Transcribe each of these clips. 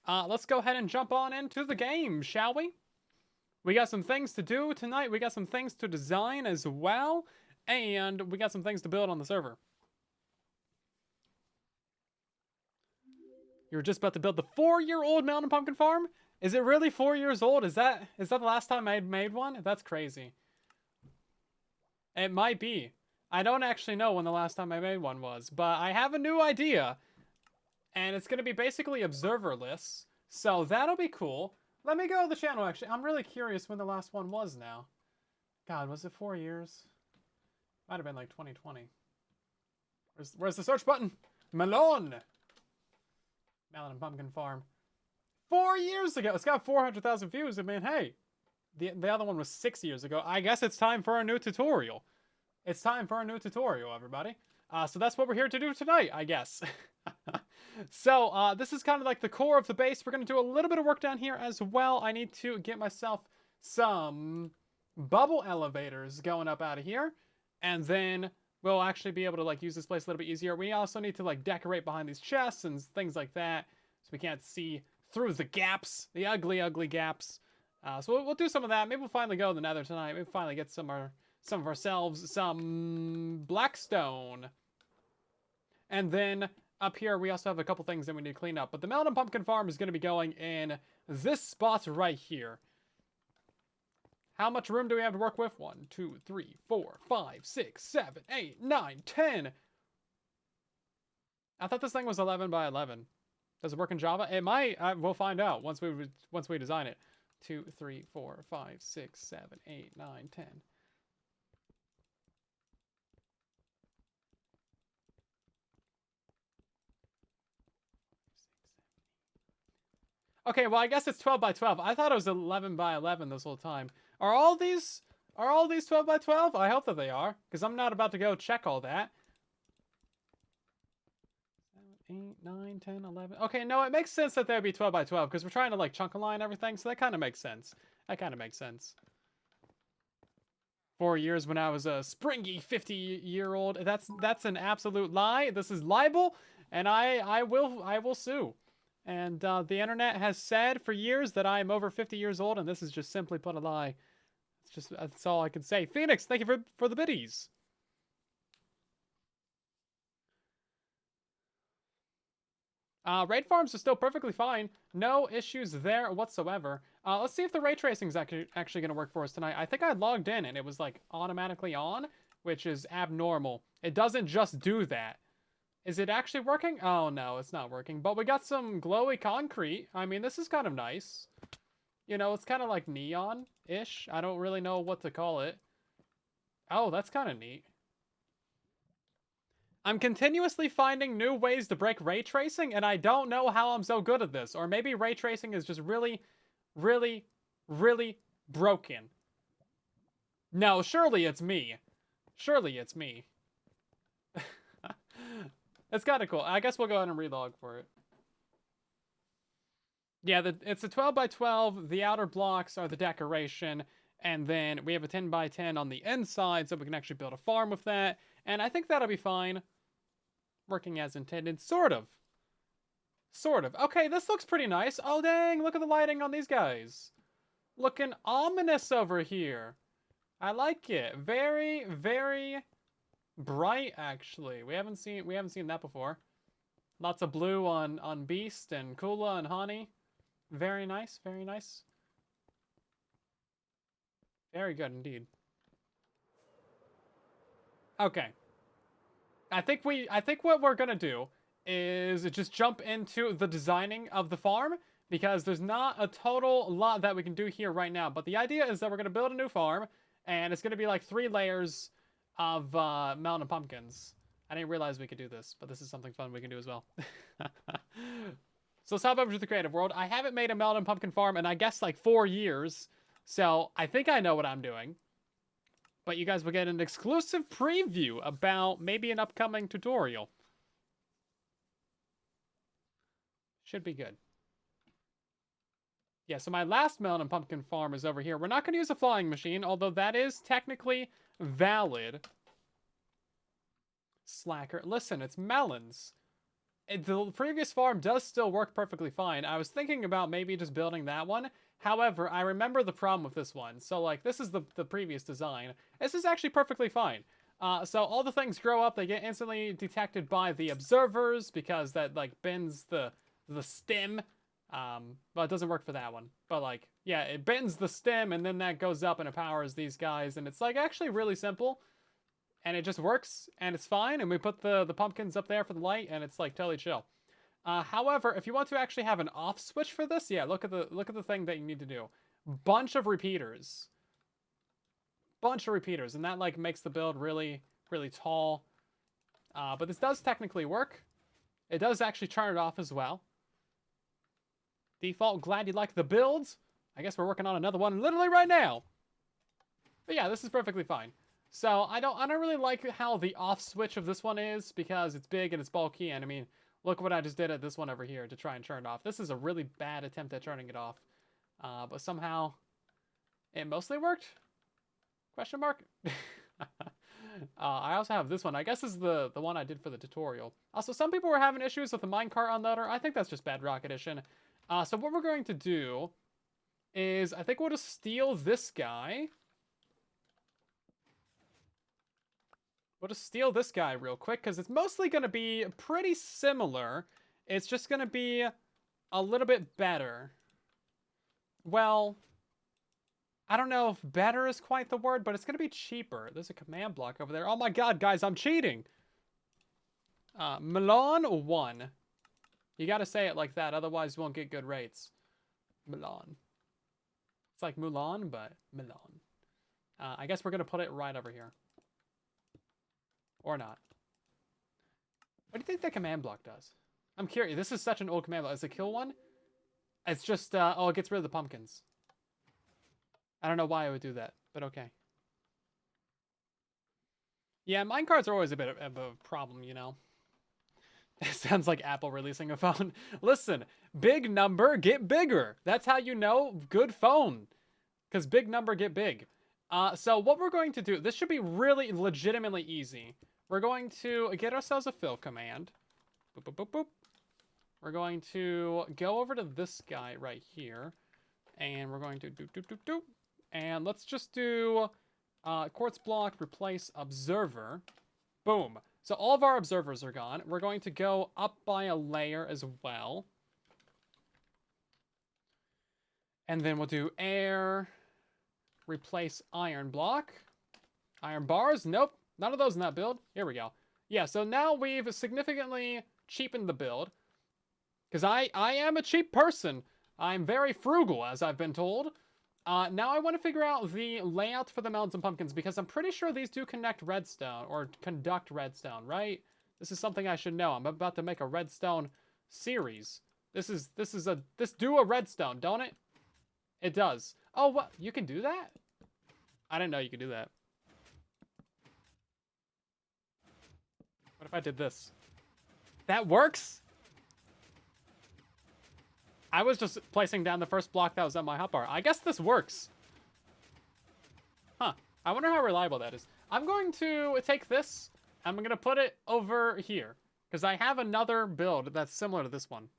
let's go ahead and jump on into the game, shall we? We got some things to do tonight. We got some things to design as well. And we got some things to build on the server. You're just about to build the 4-year-old Mountain Pumpkin Farm? Is it really 4 years old? Is that the last time I made one? That's crazy. It might be. I don't actually know when the last time I made one was, but I have a new idea. And it's going to be basically observerless. So that'll be cool. Let me go to the channel, actually. I'm really curious when the last one was now. God, was it 4 years? Might have been like 2020. Where's the search button? Melon! Melon and Pumpkin Farm. 4 years ago! It's got 400,000 views. I mean, hey. The other one was 6 years ago. I guess it's time for a new tutorial. It's time for a new tutorial, everybody. So that's what we're here to do tonight, I guess. So, this is kind of like the core of the base. We're going to do a little bit of work down here as well. I need to get myself some bubble elevators going up out of here. And then we'll actually be able to, like, use this place a little bit easier. We also need to, like, decorate behind these chests and things like that. So we can't see through the gaps. The ugly, ugly gaps. So we'll do some of that. Maybe we'll finally go to the Nether tonight. Maybe we'll finally get some of ourselves some blackstone. And then up here, we also have a couple things that we need to clean up. But the Melon and Pumpkin Farm is going to be going in this spot right here. How much room do we have to work with? 1, 2, 3, 4, 5, 6, 7, 8, 9, 10. I thought this thing was 11 by 11. Does it work in Java? It might. We'll find out once we design it. 2, 3, 4, 5, 6, 7, 8, 9, 10. Okay, well, I guess it's 12 by 12. I thought it was 11 by 11 this whole time. Are all these 12 by 12? I hope that they are, because I'm not about to go check all that. 7, 8, 9, 10, 11. Okay, no, it makes sense that they would be 12 by 12, because we're trying to, like, chunk align everything, so that kind of makes sense. That kind of makes sense. 4 years when I was a springy 50-year-old. That's an absolute lie. This is libel, and I will sue. And the internet has said for years that I'm over 50 years old, and this is just simply put a lie. That's all I can say. Phoenix, thank you for the biddies. Raid farms are still perfectly fine. No issues there whatsoever. Let's see if the ray tracing is actually going to work for us tonight. I think I logged in and it was like automatically on, which is abnormal. It doesn't just do that. Is it actually working? Oh, no, it's not working. But we got some glowy concrete. I mean, this is kind of nice. You know, it's kind of like neon-ish. I don't really know what to call it. Oh, that's kind of neat. I'm continuously finding new ways to break ray tracing, and I don't know how I'm so good at this. Or maybe ray tracing is just really, really, really broken. No, surely it's me. Surely it's me. It's kind of cool. I guess we'll go ahead and relog for it. Yeah, it's a 12 by 12. The outer blocks are the decoration. And then we have a 10 by 10 on the inside, so we can actually build a farm with that. And I think that'll be fine. Working as intended. Sort of. Sort of. Okay, this looks pretty nice. Oh, dang. Look at the lighting on these guys. Looking ominous over here. I like it. Very, very bright, actually. We haven't seen that before. Lots of blue on Beast and Kula and Honey. Very nice, very nice. Very good indeed. Okay. I think what we're gonna do is just jump into the designing of the farm, because there's not a total lot that we can do here right now. But the idea is that we're gonna build a new farm, and it's gonna be like 3 layers of melon and pumpkins. I didn't realize we could do this, but this is something fun we can do as well. So let's hop over to the creative world. I haven't made a melon and pumpkin farm in, I guess, like 4 years. So I think I know what I'm doing. But you guys will get an exclusive preview about maybe an upcoming tutorial. Should be good. Yeah, so my last melon and pumpkin farm is over here. We're not going to use a flying machine, although that is technically valid. Slacker. Listen, it's melons. The previous farm does still work perfectly fine. I was thinking about maybe just building that one. However, I remember the problem with this one. So, like, this is the previous design. This is actually perfectly fine. So all the things grow up. They get instantly detected by the observers because that, like, bends the stem. Well, it doesn't work for that one. But, like, yeah, it bends the stem, and then that goes up and it powers these guys. And it's, like, actually really simple. And it just works, and it's fine, and we put the pumpkins up there for the light, and it's like totally chill. However, if you want to actually have an off switch for this, yeah, look at the thing that you need to do. Bunch of repeaters, and that like makes the build really tall. But this does technically work. It does actually turn it off as well. Default, glad you like the builds. I guess we're working on another one literally right now. But yeah, this is perfectly fine. So I don't really like how the off switch of this one is because it's big and it's bulky, and I mean, look what I just did at this one over here to try and turn it off. This is a really bad attempt at turning it off, but somehow it mostly worked? Question mark? I also have this one. I guess this is the one I did for the tutorial. Also, some people were having issues with the minecart unloader. I think that's just Bedrock edition. So what we're going to do is I think we'll just steal this guy. We'll just steal this guy real quick, because it's mostly going to be pretty similar. It's just going to be a little bit better. Well, I don't know if better is quite the word, but it's going to be cheaper. There's a command block over there. Oh my god, guys, I'm cheating! Melon 1. You got to say it like that, otherwise you won't get good rates. Melon. It's like Mulan, but Melon. I guess we're going to put it right over here. Or not. What do you think that command block does? I'm curious. This is such an old command block. Is it kill one? It's just, oh, it gets rid of the pumpkins. I don't know why I would do that, but okay. Yeah, minecarts are always a bit of a problem, you know? It sounds like Apple releasing a phone. Listen, big number, get bigger. That's how you know good phone. Because big number, get big. So what we're going to do, this should be really legitimately easy. We're going to get ourselves a fill command. Boop, boop, boop, boop. We're going to go over to this guy right here. And we're going to do. And let's just do quartz block, replace observer. Boom. So all of our observers are gone. We're going to go up by a layer as well. And then we'll do air, replace iron block. Iron bars, nope. None of those in that build. Here we go. Yeah, so now we've significantly cheapened the build. Because I am a cheap person. I'm very frugal, as I've been told. Now I want to figure out the layout for the melons and pumpkins, because I'm pretty sure these do connect redstone, or conduct redstone, right? This is something I should know. I'm about to make a redstone series. This do a redstone, don't it? It does. Oh, what? You can do that? I didn't know you could do that. What if I did this? That works? I was just placing down the first block that was on my hotbar. I guess this works. Huh. I wonder how reliable that is. I'm going to take this. I'm going to put it over here. Because I have another build that's similar to this one.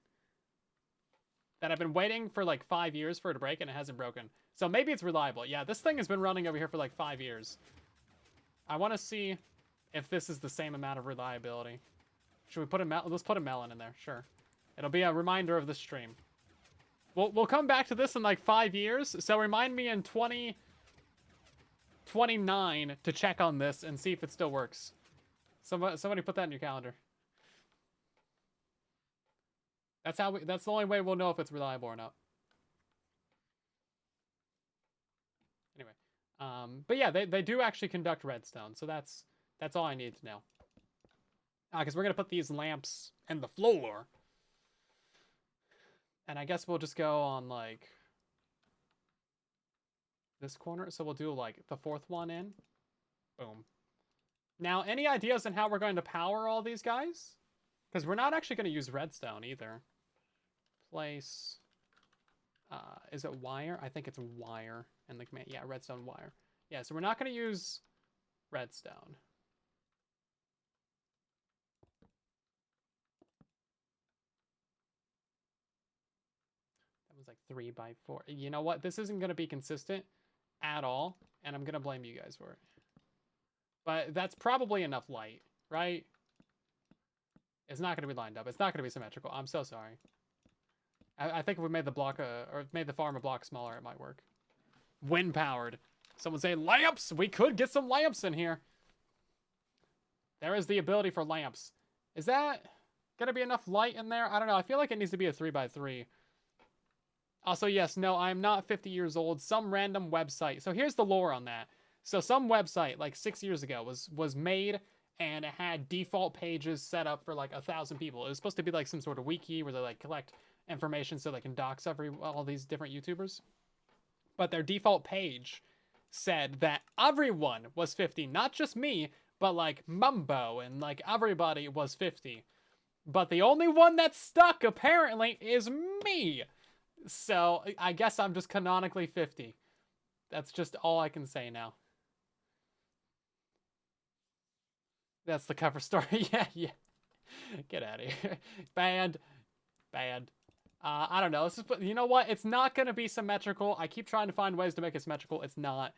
That I've been waiting for like 5 years for it to break, and it hasn't broken. So maybe it's reliable. Yeah, this thing has been running over here for like 5 years. I want to see if this is the same amount of reliability. Should we put a let's put a melon in there, sure. It'll be a reminder of the stream. We'll come back to this in like 5 years, so remind me in 2029 to check on this and see if it still works. Somebody put that in your calendar. That's the only way we'll know if it's reliable or not. Anyway, but yeah, they do actually conduct redstone, so that's all I need to know. Because we're gonna put these lamps in the floor. And I guess we'll just go on, like, this corner. So we'll do, like, the fourth one in. Boom. Now, any ideas on how we're going to power all these guys? Because we're not actually going to use redstone either. Place. Is it wire? I think it's wire. And the command. Yeah, redstone wire. Yeah, so we're not going to use redstone. was like 3 by 4. You know what? This isn't going to be consistent at all, and I'm going to blame you guys for it. But that's probably enough light, right? It's not going to be lined up. It's not going to be symmetrical. I'm so sorry. I think if we made the block, or made the farm a block smaller, it might work. Wind powered. Someone say lamps. We could get some lamps in here. There is the ability for lamps. Is that gonna be enough light in there? I don't know. I feel like it needs to be a 3 by 3. Also, yes, no, I'm not 50 years old. Some random website. So here's the lore on that. So some website like 6 years ago was made, and it had default pages set up for like 1,000 people. It was supposed to be like some sort of wiki where they like collect information so they can dox all these different YouTubers. But their default page said that everyone was 50, not just me, but like Mumbo and like everybody was 50. But the only one that's stuck apparently is me. So I guess I'm just canonically 50. That's just all I can say now. That's the cover story. Yeah. Get out of here. Banned. I don't know. This is, you know what? It's not going to be symmetrical. I keep trying to find ways to make it symmetrical. It's not.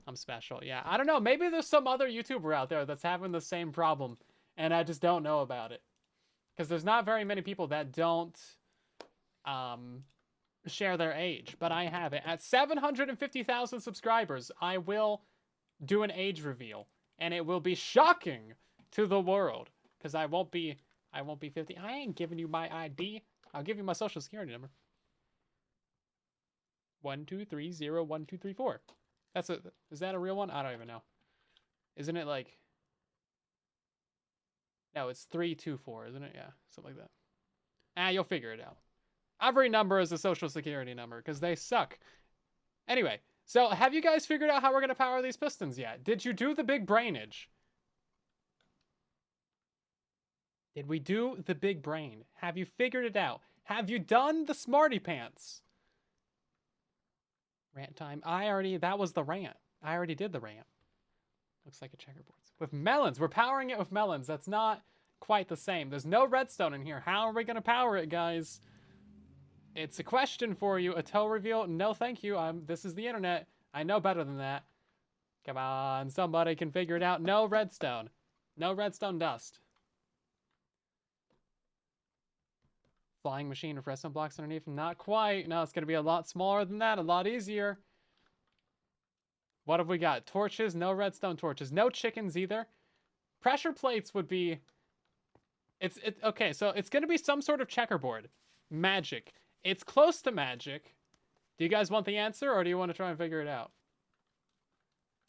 I'm special. Yeah, I don't know. Maybe there's some other YouTuber out there that's having the same problem, and I just don't know about it. Because there's not very many people that don't share their age, but I have it. At 750,000 subscribers, I will do an age reveal, and it will be shocking to the world, because I won't be 50. I ain't giving you my ID. I'll give you my social security number. 1230124. Is that a real one? I don't even know. Isn't it like... No, it's 324, isn't it? Yeah, something like that. You'll figure it out. Every number is a social security number, because they suck. Anyway, so have you guys figured out how we're going to power these pistons yet? Did you do the big brainage? Did we do the big brain? Have you figured it out? Have you done the smarty pants? Rant time. That was the rant. I already did the rant. Looks like a checkerboard. With melons. We're powering it with melons. That's not quite the same. There's no redstone in here. How are we going to power it, guys? It's a question for you. A toe reveal? No, thank you. This is the internet. I know better than that. Come on. Somebody can figure it out. No redstone. No redstone dust. Flying machine with redstone blocks underneath? Not quite. No, it's going to be a lot smaller than that. A lot easier. What have we got? Torches? No redstone torches. No chickens either. Pressure plates would be... Okay, so it's going to be some sort of checkerboard. Magic. It's close to magic. Do you guys want the answer, or do you want to try and figure it out?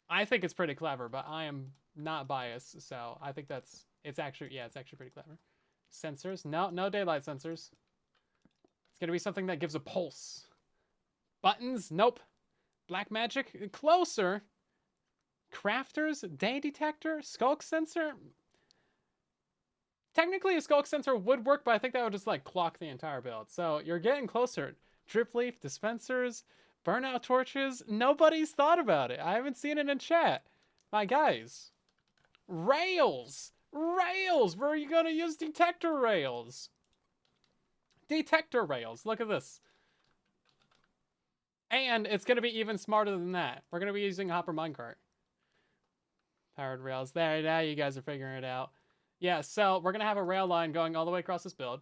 I think it's pretty clever, but I am not biased, so I think it's actually pretty clever. Sensors? No daylight sensors. It's going to be something that gives a pulse. Buttons? Nope. Black magic? Closer. Crafters? Day detector? Skulk sensor? Technically, a skulk sensor would work, but I think that would just, like, clock the entire build. So, you're getting closer. Drip leaf, dispensers, burnout torches. Nobody's thought about it. I haven't seen it in chat. My guys. Rails! Rails! Where are you going to use detector rails? Detector rails. Look at this. And it's going to be even smarter than that. We're going to be using Hopper Minecart. Powered rails. There, now you guys are figuring it out. Yeah, so we're going to have a rail line going all the way across this build.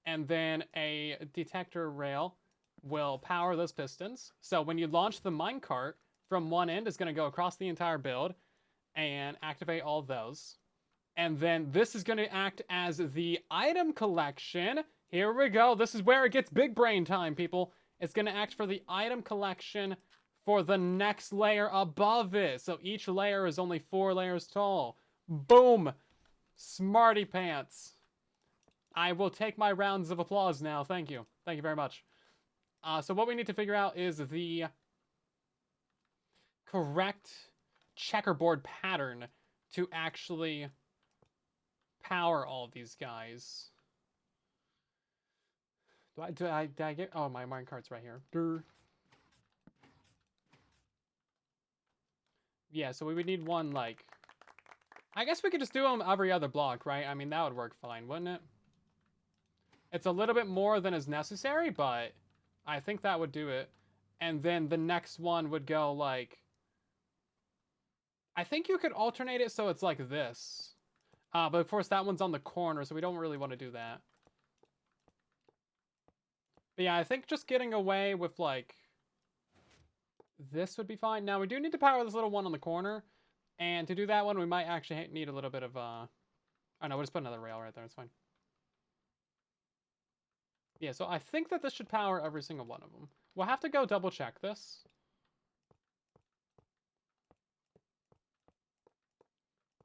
And then a detector rail will power those pistons. So when you launch the minecart from one end, it's going to go across the entire build and activate all of those. And then this is going to act as the item collection. Here we go. This is where it gets big brain time, people. It's going to act for the item collection for the next layer above it. So each layer is only 4 layers tall. Boom. Smarty pants. I will take my rounds of applause now. Thank you. Thank you very much. So what we need to figure out is the correct checkerboard pattern to actually power all of these guys. Did I get... Oh, my minecart's right here. Durr. Yeah, so we would need one, like... I guess we could just do them every other block, right? I mean, that would work fine, wouldn't it? It's a little bit more than is necessary, but I think that would do it. And then the next one would go like... I think you could alternate it so it's like this. But of course that one's on the corner, so we don't really want to do that. But yeah, I think just getting away with like... this would be fine. Now we do need to power this little one on the corner. And to do that one, we might actually need a little bit of... oh no, we'll just put another rail right there. It's fine. Yeah, so I think that this should power every single one of them. We'll have to go double check this.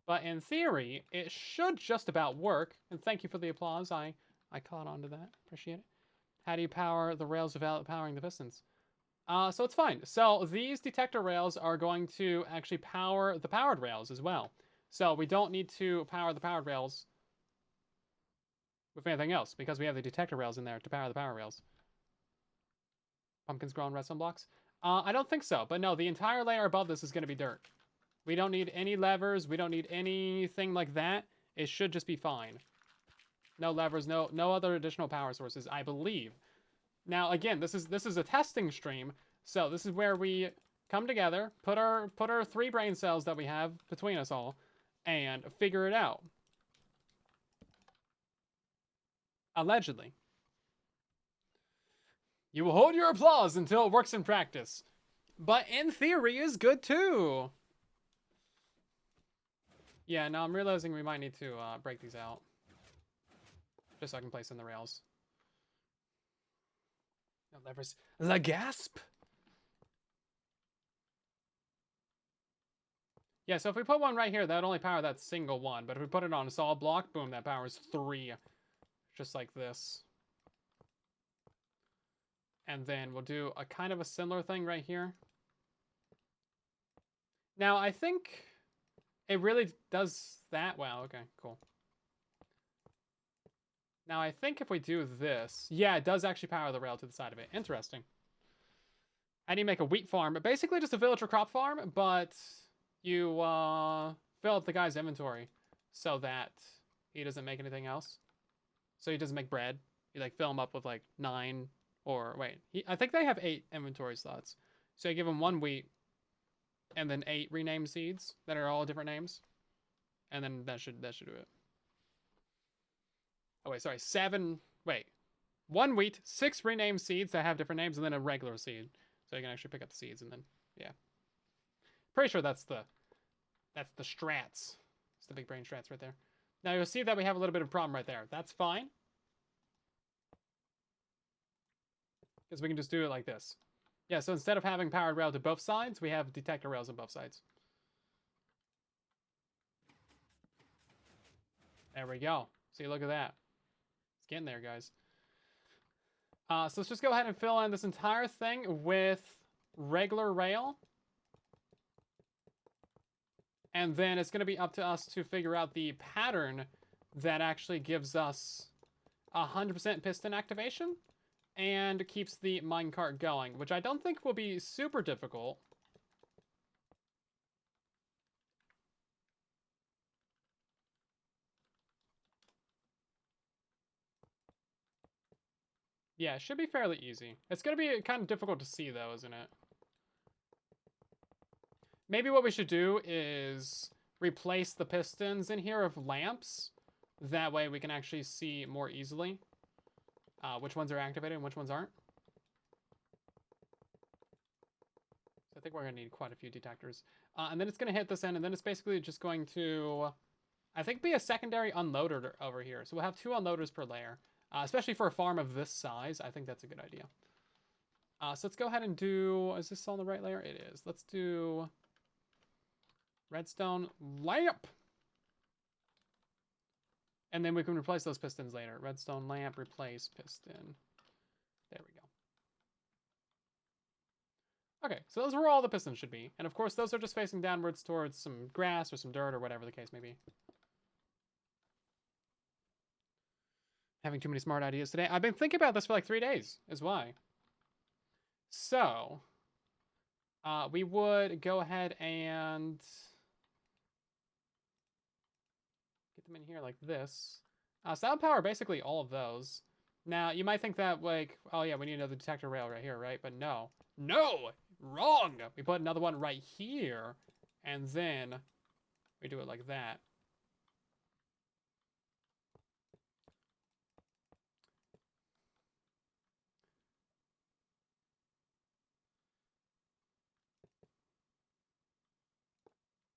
But in theory, it should just about work. And thank you for the applause. I caught on to that. Appreciate it. How do you power the rails without powering the pistons? So it's fine. So these detector rails are going to actually power the powered rails as well. So we don't need to power the powered rails with anything else because we have the detector rails in there to power the power rails. Pumpkins grow on redstone blocks? I don't think so. But no, the entire layer above this is going to be dirt. We don't need any levers. We don't need anything like that. It should just be fine. No levers, no other additional power sources, I believe. Now, again, this is a testing stream, so this is where we come together, put our 3 brain cells that we have between us all, and figure it out. Allegedly. You will hold your applause until it works in practice. But in theory is good too. Yeah, now I'm realizing we might need to break these out. Just so I can place in the rails. No levers. La gasp! Yeah, so if we put one right here, that would only power that single one. But if we put it on a solid block, boom, that powers 3. Just like this. And then we'll do a kind of a similar thing right here. Now, I think it really does that. Wow, okay, cool. Now, I think if we do this... yeah, it does actually power the rail to the side of it. Interesting. I need to make a wheat farm. Basically just a villager crop farm, but you fill up the guy's inventory so that he doesn't make anything else. So he doesn't make bread. You like fill him up with like 9 or... wait, I think they have 8 inventory slots. So you give him 1 wheat and then 8 renamed seeds that are all different names. And then that should do it. Oh, wait, sorry. 7... wait. 1 wheat, 6 renamed seeds that have different names, and then a regular seed. So you can actually pick up the seeds, and then, yeah. Pretty sure that's the strats. It's the big brain strats right there. Now, you'll see that we have a little bit of a problem right there. That's fine. Because we can just do it like this. Yeah, so instead of having powered rail to both sides, we have detector rails on both sides. There we go. See, look at that. It's getting there, guys. So let's just go ahead and fill in this entire thing with regular rail. And then it's going to be up to us to figure out the pattern that actually gives us 100% piston activation and keeps the minecart going, which I don't think will be super difficult. Yeah, it should be fairly easy. It's going to be kind of difficult to see, though, isn't it? Maybe what we should do is replace the pistons in here with lamps. That way we can actually see more easily which ones are activated and which ones aren't. So I think we're going to need quite a few detectors. And then it's going to hit this end, and then it's basically just going to, I think, be a secondary unloader over here. So we'll have 2 unloaders per layer. Especially for a farm of this size, I think that's a good idea. So let's go ahead and do... is this on the right layer? It is. Let's do... redstone lamp. And then we can replace those pistons later. Redstone lamp, replace piston. There we go. Okay, so those are where all the pistons should be. And of course, those are just facing downwards towards some grass or some dirt or whatever the case may be. Having too many smart ideas today. I've been thinking about this for like 3 days, is why. So, we would go ahead and get them in here like this. So that would power basically all of those. Now, you might think that, like, oh yeah, we need another detector rail right here, right? But no. No! Wrong! We put another one right here, and then we do it like that.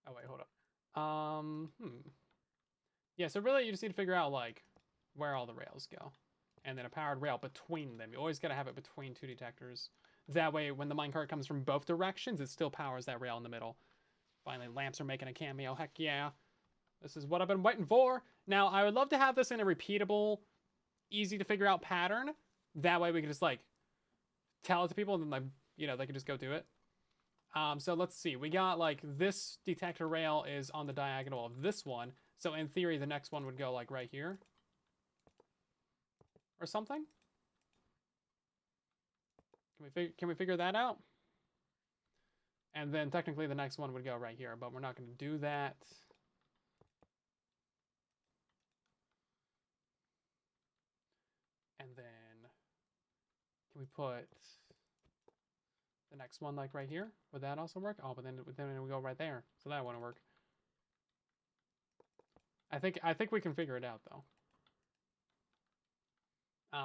Oh, wait, hold up. Yeah, so really you just need to figure out, like, where all the rails go. And then a powered rail between them. You always gotta have it between two detectors. That way, when the minecart comes from both directions, it still powers that rail in the middle. Finally, lamps are making a cameo. Heck yeah. This is what I've been waiting for. Now, I would love to have this in a repeatable, easy to figure out pattern. That way we can just, like, tell it to people and then, like, you know, they can just go do it. So let's see. We got, like, this detector rail is on the diagonal of this one. So in theory, the next one would go, like, right here. Or something? Can we figure that out? And then technically the next one would go right here, but we're not going to do that. And then can we put the next one like right here? Would that also work? Oh, but then we go right there, so that wouldn't work. I think we can figure it out though.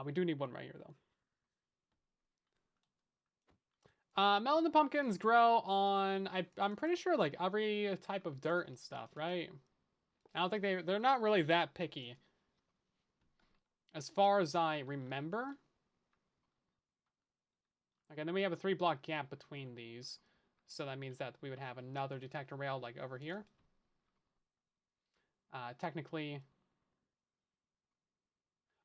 We do need one right here though. Melon and pumpkins grow on I'm pretty sure like every type of dirt and stuff, right? I don't think they're not really that picky. As far as I remember. Okay, and then we have a 3-block gap between these. So that means that we would have another detector rail like over here. Technically,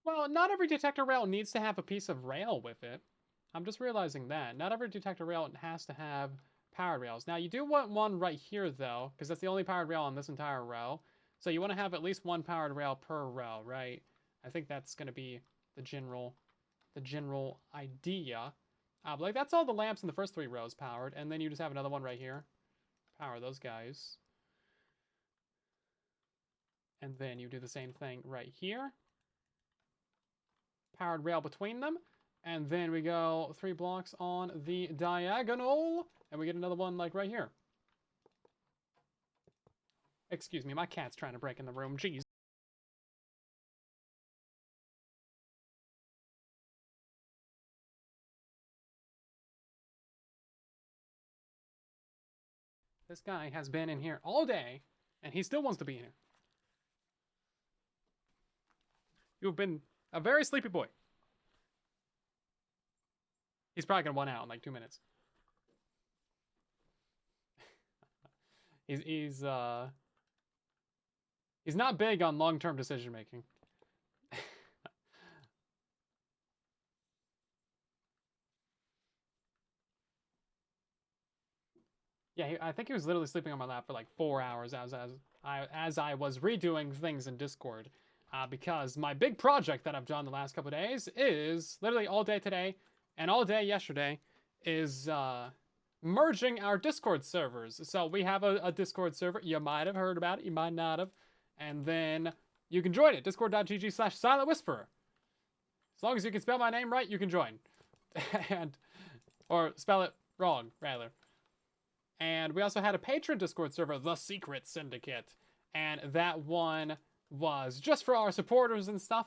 well, not every detector rail needs to have a piece of rail with it. I'm just realizing that. Not every detector rail has to have powered rails. Now, you do want one right here, though, because that's the only powered rail on this entire row. So you want to have at least one powered rail per row, right? I think that's going to be the general idea. But like, that's all the lamps in the first 3 rows powered, and then you just have another one right here. Power those guys. And then you do the same thing right here. Powered rail between them. And then we go 3 blocks on the diagonal. And we get another one like right here. Excuse me, my cat's trying to break in the room. Jeez. This guy has been in here all day, and he still wants to be in here. You've been a very sleepy boy. He's probably going to want out in like 2 minutes. He's not big on long-term decision making. Yeah, I think he was literally sleeping on my lap for like 4 hours as I was redoing things in Discord. Because my big project that I've done the last couple of days is literally all day today and all day yesterday is merging our Discord servers. So we have a Discord server. You might have heard about it. You might not have. And then you can join it. Discord.gg/silentwhisperer. As long as you can spell my name right, you can join. Or spell it wrong, rather. And we also had a patron Discord server, The Secret Syndicate. And that one was just for our supporters and stuff.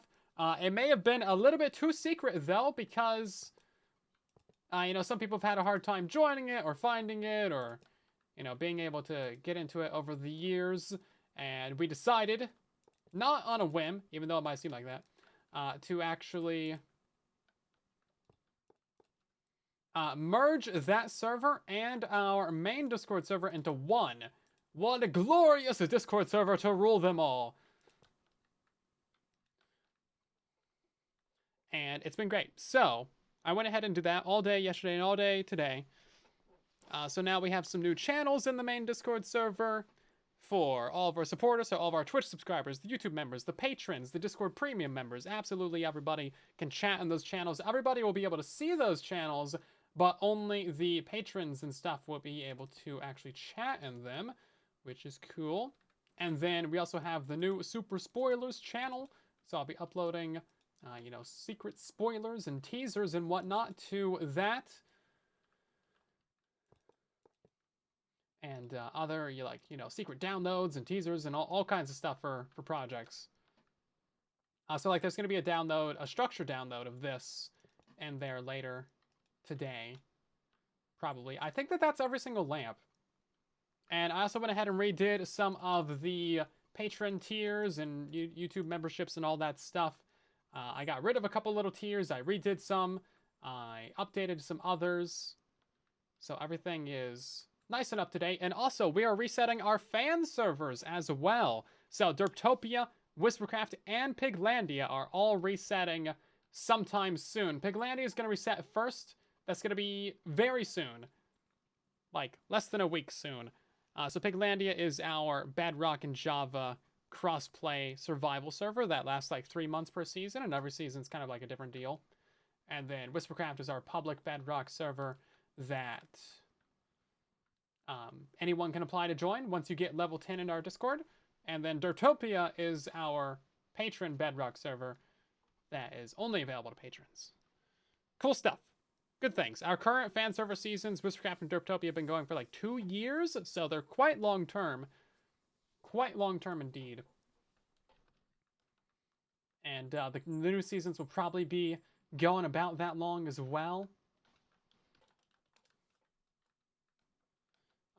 It may have been a little bit too secret, though, because, you know, some people have had a hard time joining it or finding it or, you know, being able to get into it over the years. And we decided, not on a whim, even though it might seem like that, to actually merge that server and our main Discord server into one. What a glorious Discord server to rule them all. And it's been great. So, I went ahead and did that all day yesterday and all day today. So now we have some new channels in the main Discord server for all of our supporters, so all of our Twitch subscribers, the YouTube members, the patrons, the Discord premium members. Absolutely everybody can chat in those channels. Everybody will be able to see those channels, but only the patrons and stuff will be able to actually chat in them, which is cool. And then we also have the new Super Spoilers channel, so I'll be uploading you know, secret spoilers and teasers and whatnot to that. And other, you know, secret downloads and teasers and all kinds of stuff for projects. So, like, there's going to be a download, a structured download of this in there later today, probably. I think that's every single lamp. And I also went ahead and redid some of the patron tiers and YouTube memberships and all that stuff. I got rid of a couple little tiers. I redid some. I updated some others. So everything is nice and up to date. And also, we are resetting our fan servers as well. So Derptopia, Whispercraft, and Piglandia are all resetting sometime soon. Piglandia is going to reset first. That's going to be very soon. Like, less than a week soon. So Piglandia is our Bedrock and Java cross-play survival server that lasts like 3 months per season, and every season's kind of like a different deal. And then Whispercraft is our public Bedrock server that anyone can apply to join once you get level 10 in our Discord. And then Derptopia is our patron Bedrock server that is only available to patrons. Cool stuff. Good things. Our current fan server seasons, Whispercraft and Derptopia, have been going for like 2 years, so they're quite long term. Quite long term indeed. And the new seasons will probably be going about that long as well.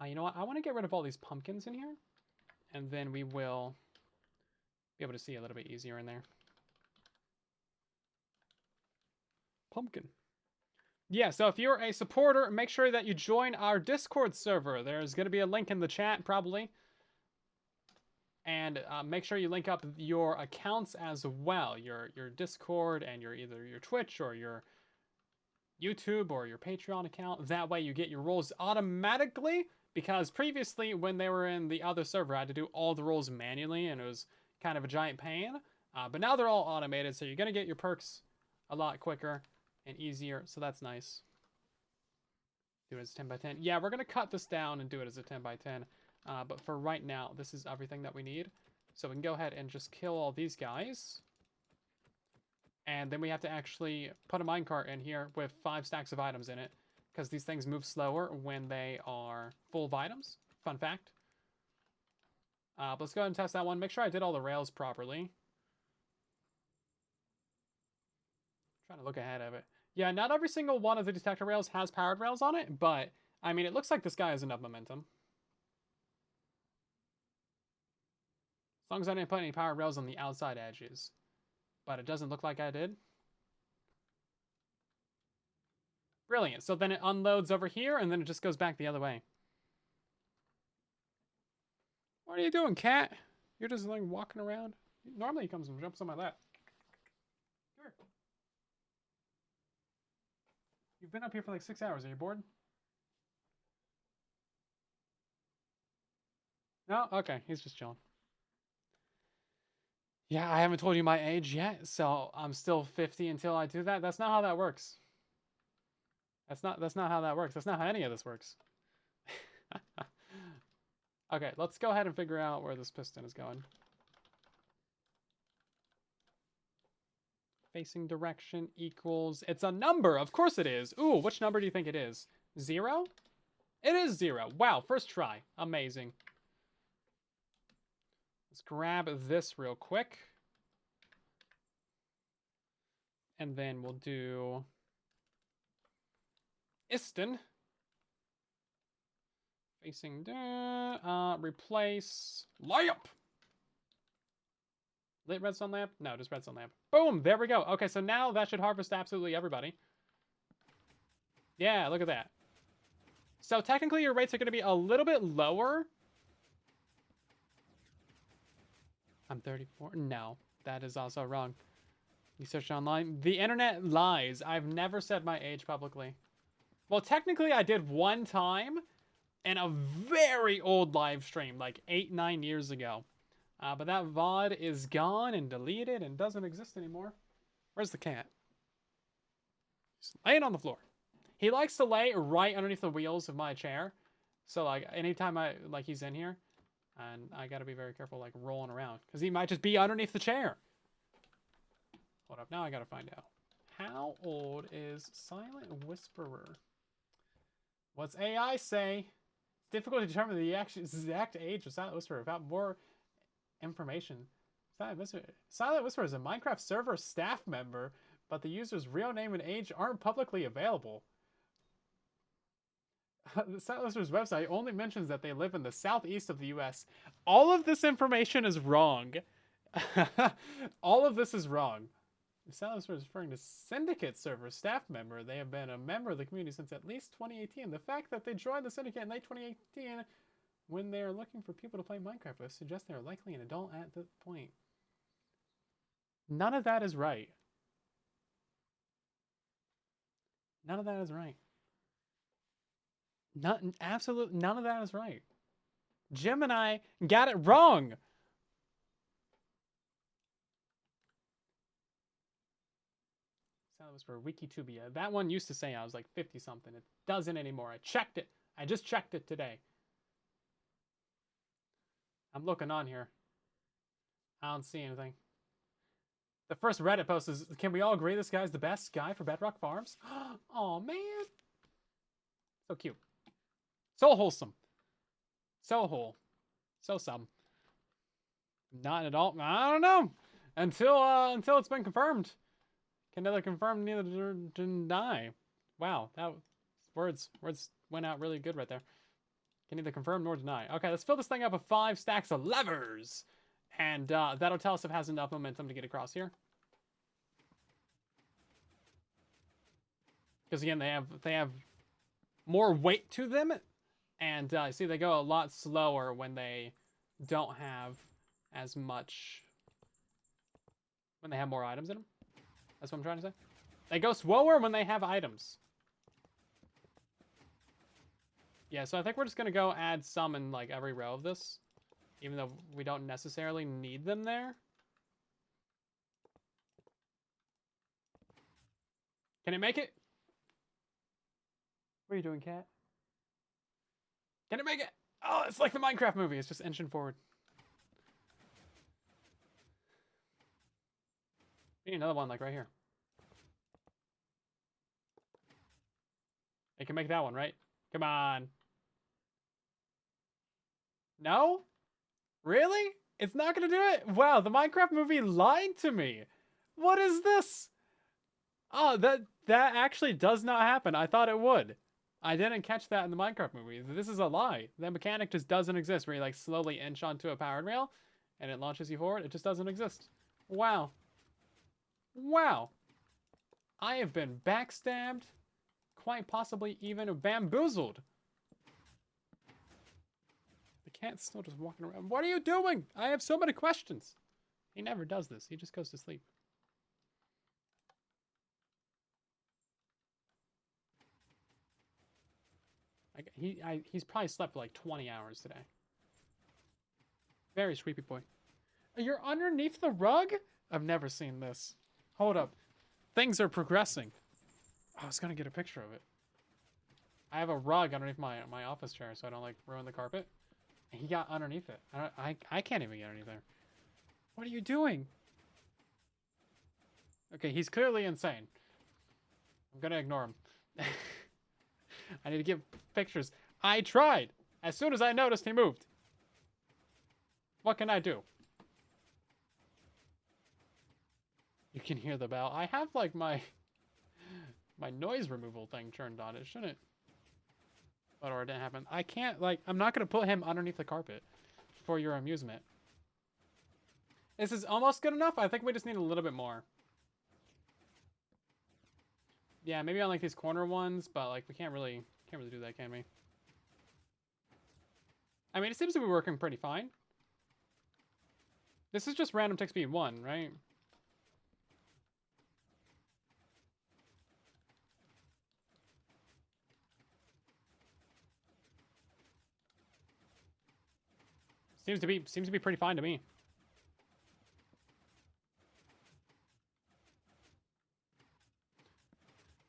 You know what? I want to get rid of all these pumpkins in here. And then we will be able to see a little bit easier in there. Pumpkin. Yeah, so if you're a supporter, make sure that you join our Discord server. There's going to be a link in the chat, probably. And make sure you link up your accounts as well. Your Discord and either your Twitch or your YouTube or your Patreon account. That way you get your roles automatically. Because previously, when they were in the other server, I had to do all the roles manually, and it was kind of a giant pain. But now they're all automated, so you're going to get your perks a lot quicker and easier, so that's nice. Do it as 10 by 10. Yeah, we're going to cut this down and do it as a 10 by 10. But for right now, this is everything that we need. So we can go ahead and just kill all these guys. And then we have to actually put a minecart in here with 5 stacks of items in it. Because these things move slower when they are full of items. Fun fact. But let's go ahead and test that one. Make sure I did all the rails properly. Trying to look ahead of it. Yeah, not every single one of the detector rails has powered rails on it, but, I mean, it looks like this guy has enough momentum. As long as I didn't put any powered rails on the outside edges. But it doesn't look like I did. Brilliant. So then it unloads over here, and then it just goes back the other way. What are you doing, cat? You're just like walking around. Normally he comes and jumps on my lap. Sure. You've been up here for like 6 hours. Are you bored? No? Okay, he's just chilling. Yeah, I haven't told you my age yet, so I'm still 50 until I do that. That's not how that works. That's not how that works. That's not how any of this works. Okay, let's go ahead and figure out where this piston is going. Facing direction equals... It's a number! Of course it is! Ooh, which number do you think it is? 0? It is 0. Wow, first try. Amazing. Let's grab this real quick. And then we'll do... Iston. Facing down. Replace lamp. Lit redstone lamp? No, just redstone lamp. Boom! There we go. Okay, so now that should harvest absolutely everybody. Yeah, look at that. So technically your rates are going to be a little bit lower. I'm 34. No, that is also wrong. You searched online. The internet lies. I've never said my age publicly. Well, technically I did one time in a very old live stream, like 8-9 years ago. But that VOD is gone and deleted and doesn't exist anymore. Where's the cat? He's laying on the floor. He likes to lay right underneath the wheels of my chair. So, like, anytime he's in here, and I gotta be very careful, like, rolling around. Because he might just be underneath the chair. Hold up. Now I gotta find out. How old is Silent Whisperer? What's AI say? It's difficult to determine the exact age of Silent Whisperer without more information. Silent Whisperer is a Minecraft server staff member, but the user's real name and age aren't publicly available. The Silent Whisperer's website only mentions that they live in the southeast of the US. All of this information is wrong. All of this is wrong. The Silent Whisperer is referring to Syndicate server staff member. They have been a member of the community since at least 2018. The fact that they joined the Syndicate in late 2018 when they are looking for people to play Minecraft with suggests they are likely an adult at this point. None of that is right. None of that is right. Absolutely none of that is right. Gemini got it wrong. Silent Whisperer Wikitubia. That one used to say I was like 50 something. It doesn't anymore. I checked it. I just checked it today. I'm looking on here. I don't see anything. The first Reddit post is, can we all agree this guy's the best guy for Bedrock Farms? Oh man. So cute. So wholesome. So whole. So some. Not an adult. I don't know. Until it's been confirmed. Can neither confirm, neither deny. Wow, that words went out really good right there. Can neither confirm nor deny. Okay, let's fill this thing up with 5 stacks of levers. And that'll tell us if it has enough momentum to get across here. Because again, they have more weight to them. And see, they go a lot slower when they don't have as much... when they have more items in them. That's what I'm trying to say. They go slower when they have items. Yeah, so I think we're just going to go add some in like every row of this. Even though we don't necessarily need them there. Can it make it? What are you doing, cat? Can it make it? Oh, it's like the Minecraft movie. It's just inching forward. We need another one like right here. It can make that one, right? Come on. No? Really? It's not gonna do it? Wow, the Minecraft movie lied to me. What is this? Oh, that actually does not happen. I thought it would. I didn't catch that in the Minecraft movie. This is a lie. That mechanic just doesn't exist where you like slowly inch onto a powered rail and it launches you forward. It just doesn't exist. Wow. Wow. I have been backstabbed, quite possibly even bamboozled. The cat's still just walking around. What are you doing? I have so many questions. He never does this. He just goes to sleep. He's probably slept for like 20 hours today. Very sleepy boy. You're underneath the rug? I've never seen this. Hold up. Things are progressing. I was gonna get a picture of it. I have a rug underneath my office chair so I don't like ruin the carpet. He got underneath it. I can't even get underneath there. What are you doing? Okay, he's clearly insane. I'm gonna ignore him. I need to get pictures. I tried. As soon as I noticed he moved. What can I do? You can hear the bell. I have like my noise removal thing turned on. It shouldn't. Or it didn't happen. I can't like. I'm not gonna put him underneath the carpet for your amusement. This is almost good enough. I think we just need a little bit more. Yeah, maybe on like these corner ones, but like we can't really do that, can we? I mean, it seems to be working pretty fine. This is just random tick speed 1, right? Seems to be pretty fine to me.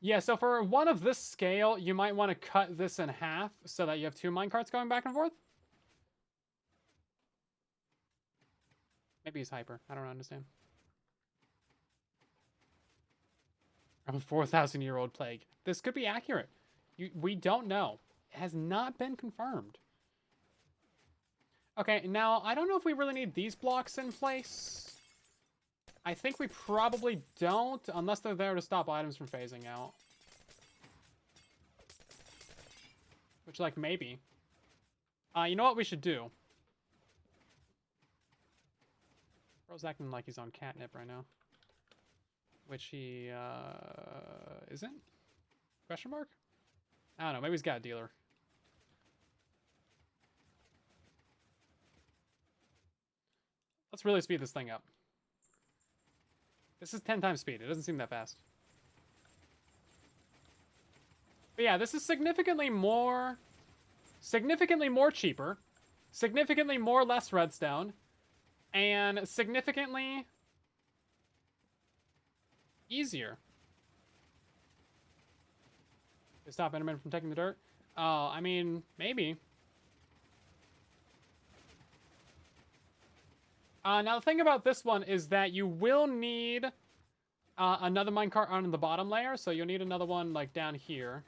Yeah, so for one of this scale, you might want to cut this in half so that you have 2 minecarts going back and forth. Maybe he's hyper. I don't understand. A 4,000-year-old plague. This could be accurate. We don't know. It has not been confirmed. Okay, now, I don't know if we really need these blocks in place. I think we probably don't, unless they're there to stop items from phasing out. Which, like, maybe. You know what we should do? Bro's acting like he's on catnip right now. Which he, isn't? Question mark? I don't know, maybe he's got a dealer. Let's really speed this thing up. This is 10 times speed. It doesn't seem that fast. But yeah, this is significantly more cheaper, significantly more less redstone, and significantly easier. To stop Enderman from taking the dirt? Oh, I mean, maybe. Now, the thing about this one is that you will need another minecart on the bottom layer, so you'll need another one, like, down here.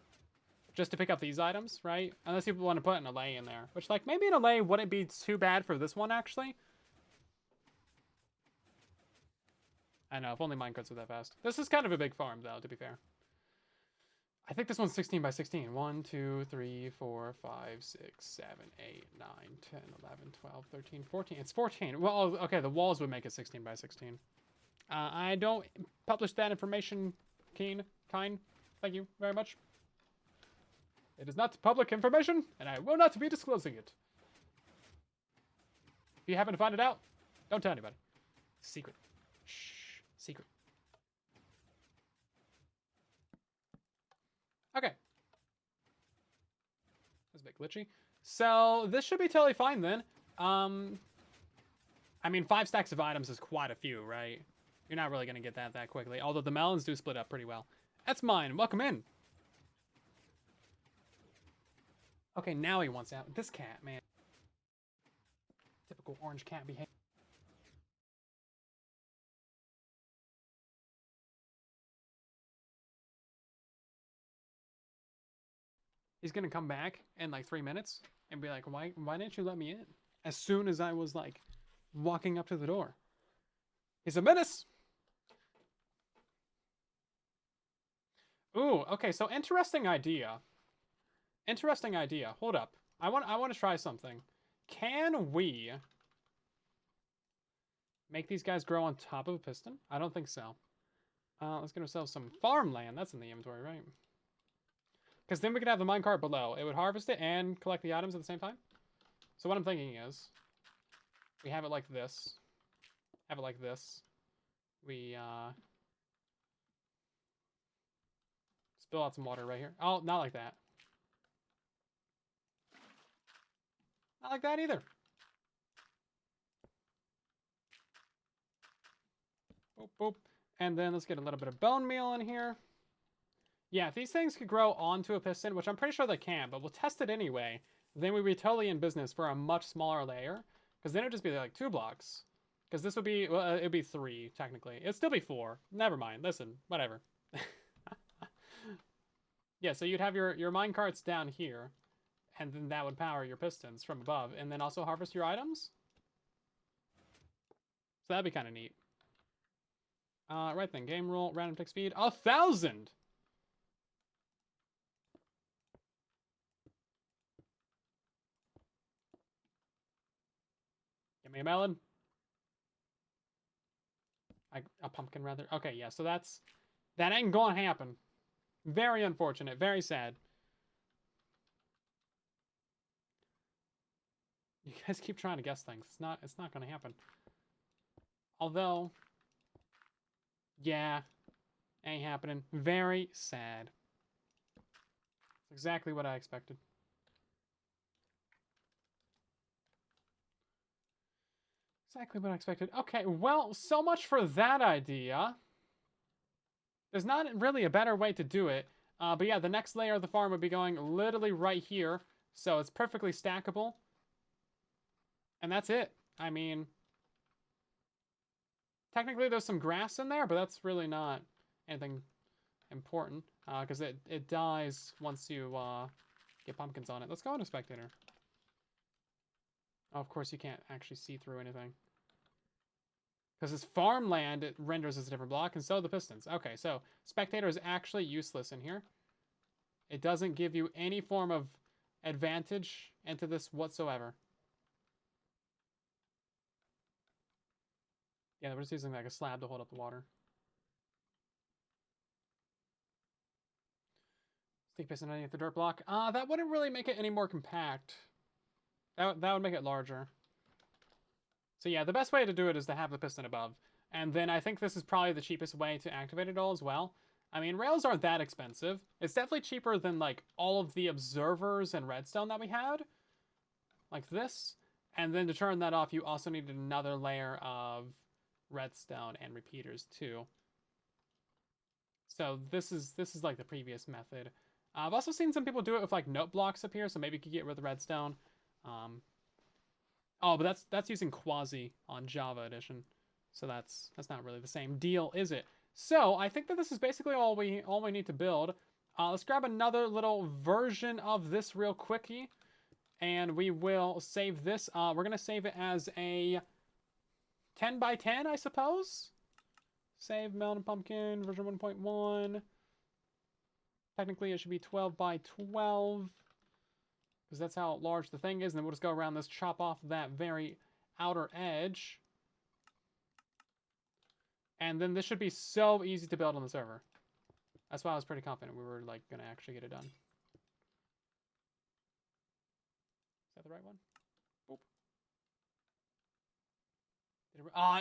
Just to pick up these items, right? Unless people want to put an allay in there. Which, like, maybe an allay wouldn't be too bad for this one, actually. I know, if only minecarts were that fast. This is kind of a big farm, though, to be fair. I think this one's 16 by 16. 1, 2, 3, 4, 5, 6, 7, 8, 9, 10, 11, 12, 13, 14. It's 14. Well, okay, the walls would make it 16 by 16. I don't publish that information, Keen. Kind. Thank you very much. It is not public information, and I will not be disclosing it. If you happen to find it out, don't tell anybody. Secret. Shh. Secret. Okay. That's a bit glitchy. So, this should be totally fine then. I mean, 5 stacks of items is quite a few, right? You're not really going to get that quickly. Although the melons do split up pretty well. That's mine. Welcome in. Okay, now he wants out. This cat, man. Typical orange cat behavior. He's gonna come back in like 3 minutes and be like, why didn't you let me in? As soon as I was like walking up to the door. He's a menace. Ooh, okay, so interesting idea. Interesting idea. Hold up. I want to try something. Can we make these guys grow on top of a piston? I don't think so. Let's get ourselves some farmland. That's in the inventory, right? Because then we could have the minecart below. It would harvest it and collect the items at the same time. So what I'm thinking is, we have it like this. Have it like this. We, spill out some water right here. Oh, not like that. Not like that either. Boop, boop. And then let's get a little bit of bone meal in here. Yeah, if these things could grow onto a piston, which I'm pretty sure they can, but we'll test it anyway, then we'd be totally in business for a much smaller layer. Because then it'd just be like 2 blocks. Because this would be, well, it'd be 3, technically. It'd still be 4. Never mind. Listen, whatever. Yeah, so you'd have your minecarts down here. And then that would power your pistons from above. And then also harvest your items. So that'd be kind of neat. Right then, game rule, random tick speed, 1,000! Give me a melon. A pumpkin, rather. Okay, yeah, so that ain't gonna happen. Very unfortunate, very sad. You guys keep trying to guess things. It's not gonna happen. Although, yeah, ain't happening. Very sad. Exactly what I expected. Exactly what I expected. Okay, well, so much for that idea. There's not really a better way to do it. But yeah, the next layer of the farm would be going literally right here. So it's perfectly stackable. And that's it. I mean, technically there's some grass in there, but that's really not anything important, because it dies once you get pumpkins on it. Let's go into spectator. Oh, of course you can't actually see through anything. Because it's farmland, it renders as a different block, and so the pistons. Okay, so spectator is actually useless in here. It doesn't give you any form of advantage into this whatsoever. Yeah, we're just using like a slab to hold up the water. Stick piston underneath the dirt block. That wouldn't really make it any more compact. That would make it larger. So yeah, the best way to do it is to have the piston above. And then I think this is probably the cheapest way to activate it all as well. I mean, rails aren't that expensive. It's definitely cheaper than like all of the observers and redstone that we had. Like this. And then to turn that off, you also needed another layer of redstone and repeaters too. So this is like the previous method. I've also seen some people do it with like note blocks up here, so maybe you could get rid of the redstone. Oh, but that's using Quasi on Java Edition, so that's not really the same deal, is it? So I think that this is basically all we need to build. Let's grab another little version of this real quickie, and we will save this. We're gonna save it as a 10 by 10, I suppose. Save Melon and Pumpkin version 1.1. Technically, it should be 12 by 12. Because that's how large the thing is. And then we'll just go around this, chop off that very outer edge. And then this should be so easy to build on the server. That's why I was pretty confident we were like going to actually get it done. Is that the right one? Boop.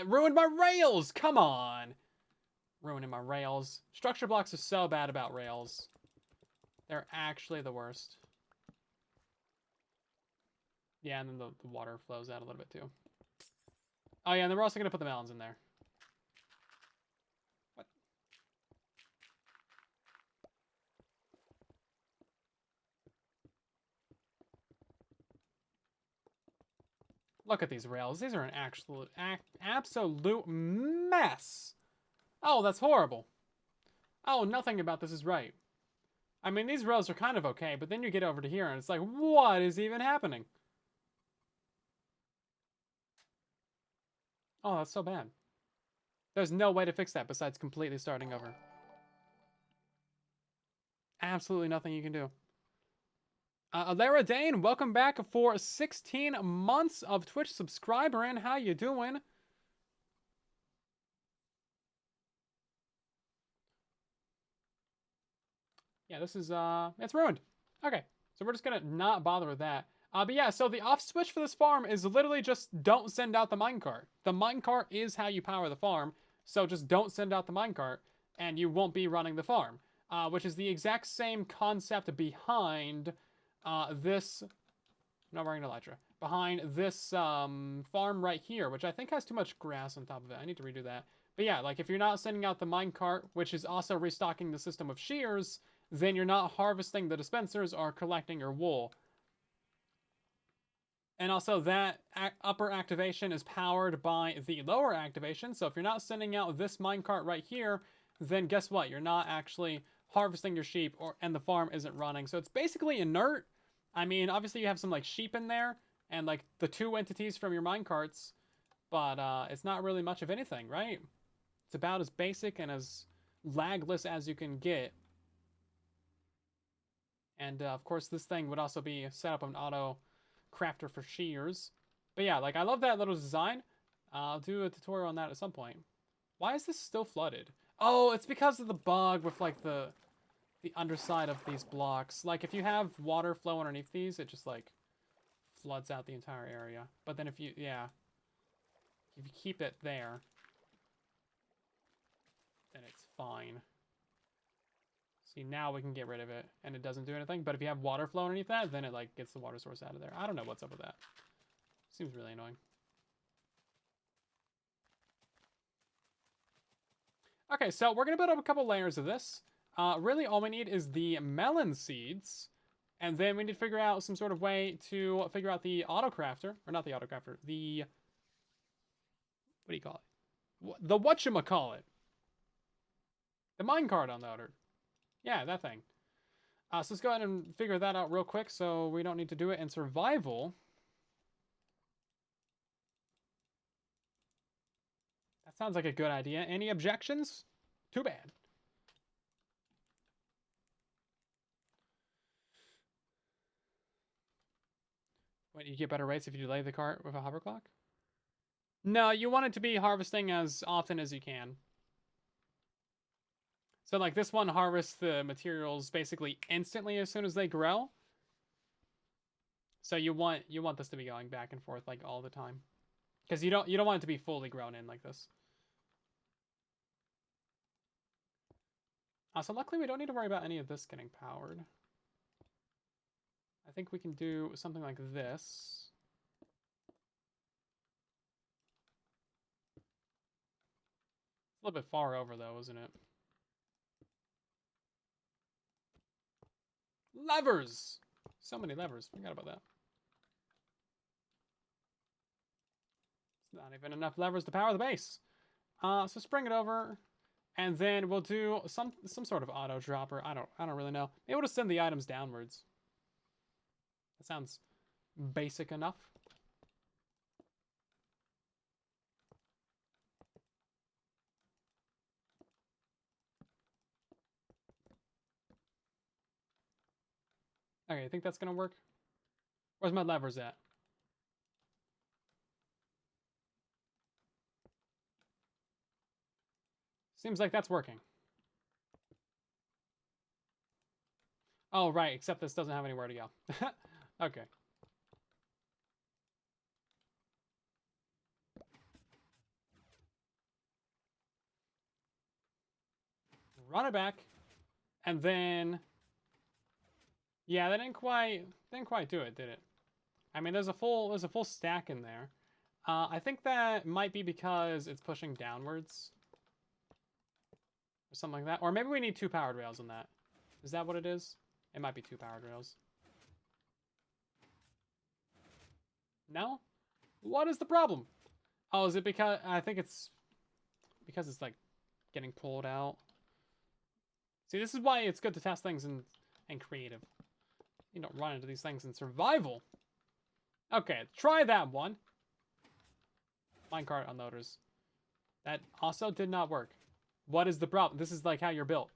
It ruined my rails! Come on! Ruining my rails. Structure blocks are so bad about rails. They're actually the worst. Yeah, and then the water flows out a little bit too. Oh yeah, and then we're also going to put the melons in there. What? Look at these rails. These are an absolute mess. Oh, that's horrible. Oh, nothing about this is right. I mean, these rails are kind of okay, but then you get over to here and it's like, what is even happening? Oh, that's so bad. There's no way to fix that besides completely starting over. Absolutely nothing you can do. Alara Dane, welcome back for 16 months of Twitch subscriber, and how you doing? Yeah, this is, it's ruined. Okay, so we're just gonna not bother with that. But yeah, so the off switch for this farm is literally just don't send out the minecart. The minecart is how you power the farm, so just don't send out the minecart, and you won't be running the farm. Which is the exact same concept behind this... I'm not wearing elytra. Behind this farm right here, which I think has too much grass on top of it. I need to redo that. But yeah, like if you're not sending out the minecart, which is also restocking the system of shears, then you're not harvesting the dispensers or collecting your wool. And also that upper activation is powered by the lower activation. So if you're not sending out this minecart right here, then guess what? You're not actually harvesting your sheep, and the farm isn't running. So it's basically inert. I mean, obviously you have some like sheep in there and like the two entities from your minecarts, but it's not really much of anything, right? It's about as basic and as lagless as you can get. And of course, this thing would also be set up an auto crafter for shears. But yeah, like I love that little design. I'll do a tutorial on that at some point. Why is this still flooded? Oh, it's because of the bug with like the underside of these blocks. Like if you have water flow underneath these, it just like floods out the entire area. But then if you, yeah, if you keep it there, then it's fine. See, now we can get rid of it and it doesn't do anything. But if you have water flow underneath that, then it like gets the water source out of there. I don't know what's up with that. Seems really annoying. Okay, so we're gonna build up a couple layers of this. Really all we need is the melon seeds. And then we need to figure out some sort of way to figure out the autocrafter. Or not the autocrafter, the... What do you call it? The whatchamacallit. The minecart on the outer. Yeah, that thing. So let's go ahead and figure that out real quick so we don't need to do it in survival. That sounds like a good idea. Any objections? Too bad. Wait, you get better rates if you delay the cart with a hover clock? No, you want it to be harvesting as often as you can. So like this one harvests the materials basically instantly as soon as they grow. So you want this to be going back and forth like all the time. Because you don't want it to be fully grown in like this. So luckily we don't need to worry about any of this getting powered. I think we can do something like this. It's a little bit far over though, isn't it? Levers! So many levers. Forgot about that. It's not even enough levers to power the base. So spring it over, and then we'll do some sort of auto dropper. I don't really know. Maybe we'll just send the items downwards. That sounds basic enough. Okay, I think that's gonna work. Where's my levers at? Seems like that's working. Oh, right, except this doesn't have anywhere to go. Okay. Run it back, and then... Yeah, that didn't quite do it, did it? I mean, there's a full stack in there. I think that might be because it's pushing downwards. Or something like that. Or maybe we need 2 powered rails on that. Is that what it is? It might be 2 powered rails. No? What is the problem? Oh, is it because... I think it's... because it's, like, getting pulled out. See, this is why it's good to test things in creative. You don't run into these things in survival. Okay, try that one. Minecart unloaders. That also did not work. What is the problem? This is like how you're built.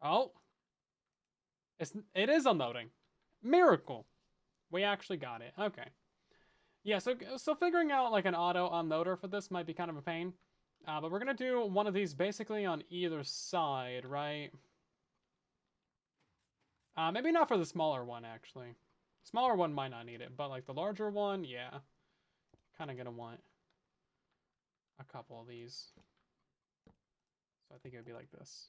Oh. It is unloading. Miracle. We actually got it. Okay. Yeah, so figuring out like an auto unloader for this might be kind of a pain. But we're going to do one of these basically on either side, right? Maybe not for the smaller one, actually. Smaller one might not need it, but like the larger one, yeah. Kind of going to want a couple of these. So I think it would be like this.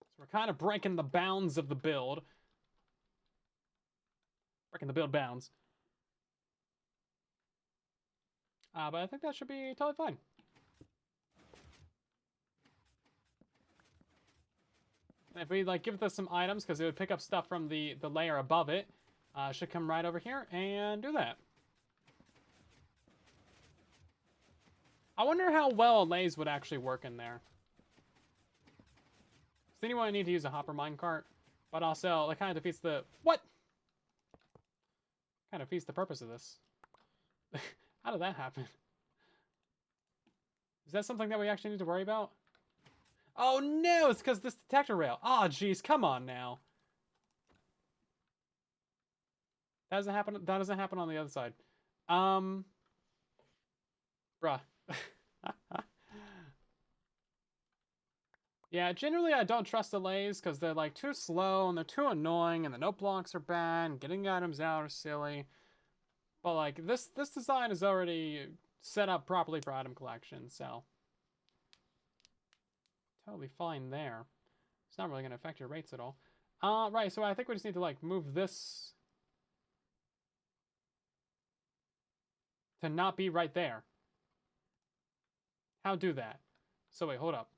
So we're kind of breaking the bounds of the build. Breaking the build bounds. But I think that should be totally fine. And if we like give this some items, because it would pick up stuff from the layer above it, should come right over here and do that. I wonder how well a lathe would actually work in there. Does anyone need to use a hopper minecart? But also, that kind of defeats the... What? Kind of defeats the purpose of this. How did that happen? Is that something that we actually need to worry about? Oh no, it's because this detector rail. Oh jeez, come on now. That doesn't happen on the other side. Bruh. Yeah, generally I don't trust delays because they're like too slow and they're too annoying and the note blocks are bad and getting items out are silly. But like this design is already set up properly for item collection, so totally fine there. It's not really gonna affect your rates at all. Right, so I think we just need to like move this to not be right there. How do that? So wait, hold up.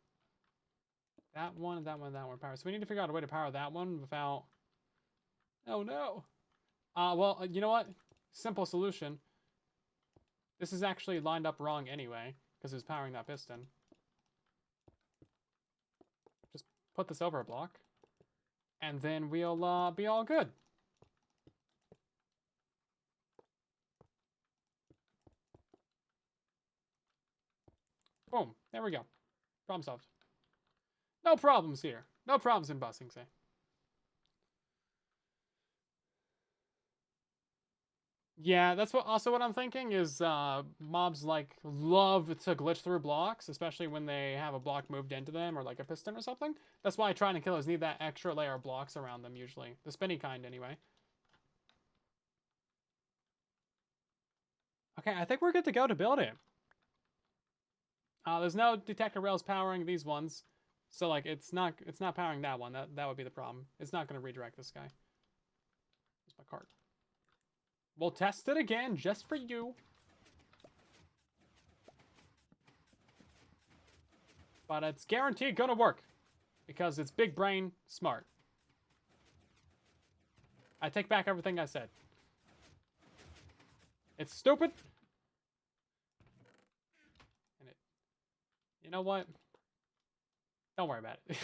That one power. So we need to figure out a way to power that one without... Oh no. Well, you know what? Simple solution. This is actually lined up wrong anyway, because it's powering that piston. Just put this over a block, and then we'll be all good. Boom. There we go. Problem solved. No problems here. No problems in busing, say. Yeah, that's what I'm thinking is mobs like love to glitch through blocks, especially when they have a block moved into them or like a piston or something. That's why trying to killers need that extra layer of blocks around them usually. The spinny kind anyway. Okay, I think we're good to go to build it. There's no detector rails powering these ones. So like it's not powering that one. That would be the problem. It's not going to redirect this guy. Here's my cart. We'll test it again just for you. But it's guaranteed gonna work. Because it's big brain smart. I take back everything I said. It's stupid. And it... You know what? Don't worry about it.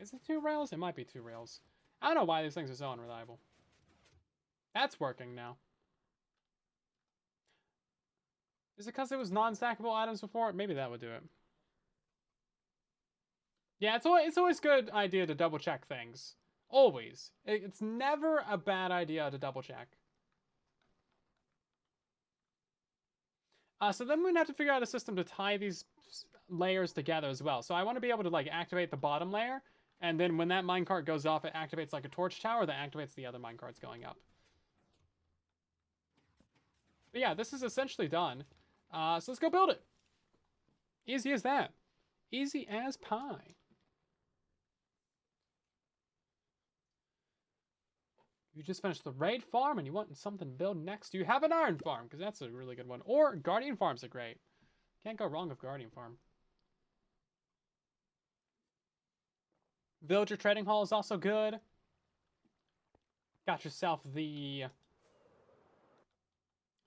Is it 2 rails? It might be 2 rails. I don't know why these things are so unreliable. That's working now. Is it because it was non-stackable items before? Maybe that would do it. Yeah, it's always a good idea to double check things. Always. It's never a bad idea to double check. So then we'd have to figure out a system to tie these layers together as well. So I want to be able to like activate the bottom layer, and then when that minecart goes off, it activates like a torch tower that activates the other minecarts going up. But yeah, this is essentially done. So let's go build it. Easy as that. Easy as pie. You just finished the raid farm and you want something to build next. Do you have an iron farm? Because that's a really good one. Or guardian farms are great. Can't go wrong with guardian farm. Villager trading hall is also good. Got yourself the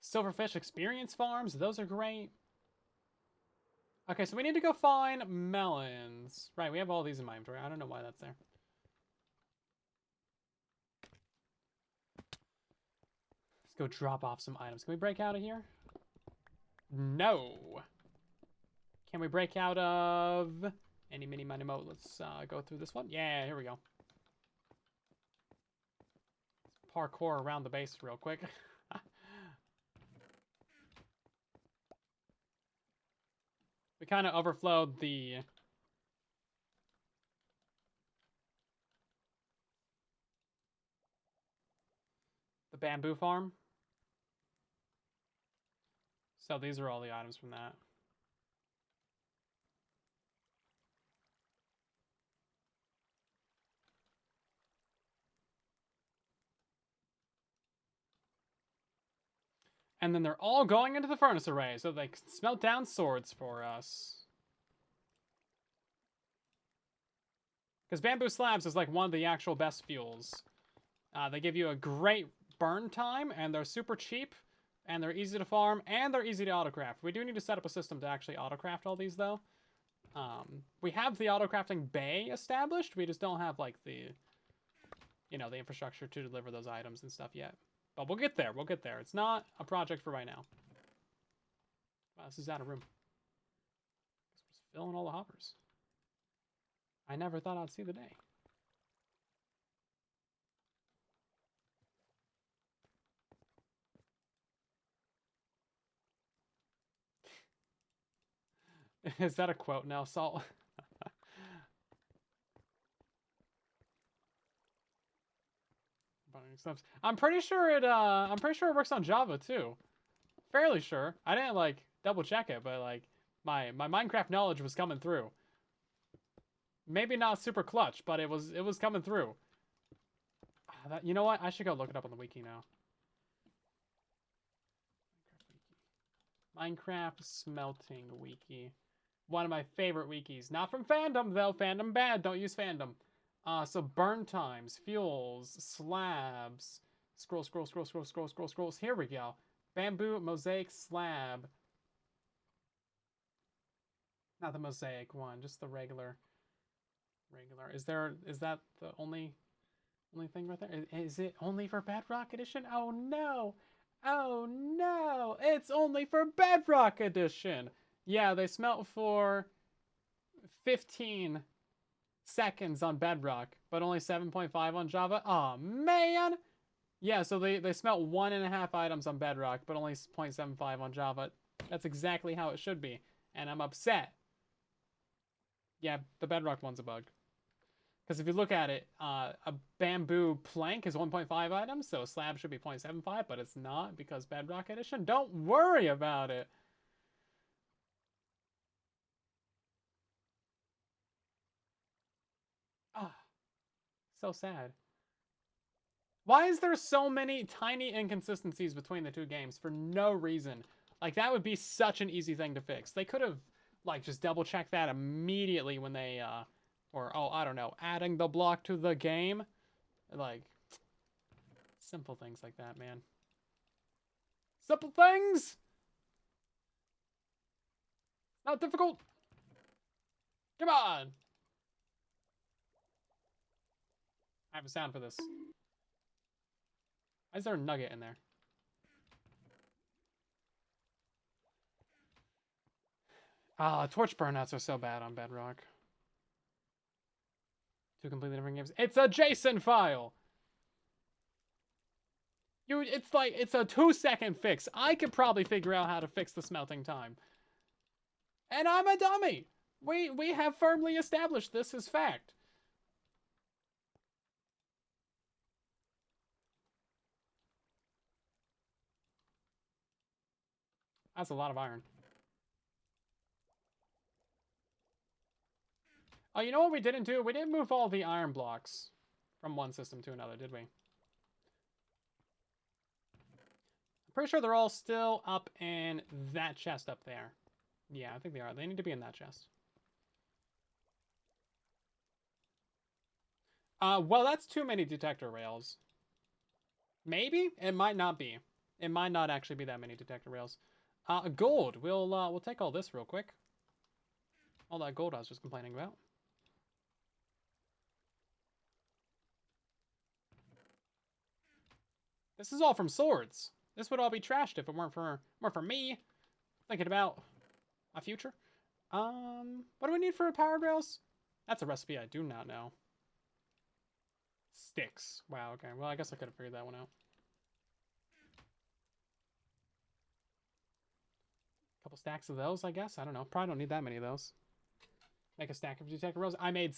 silverfish experience farms. Those are great. Okay, so we need to go find melons. Right, we have all these in my inventory. I don't know why that's there. Let's go drop off some items. Can we break out of here? No. Can we break out of any, mini, money, mo? Let's go through this one. Yeah, here we go. Let's parkour around the base real quick. We kind of overflowed the bamboo farm. So these are all the items from that. And then they're all going into the furnace array so they can smelt down swords for us. Because bamboo slabs is like one of the actual best fuels. They give you a great burn time, and they're super cheap, and they're easy to farm, and they're easy to autocraft. We do need to set up a system to actually autocraft all these, though. We have the autocrafting bay established. We just don't have, like, the, you know, the infrastructure to deliver those items and stuff yet. But we'll get there. We'll get there. It's not a project for right now. Wow, this is out of room. Just filling all the hoppers. I never thought I'd see the day. Is that a quote now, Salt? I'm pretty sure it works on Java too. Fairly sure. I didn't like double check it, but like my Minecraft knowledge was coming through. Maybe not super clutch, but it was coming through. You know what? I should go look it up on the wiki now. Minecraft smelting wiki. One of my favorite wikis. Not from fandom, though. Fandom bad. Don't use fandom. So burn times, fuels, slabs. Scrolls. Here we go. Bamboo, mosaic, slab. Not the mosaic one, just the regular. Is that the only thing right there? Is it only for Bedrock Edition? Oh no! Oh no! It's only for Bedrock Edition! Yeah, they smelt for 15 seconds on Bedrock, but only 7.5 on Java. Oh man! Yeah, so they smelt 1.5 items on Bedrock, but only 0.75 on Java. That's exactly how it should be, and I'm upset. Yeah, the Bedrock one's a bug. Because if you look at it, a bamboo plank is 1.5 items, so a slab should be 0.75, but it's not because Bedrock Edition. Don't worry about it. Ah, so sad. Why is there so many tiny inconsistencies between the two games for no reason? Like, that would be such an easy thing to fix. They could have, like, just double-checked that immediately when they, or, oh, I don't know, adding the block to the game. Like, simple things like that, man. Simple things! Not difficult. Come on! I have a sound for this. Why is there a nugget in there? Ah, torch burnouts are so bad on Bedrock. Two completely different games. It's a JSON file! It's like, it's a 2-second fix. I could probably figure out how to fix the smelting time. And I'm a dummy! We have firmly established this as fact. That's a lot of iron. Oh, you know what we didn't do? We didn't move all the iron blocks from one system to another, did we? I'm pretty sure they're all still up in that chest up there. Yeah, I think they are. They need to be in that chest. Well, that's too many detector rails. Maybe? It might not be. It might not actually be that many detector rails. Gold. We'll take all this real quick. All that gold I was just complaining about. This is all from swords. This would all be trashed if it weren't for me thinking about my future. What do we need for powered rails? That's a recipe I do not know. Sticks. Wow, okay. Well, I guess I could have figured that one out. Couple stacks of those, I guess. I don't know. Probably don't need that many of those. Make a stack of detector rails. I made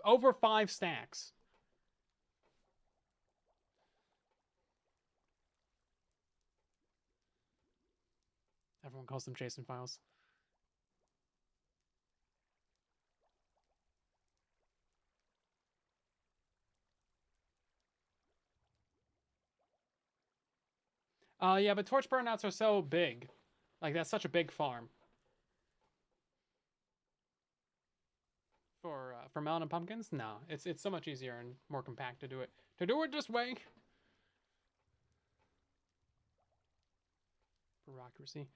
over 5 stacks. Everyone calls them JSON files. Yeah, but torch burnouts are so big. Like, that's such a big farm. For melon and pumpkins? No, it's so much easier and more compact to do it. To do it this way. Bureaucracy.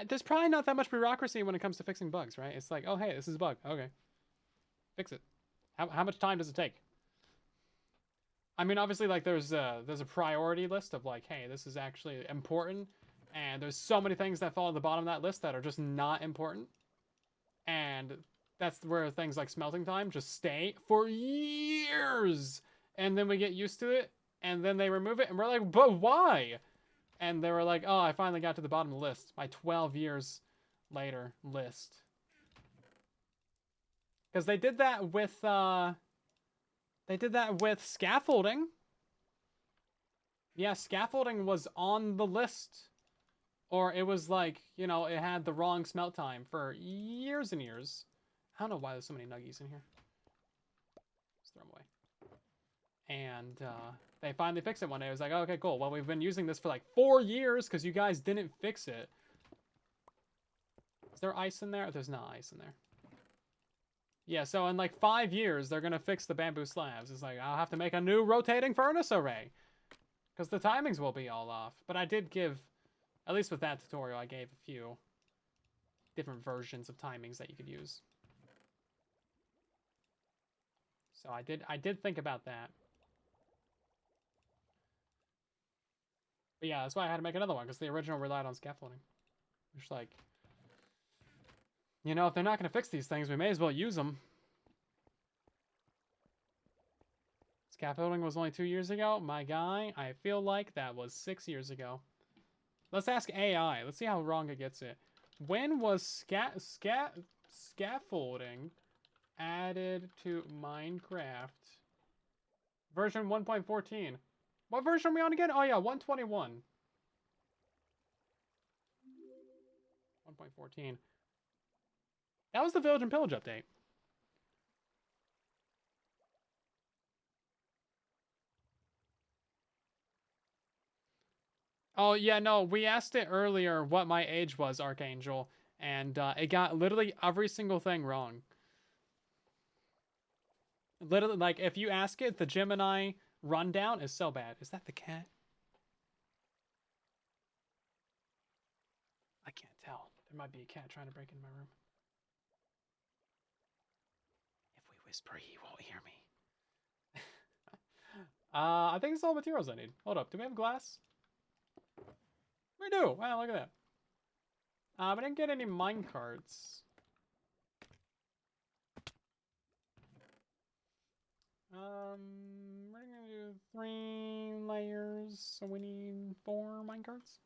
There's probably not that much bureaucracy when it comes to fixing bugs, right? It's like, oh, hey, this is a bug. Okay. Fix it. How much time does it take? I mean, obviously, like, there's a priority list of, like, hey, this is actually important. And there's so many things that fall at the bottom of that list that are just not important. And that's where things like smelting time just stay for years. And then we get used to it. And then they remove it. And we're like, but why? And they were like, oh, I finally got to the bottom of the list. My 12 years later list. Because they did that with, scaffolding. Yeah, scaffolding was on the list. Or it was like, you know, it had the wrong smelt time for years and years. I don't know why there's so many nuggies in here. Just throw them away. And they finally fixed it one day. It was like, oh, okay, cool. Well, we've been using this for like 4 years because you guys didn't fix it. Is there ice in there? There's not ice in there. Yeah, so in like 5 years, they're going to fix the bamboo slabs. It's like, I'll have to make a new rotating furnace array. Because the timings will be all off. But I did give, at least with that tutorial, I gave a few different versions of timings that you could use. So I did think about that. But yeah, that's why I had to make another one, because the original relied on scaffolding. Just like, you know, if they're not going to fix these things, we may as well use them. Scaffolding was only 2 years ago. My guy, I feel like that was 6 years ago. Let's ask AI. Let's see how wrong it gets it. When was scaffolding added to Minecraft? Version 1.14. What version are we on again? Oh yeah, 121. 1.14. That was the Village and Pillage update. Oh, yeah, no, we asked it earlier what my age was, Archangel, and it got literally every single thing wrong. Literally, like, if you ask it, the Gemini rundown is so bad. Is that the cat? I can't tell. There might be a cat trying to break into my room. If we whisper, he won't hear me. I think it's all the materials I need. Hold up, do we have glass? We do. Wow, look at that. We didn't get any minecarts. We're gonna do 3 layers, so we need 4 minecarts.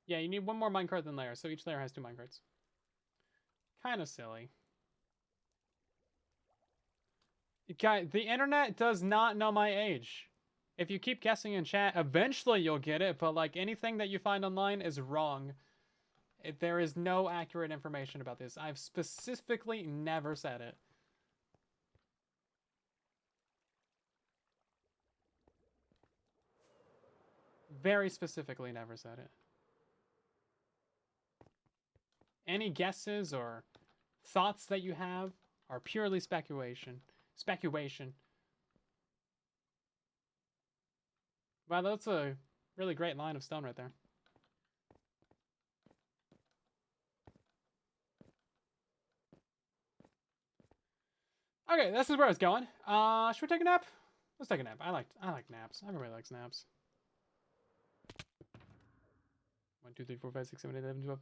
Yeah, you need 1 more minecart than layer, so each layer has 2 minecarts. Kind of silly. Guy, the internet does not know my age. If you keep guessing in chat, eventually you'll get it, but like anything that you find online is wrong. There is no accurate information about this. I've specifically never said it. Very specifically never said it. Any guesses or thoughts that you have are purely speculation. Speculation. Wow, that's a really great line of stone right there. Okay, this is where it's going. Should we take a nap? Let's take a nap. I like naps. Everybody likes naps. 1, 2, 3, 4, 5, 6, 7, 8, 11, 12.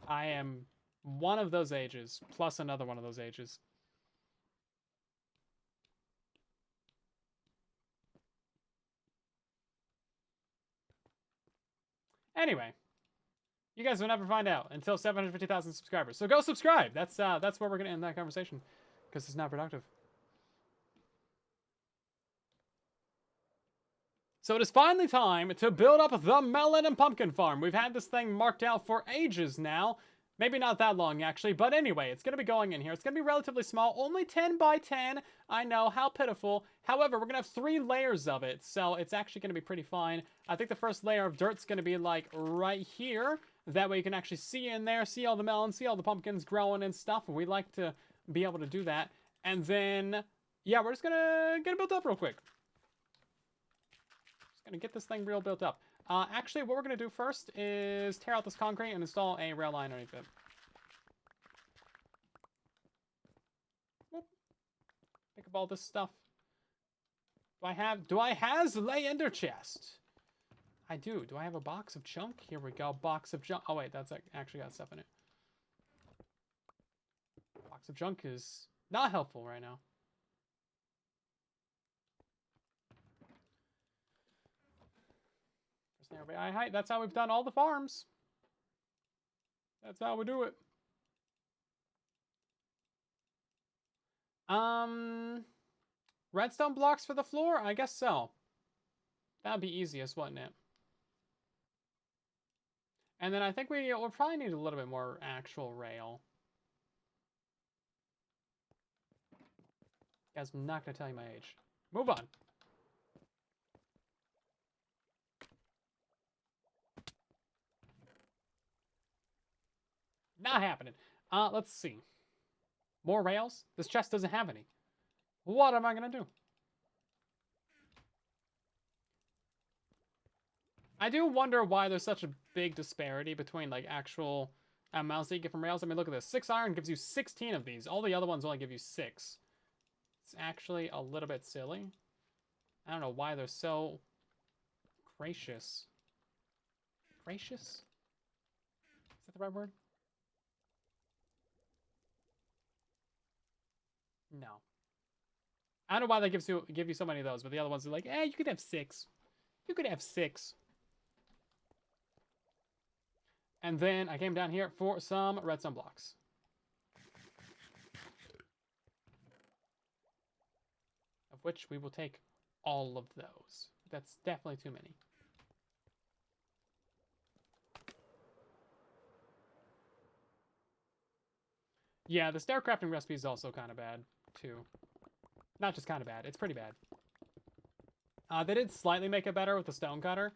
I am one of those ages, plus another one of those ages. Anyway, you guys will never find out until 750,000 subscribers. So go subscribe. That's where we're gonna end that conversation, because it's not productive. So it is finally time to build up the melon and pumpkin farm. We've had this thing marked out for ages now. Maybe not that long, actually. But anyway, it's going to be going in here. It's going to be relatively small. Only 10 by 10. I know, how pitiful. However, we're going to have 3 layers of it. So it's actually going to be pretty fine. I think the first layer of dirt's going to be like right here. That way you can actually see in there, see all the melons, see all the pumpkins growing and stuff. We like to be able to do that. And then, yeah, we're just going to get it built up real quick. Just going to get this thing real built up. Actually, what we're going to do first is tear out this concrete and install a rail line underneath it. Whoop. Pick up all this stuff. Do I has lay ender chest? I do. Do I have a box of junk? Here we go. Box of junk. Oh, wait. That's actually got stuff in it. Box of junk is not helpful right now. Height. That's how we've done all the farms. That's how we do it. Redstone blocks for the floor? I guess so. That'd be easiest, wouldn't it? And then I think we'll probably need a little bit more actual rail. Guys, I'm not gonna tell you my age. Move on. Not happening. Let's see. More rails? This chest doesn't have any. What am I gonna do? I do wonder why there's such a big disparity between, like, actual amounts that you get from rails. I mean, look at this. 6 iron gives you 16 of these. All the other ones only give you 6. It's actually a little bit silly. I don't know why they're so gracious. Gracious? Is that the right word? No. I don't know why they give you so many of those, but the other ones are like, you could have 6. You could have 6. And then I came down here for some redstone blocks. Of which we will take all of those. That's definitely too many. Yeah, the stair crafting recipe is also kind of bad, too. Not just kind of bad, it's pretty bad. They did slightly make it better with the stone cutter,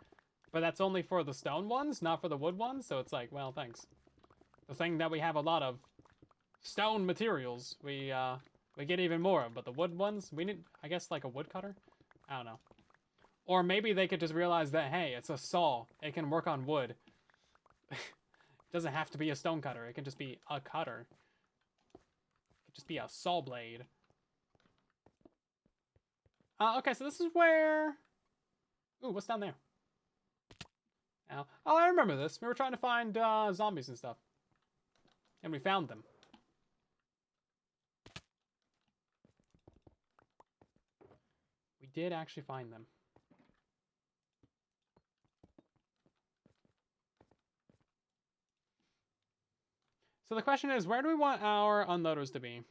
but that's only for the stone ones, not for the wood ones, so it's like, well, thanks. The thing that we have a lot of stone materials, we get even more of, but the wood ones, we need, I guess, like a wood cutter? I don't know. Or maybe they could just realize that, hey, it's a saw. It can work on wood. It doesn't have to be a stone cutter. It can just be a cutter. It could just be a saw blade. Okay, so this is where... Ooh, what's down there? Oh, I remember this. We were trying to find zombies and stuff. And we found them. We did actually find them. So the question is, where do we want our unloaders to be?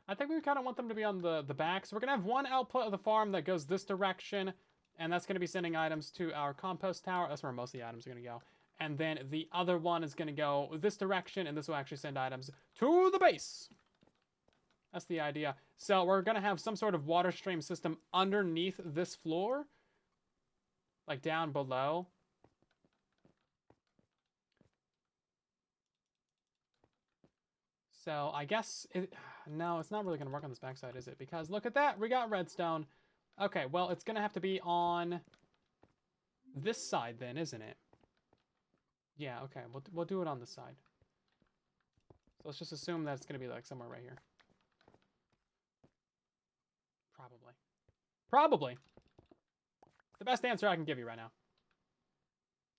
I think we kind of want them to be on the back. So we're going to have one output of the farm that goes this direction. And that's going to be sending items to our compost tower. That's where most of the items are going to go. And then the other one is going to go this direction. And this will actually send items to the base. That's the idea. So we're going to have some sort of water stream system underneath this floor. Like down below. So I guess... no, it's not really going to work on this backside, is it? Because look at that. We got redstone. Okay, well, it's going to have to be on this side then, isn't it? Yeah, okay. We'll do it on this side. So let's just assume that it's going to be like somewhere right here. Probably. Probably. The best answer I can give you right now.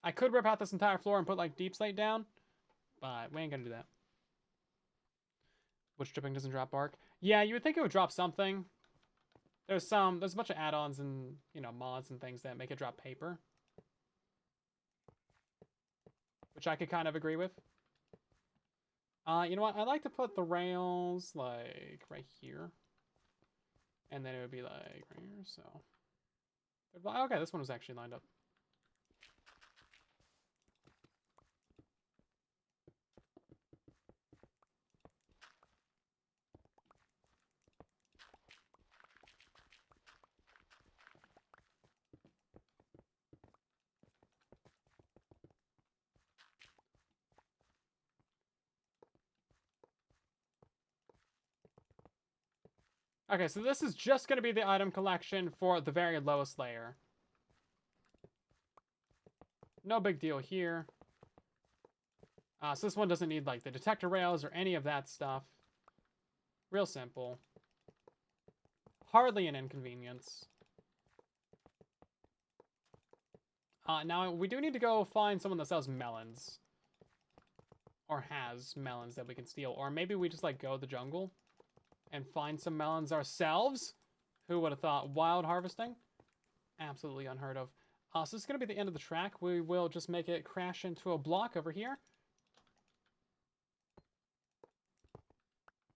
I could rip out this entire floor and put like deep slate down, but we ain't going to do that. Wood stripping doesn't drop bark. Yeah, you would think it would drop something. There's a bunch of add-ons and, you know, mods and things that make it drop paper. Which I could kind of agree with. You know what? I like to put the rails, like, right here. And then it would be, like, right here, so... Okay, this one was actually lined up. Okay, so this is just going to be the item collection for the very lowest layer. No big deal here. So this one doesn't need, like, the detector rails or any of that stuff. Real simple. Hardly an inconvenience. Now, we do need to go find someone that sells melons. Or has melons that we can steal. Or maybe we just, like, go to the jungle and find some melons ourselves. Who would have thought? Wild harvesting? Absolutely unheard of. So this is going to be the end of the track. We will just make it crash into a block over here.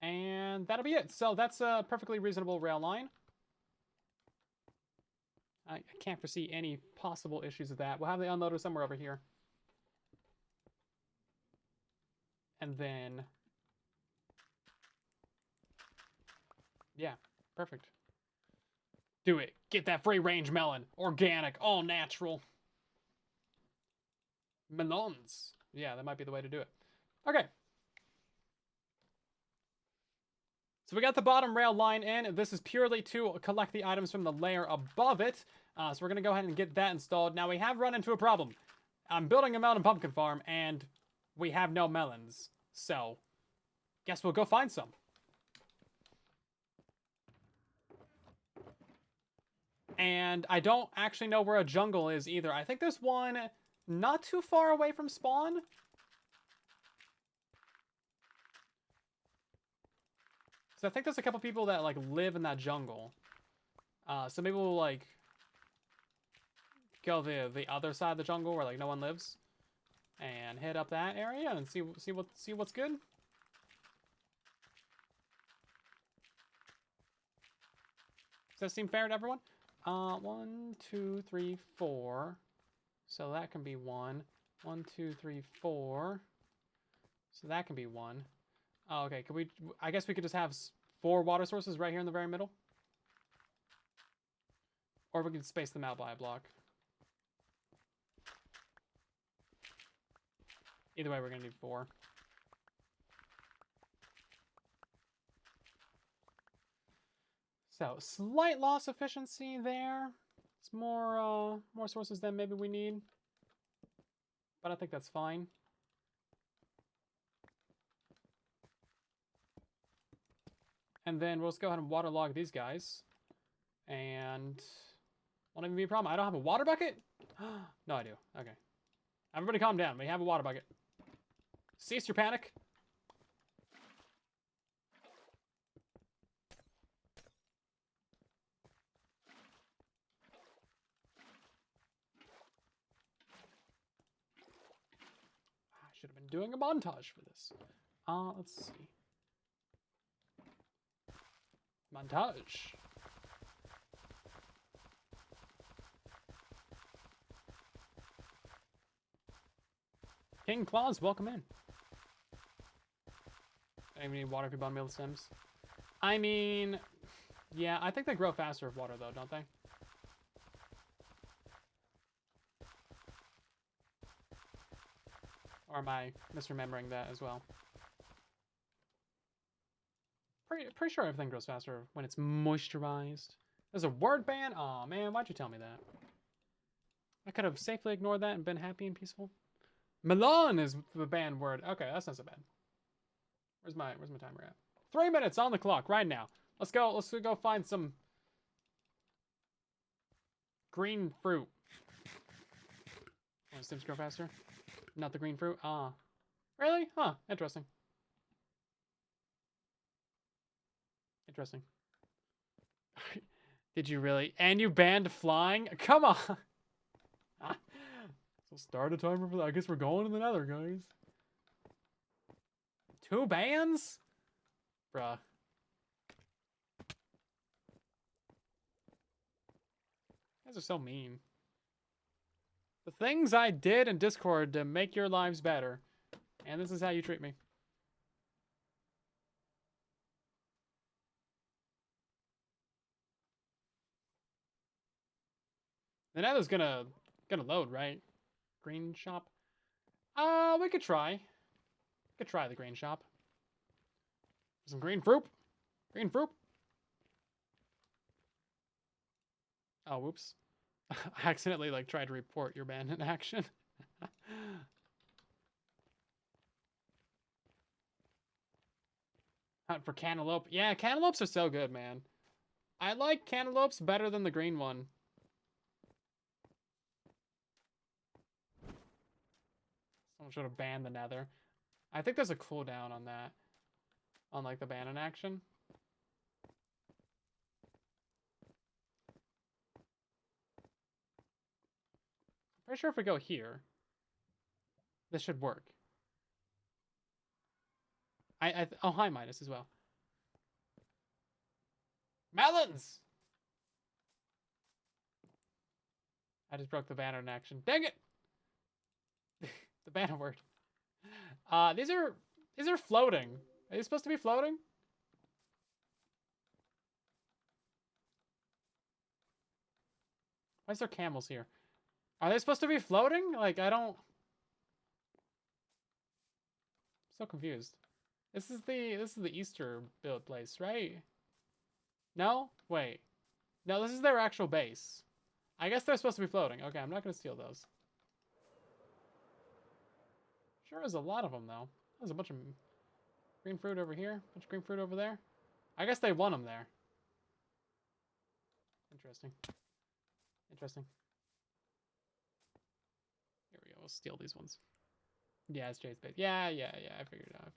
And that'll be it. So that's a perfectly reasonable rail line. I can't foresee any possible issues with that. We'll have the unloader somewhere over here. And then... yeah, perfect. Do it. Get that free range melon. Organic, all natural. Melons. Yeah, that might be the way to do it. Okay. So we got the bottom rail line in. This is purely to collect the items from the layer above it. So we're going to go ahead and get that installed. Now we have run into a problem. I'm building a melon pumpkin farm and we have no melons. So guess we'll go find some. And I don't actually know where a jungle is either. I think there's one not too far away from spawn. So I think there's a couple people that like live in that jungle. So maybe we'll like go the other side of the jungle where like no one lives, and hit up that area and see what's good. Does that seem fair to everyone? 1, 2, 3, 4. So that can be 1. 1, 2, 3, 4. So that can be 1. Oh, okay. Can we? I guess we could just have 4 water sources right here in the very middle, or we can space them out by a block. Either way, we're gonna need 4. So slight loss efficiency there. It's more sources than maybe we need, but I think that's fine. And then we'll just go ahead and waterlog these guys, and won't even be a problem. I don't have a water bucket? No, I do. Okay. Everybody calm down. We have a water bucket. Cease your panic. I should have been doing a montage for this. Let's see. Montage. King Claws, welcome in. I need water if you bought meal stems. I mean, yeah, I think they grow faster with water though, don't they? Or am I misremembering that as well? Pretty sure everything grows faster when it's moisturized. There's a word ban? Aw, man, why'd you tell me that? I could have safely ignored that and been happy and peaceful. Melon is the banned word. Okay, that's not so bad. Where's my timer at? 3 minutes on the clock right now. Let's go find some green fruit. Oh, stems grow faster? Not the green fruit? Really? Huh, interesting. Interesting. Did you really? And you banned flying? Come on! So start a timer for that. I guess we're going to the nether, guys. 2 bans? Bruh. You guys are so mean. The things I did in Discord to make your lives better. And this is how you treat me. The nether's gonna load, right? Green shop? We could try. Could try the green shop. Some green fruit. Green fruit. Oh, whoops. I accidentally like tried to report your ban in action. Hunt for cantaloupe. Yeah, cantaloupes are so good, man. I like cantaloupes better than the green one. Someone should have banned the nether. I think there's a cooldown on that. On like the ban in action. Pretty sure if we go here, this should work. Oh, hi, Midas as well. Melons! I just broke the banner in action. Dang it! The banner word. These are floating. Are they supposed to be floating? Why is there camels here? Are they supposed to be floating? Like, I don't... I'm so confused. This is the Easter build place, right? No? Wait. No, this is their actual base. I guess they're supposed to be floating. Okay, I'm not going to steal those. Sure is a lot of them, though. There's a bunch of green fruit over here. A bunch of green fruit over there. I guess they want them there. Interesting. Interesting. Here we go. We'll steal these ones. Yeah, it's Jay's base. Yeah. I figured it out.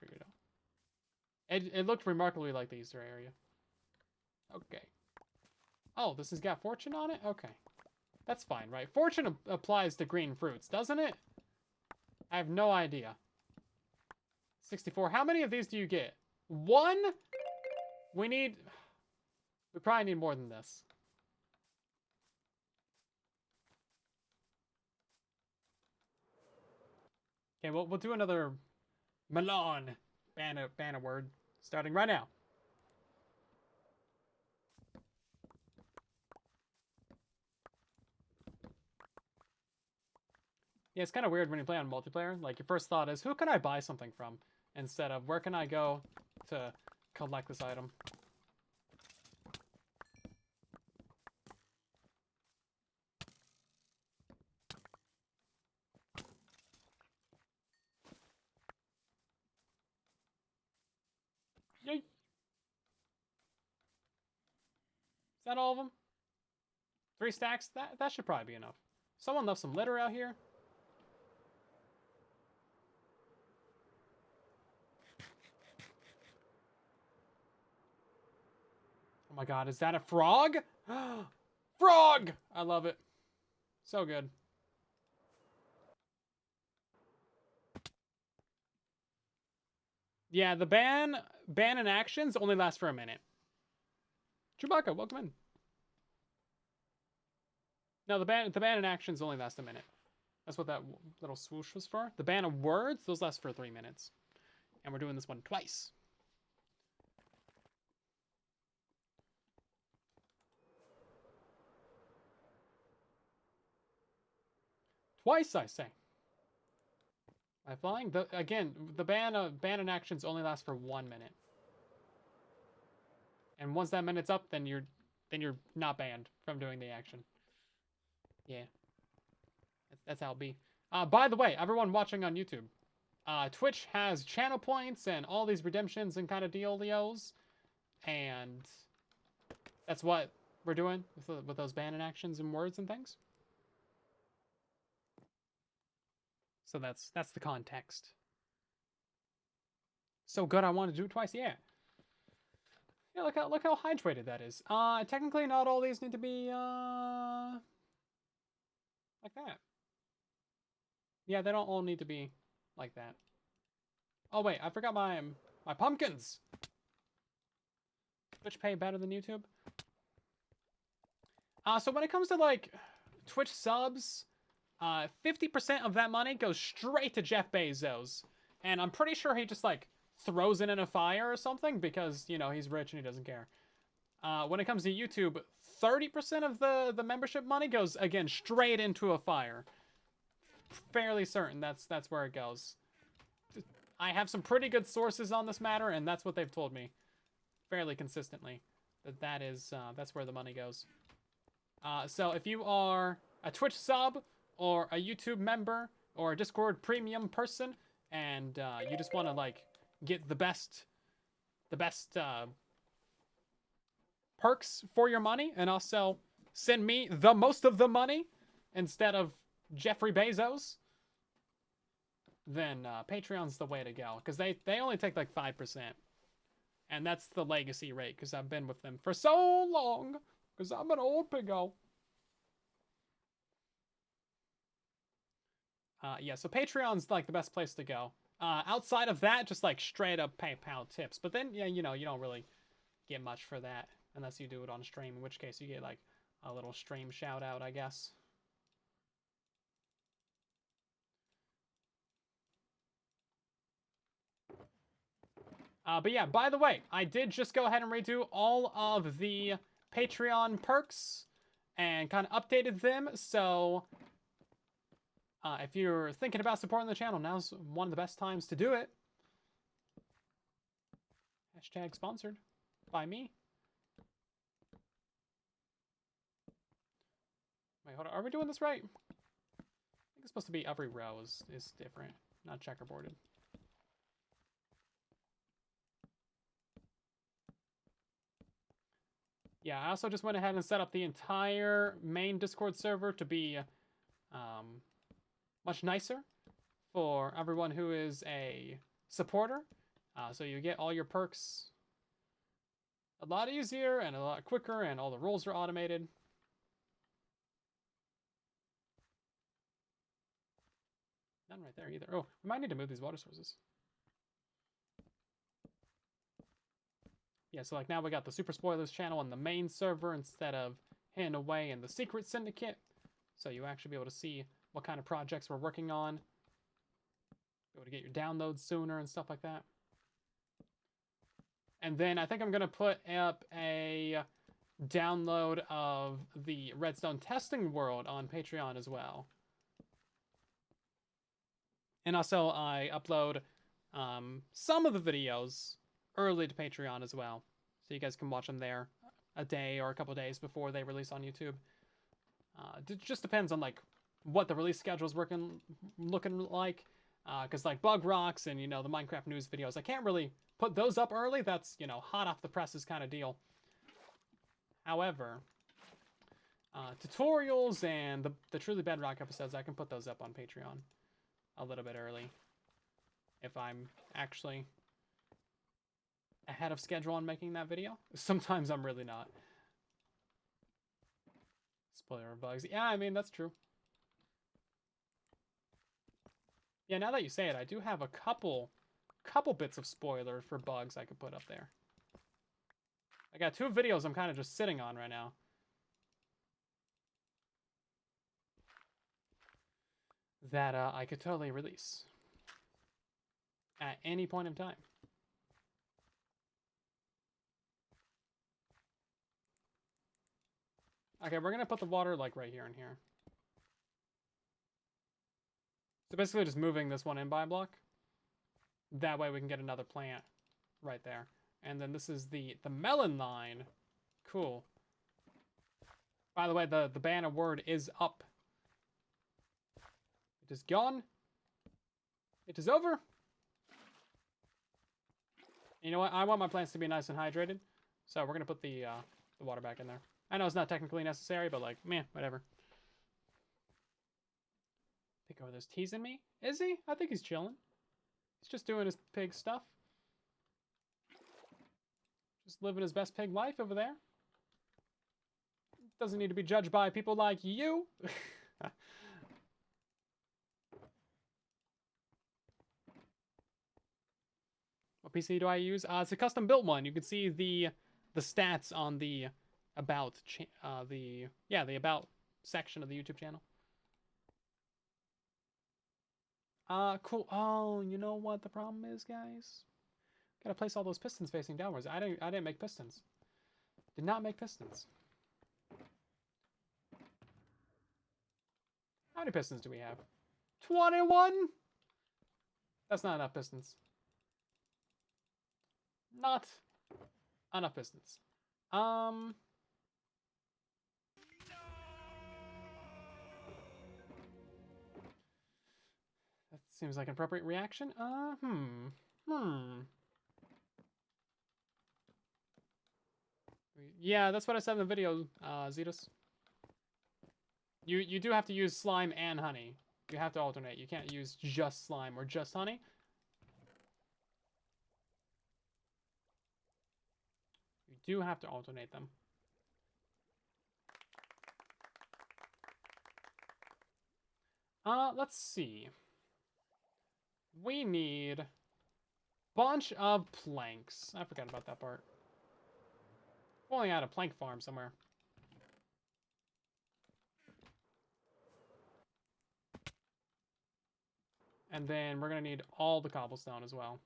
It looked remarkably like the Easter area. Okay. Oh, this has got fortune on it? Okay. That's fine, right? Fortune applies to green fruits, doesn't it? I have no idea. 64. How many of these do you get? 1? We probably need more than this. Okay, we'll do another Melon banner word starting right now. Yeah, it's kind of weird when you play on multiplayer. Like, your first thought is, who can I buy something from? Instead of, where can I go to collect this item? Yay! Is that all of them? 3 stacks? That should probably be enough. Someone left some litter out here. Oh my god, is that a frog? Frog! I love it. So good. Yeah, the ban and actions only last for a minute. Chewbacca, welcome in. No, the ban and actions only last a minute. That's what that little swoosh was for. The ban of words, those last for 3 minutes. And we're doing this one twice. Twice, I say. By flying? Again, the ban and actions only last for 1 minute. And once that minute's up, then you're not banned from doing the action. Yeah. That's how it be. By the way, everyone watching on YouTube, Twitch has channel points and all these redemptions and kind of dealios, and that's what we're doing with those ban actions and words and things. So that's the context. So good, I wanted to do it twice. Yeah. Yeah, look how hydrated that is. Technically, not all these need to be like that. Yeah, they don't all need to be like that. Oh wait, I forgot my pumpkins. Twitch pay better than YouTube. So when it comes to like Twitch subs, 50% of that money goes straight to Jeff Bezos, and I'm pretty sure he just like throws it in a fire or something because, you know, he's rich and he doesn't care. When it comes to YouTube, 30% of the membership money goes again straight into a fire. Fairly certain that's where it goes. I have some pretty good sources on this matter, and that's what they've told me fairly consistently. That's where the money goes. So if you are a Twitch sub or a YouTube member or a Discord premium person, and you just want to like get the best perks for your money, and also send me the most of the money instead of Jeffrey Bezos, then Patreon's the way to go, because they only take like 5%, and that's the legacy rate, because I've been with them for so long, because I'm an old piggo. Yeah, so Patreon's like the best place to go. Outside of that, just like straight up PayPal tips, but then, yeah, you know, you don't really get much for that unless you do it on stream, in which case you get like a little stream shout out, I guess. But yeah, by the way, I did just go ahead and redo all of the Patreon perks and kind of updated them. So if you're thinking about supporting the channel, now's one of the best times to do it. Hashtag sponsored by me. Wait, hold on. Are we doing this right? I think it's supposed to be every row is different, not checkerboarded. Yeah, I also just went ahead and set up the entire main Discord server to be much nicer for everyone who is a supporter. So you get all your perks a lot easier and a lot quicker, and all the rules are automated. None right there either. Oh, we might need to move these water sources. Yeah, so like now we got the Super Spoilers channel on the main server instead of hidden away in the Secret Syndicate. So you actually be able to see what kind of projects we're working on. Be able to get your downloads sooner and stuff like that. And then I think I'm going to put up a download of the Redstone testing world on Patreon as well. And also I upload some of the videos early to Patreon as well. So you guys can watch them there a day or a couple days before they release on YouTube. It just depends on like what the release schedule is looking like. Because like Bug Rocks and, you know, the Minecraft news videos, I can't really put those up early. That's, you know, hot off the presses kind of deal. However, tutorials and the truly Bedrock episodes, I can put those up on Patreon a little bit early if I'm actually ahead of schedule on making that video. Sometimes I'm really not. Spoiler bugs. Yeah, I mean, that's true. Yeah, now that you say it, I do have a couple bits of spoiler for bugs I could put up there. I got 2 videos I'm kind of just sitting on right now. That I could totally release at any point in time. Okay, we're gonna put the water like right here and here. So basically just moving this one in by block. That way we can get another plant right there. And then this is the melon line. Cool. By the way, the banner word is up. It is gone. It is over. You know what? I want my plants to be nice and hydrated. So we're going to put the water back in there. I know it's not technically necessary, but like, meh, whatever. I think, oh, there's teasing me? Is he? I think he's chilling. He's just doing his pig stuff. Just living his best pig life over there. Doesn't need to be judged by people like you. What PC do I use? It's a custom built one. You can see the stats on the about the about section of the YouTube channel. Cool. Oh, you know what the problem is, guys? Gotta place all those pistons facing downwards. I didn't make pistons. Did not make pistons. How many pistons do we have? 21? That's not enough pistons. Not enough pistons. That seems like an appropriate reaction. Yeah, that's what I said in the video, Zetus. You do have to use slime and honey. You have to alternate. You can't use just slime or just honey. You do have to alternate them. Let's see. We need a bunch of planks. I forgot about that part. We only had a plank farm somewhere. And then we're going to need all the cobblestone as well.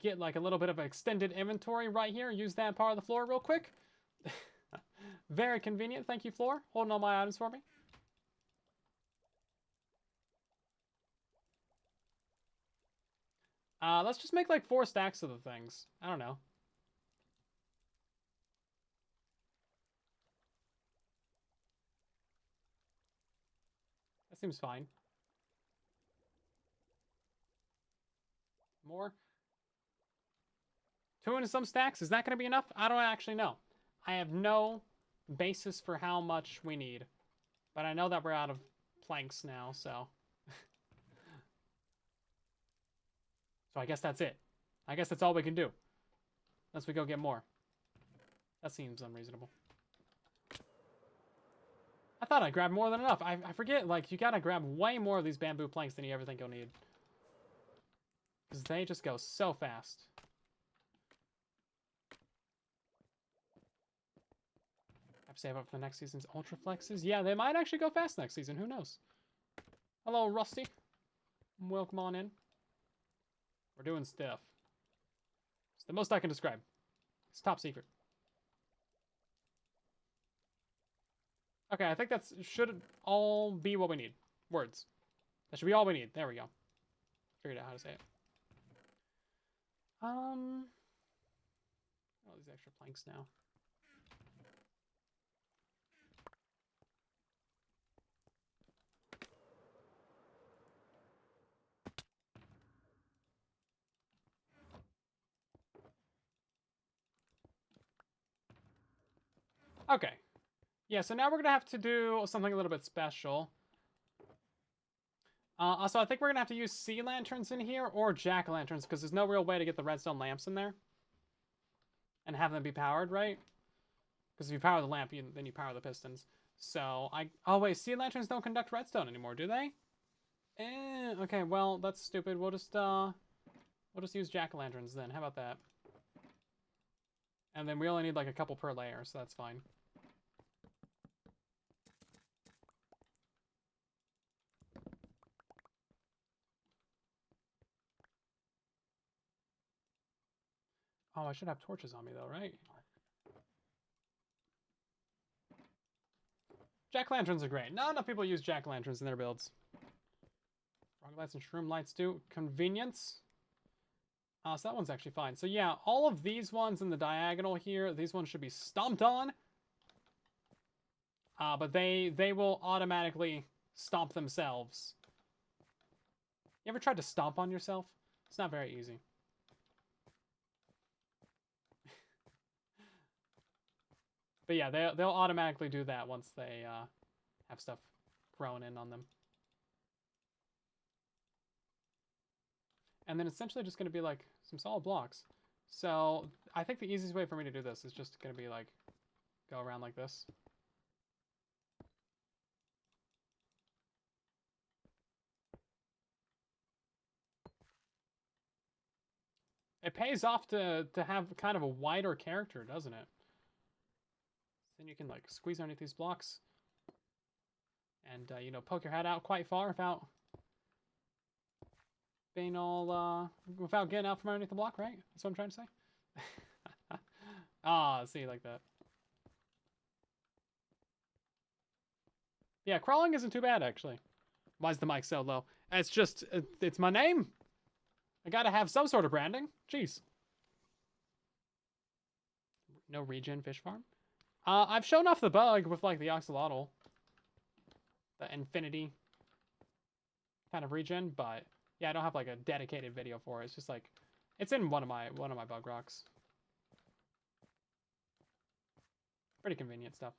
get like a little bit of extended inventory right here. Use that part of the floor real quick. Very convenient. Thank you, floor. Holding all my items for me. Let's just make like 4 stacks of the things. I don't know. That seems fine. More. 2 into some stacks. Is that going to be enough? I don't actually know. I have no basis for how much we need. But I know that we're out of planks now, so. So I guess that's it. I guess that's all we can do. Unless we go get more. That seems unreasonable. I thought I grabbed more than enough. I forget, like, you gotta grab way more of these bamboo planks than you ever think you'll need. Because they just go so fast. Have to save up for the next season's Ultra Flexes. Yeah, they might actually go fast next season. Who knows? Hello, Rusty. Welcome on in. We're doing stuff. It's the most I can describe. It's top secret. Okay, I think that should all be what we need. Words. That should be all we need. There we go. Figured out how to say it. All these extra planks now. Okay. Yeah, so now we're going to have to do something a little bit special. Also, I think we're going to have to use sea lanterns in here or jack-o'-lanterns because there's no real way to get the redstone lamps in there. And have them be powered, right? Because if you power the lamp, then you power the pistons. So, oh wait, sea lanterns don't conduct redstone anymore, do they? Okay, well, that's stupid. We'll just use jack-o'-lanterns then. How about that? And then we only need like a couple per layer, so that's fine. Oh, I should have torches on me though, right? Jack-o'-lanterns are great. Not enough people use jack-o'-lanterns in their builds. Frog lights and shroom lights do. Convenience. So that one's actually fine. So yeah, all of these ones in the diagonal here, these ones should be stomped on. But they will automatically stomp themselves. You ever tried to stomp on yourself? It's not very easy. But yeah, they'll automatically do that once they have stuff grown in on them. And then essentially just going to be like some solid blocks. So I think the easiest way for me to do this is just going to be like go around like this. It pays off to have kind of a wider character, doesn't it? Then you can like squeeze underneath these blocks and you know, poke your head out quite far without being all without getting out from underneath the block, right? That's what I'm trying to say. See, like that. Yeah, crawling isn't too bad actually. Why is the mic so low? It's just it's my name. I gotta have some sort of branding. Jeez. No regen fish farm. I've shown off the bug with like the axolotl, the infinity kind of regen, but yeah, I don't have like a dedicated video for it. It's just like it's in one of my bug rocks. Pretty convenient stuff.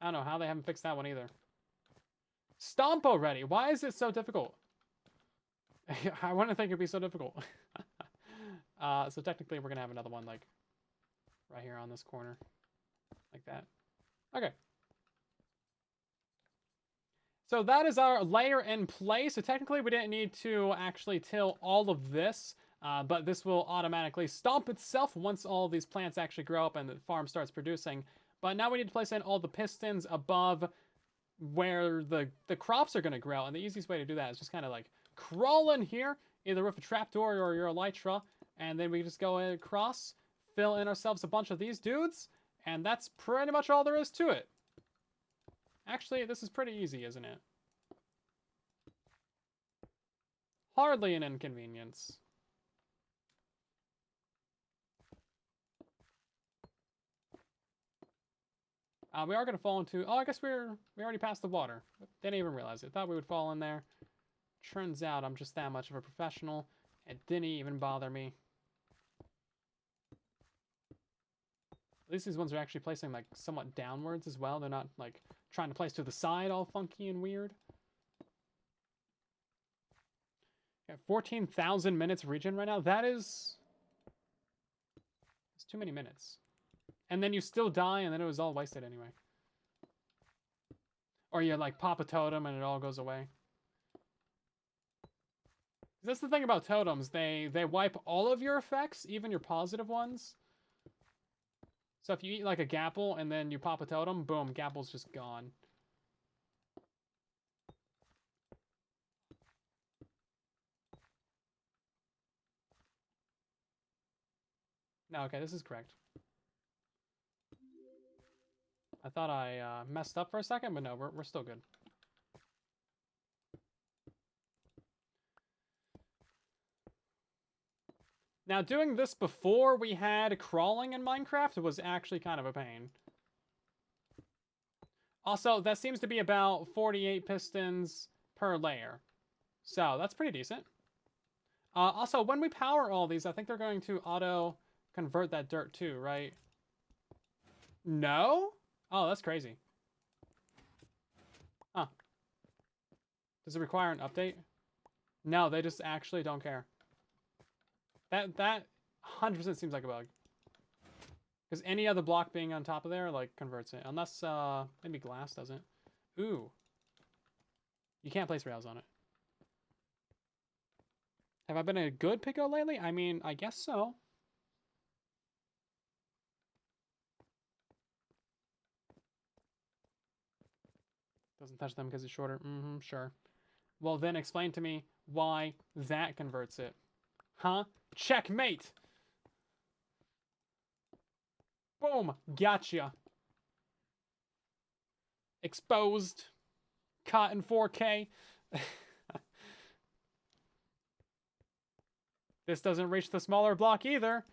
I don't know how they haven't fixed that one either. Stomp already. Why is it so difficult? I wouldn't think it'd be so difficult. So technically we're gonna have another one like right here on this corner, like that. Okay. So that is our layer in place. So technically we didn't need to actually till all of this, but this will automatically stomp itself once all of these plants actually grow up and the farm starts producing. But now we need to place in all the pistons above where the crops are going to grow. And the easiest way to do that is just kind of like crawl in here, either with a trapdoor or your elytra, and then we just go across, fill in ourselves a bunch of these dudes, and that's pretty much all there is to it. Actually, this is pretty easy, isn't it? Hardly an inconvenience. We are going to fall into... Oh, I guess we already passed the water. Didn't even realize it. Thought we would fall in there. Turns out I'm just that much of a professional. It didn't even bother me. At least these ones are actually placing, like, somewhat downwards as well. They're not, like, trying to place to the side all funky and weird. Got 14,000 minutes regen right now. That is... It's too many minutes. And then you still die, and then it was all wasted anyway. Or you, like, pop a totem, and it all goes away. That's the thing about totems. They wipe all of your effects, even your positive ones. So if you eat, like, a gapple, and then you pop a totem, boom, gapple's just gone. No, okay, this is correct. I thought I messed up for a second, but no, we're still good. Now, doing this before we had crawling in Minecraft was actually kind of a pain. Also, that seems to be about 48 pistons per layer. So, that's pretty decent. Also, when we power all these, I think they're going to auto-convert that dirt too, right? No? Oh, that's crazy. Huh. Does it require an update? No, they just actually don't care. That 100% seems like a bug. Because any other block being on top of there, like, converts it. Unless, maybe glass doesn't. Ooh. You can't place rails on it. Have I been a good picko lately? I mean, I guess so. Doesn't touch them because it's shorter. Mm-hmm, sure. Well, then explain to me why that converts it. Huh? Checkmate! Boom! Gotcha. Exposed. Caught in 4K. This doesn't reach the smaller block either.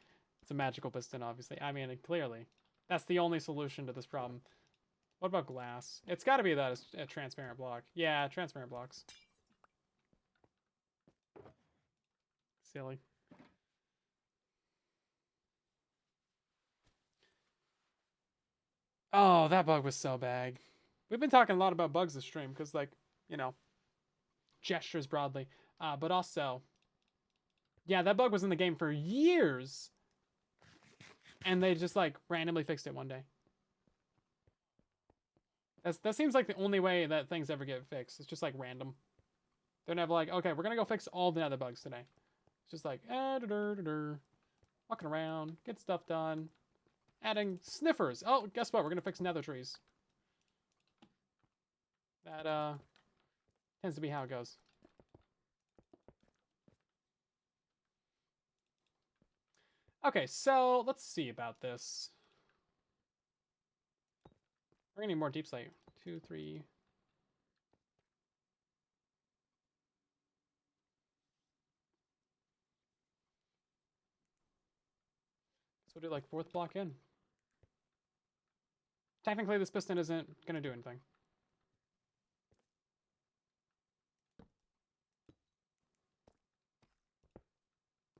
It's a magical piston, obviously. I mean, clearly. That's the only solution to this problem. What about glass? It's got to be that a transparent block. Yeah, transparent blocks. Silly. Oh, that bug was so bad. We've been talking a lot about bugs this stream because, like, you know, gestures broadly. But also, yeah, that bug was in the game for years. And they just, like, randomly fixed it one day. That seems like the only way that things ever get fixed. It's just, like, random. They're never like, okay, we're going to go fix all the other bugs today. It's just like, walking around, get stuff done. Adding sniffers. Oh, guess what? We're going to fix nether trees. That, tends to be how it goes. Okay, so let's see about this. We're gonna need more deep slate. 2, 3. So we'll do like 4th block in. Technically, this piston isn't gonna do anything.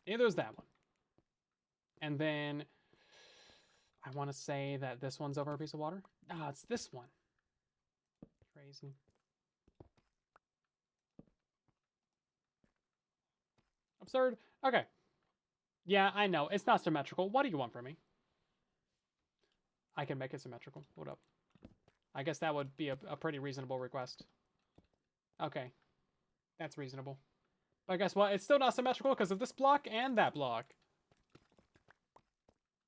Neither is that one. And then I want to say that this one's over a piece of water. Ah, it's this one. Crazy. Absurd. Okay. Yeah, I know. It's not symmetrical. What do you want from me? I can make it symmetrical. Hold up. I guess that would be a pretty reasonable request. Okay. That's reasonable. But guess what? It's still not symmetrical because of this block and that block.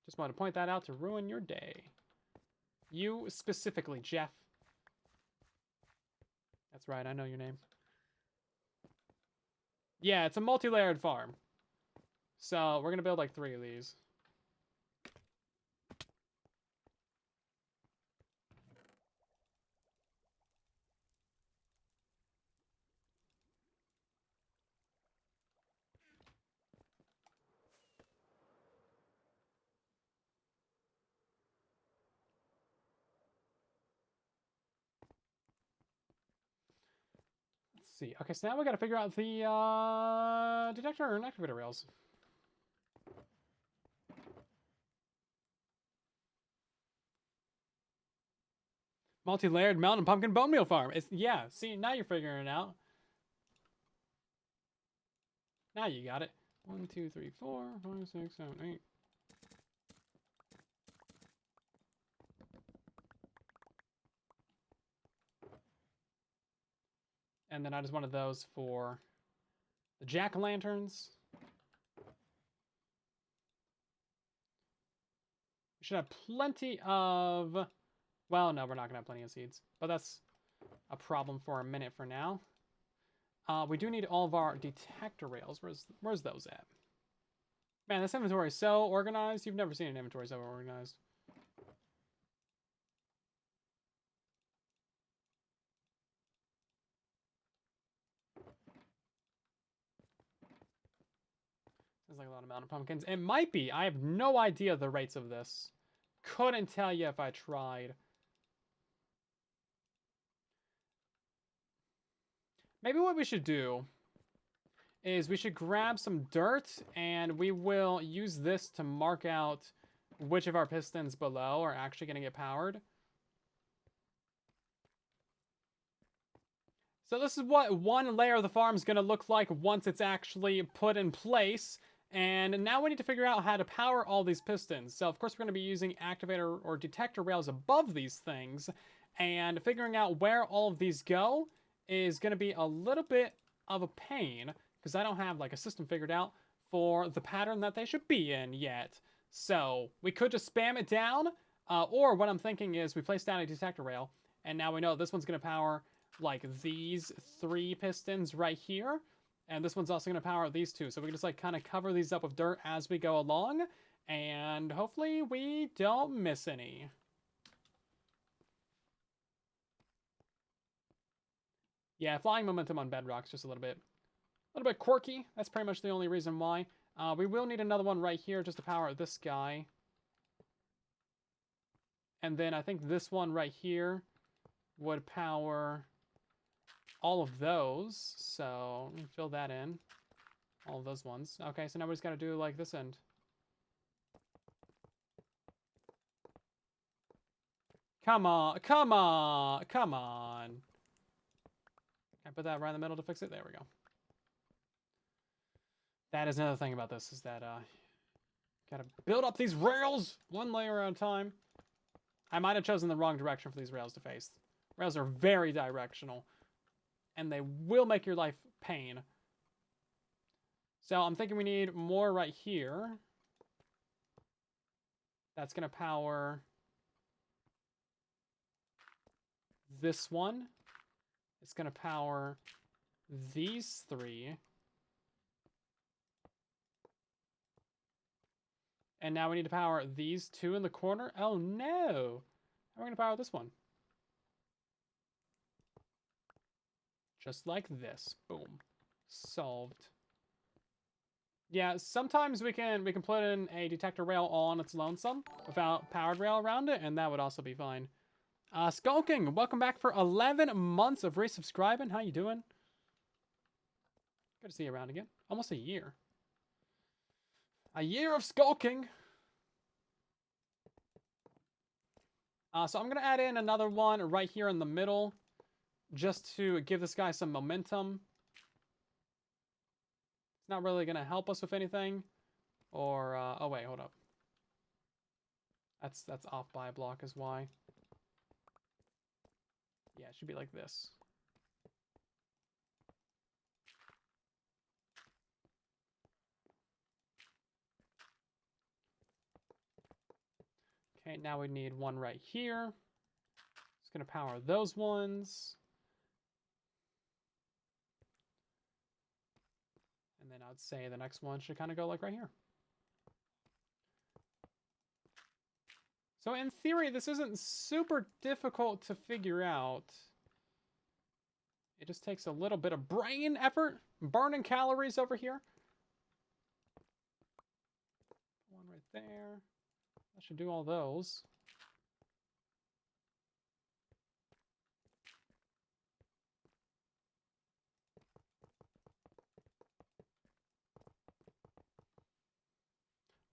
Just wanted to point that out to ruin your day. You specifically, Jeff. That's right, I know your name. Yeah, it's a multi-layered farm. So we're gonna build like 3 of these. Let's see. Okay, so now we gotta figure out the detector and activator rails. Multi-layered mountain pumpkin bone meal farm. It's yeah. See, now you're figuring it out. Now you got it. 1, 2, 3, 4, 5, 6, 7, 8. And then I just wanted those for the jack-o'-lanterns. We should have plenty of... Well, no, we're not going to have plenty of seeds. But that's a problem for a minute for now. We do need all of our detector rails. Where's those at? Man, this inventory is so organized. You've never seen an inventory so organized. There's like a lot of mountain pumpkins. It might be. I have no idea the rates of this. Couldn't tell you if I tried. Maybe what we should do is we should grab some dirt and we will use this to mark out which of our pistons below are actually going to get powered. So this is what one layer of the farm is going to look like once it's actually put in place. And now we need to figure out how to power all these pistons. So of course we're going to be using activator or detector rails above these things. And figuring out where all of these go is going to be a little bit of a pain, because I don't have like a system figured out for the pattern that they should be in yet. So we could just spam it down, or what I'm thinking is we place down a detector rail, and now we know this one's going to power like these 3 pistons right here, and this one's also going to power these 2. So we can just like kind of cover these up with dirt as we go along, and hopefully we don't miss any. Yeah, flying momentum on Bedrock's just a little bit quirky. That's pretty much the only reason why. We will need another one right here just to power this guy. And then I think this one right here would power all of those. So let me fill that in. All of those ones. Okay, so now we just got to do like this end. Come on, come on, come on. Can I put that right in the middle to fix it? There we go. That is another thing about this, is that gotta build up these rails one layer at a time. I might have chosen the wrong direction for these rails to face. Rails are very directional, and they will make your life pain. So I'm thinking we need more right here. That's gonna power this one. It's gonna power these 3. And now we need to power these 2 in the corner. Oh no! How are we going to power this one? Just like this. Boom. Solved. Yeah, sometimes we can put in a detector rail all on its lonesome without powered rail around it, and that would also be fine. Skulking, welcome back for 11 months of resubscribing. How you doing? Good to see you around again. Almost a year. A year of skulking. So I'm going to add in another one right here in the middle, just to give this guy some momentum. It's not really going to help us with anything. Or, oh wait, hold up. That's off by a block is why. Yeah, it should be like this. Okay, now we need one right here. It's going to power those ones. And then I'd say the next one should kind of go like right here. So in theory, this isn't super difficult to figure out. It just takes a little bit of brain effort, burning calories over here. One right there. That should do all those.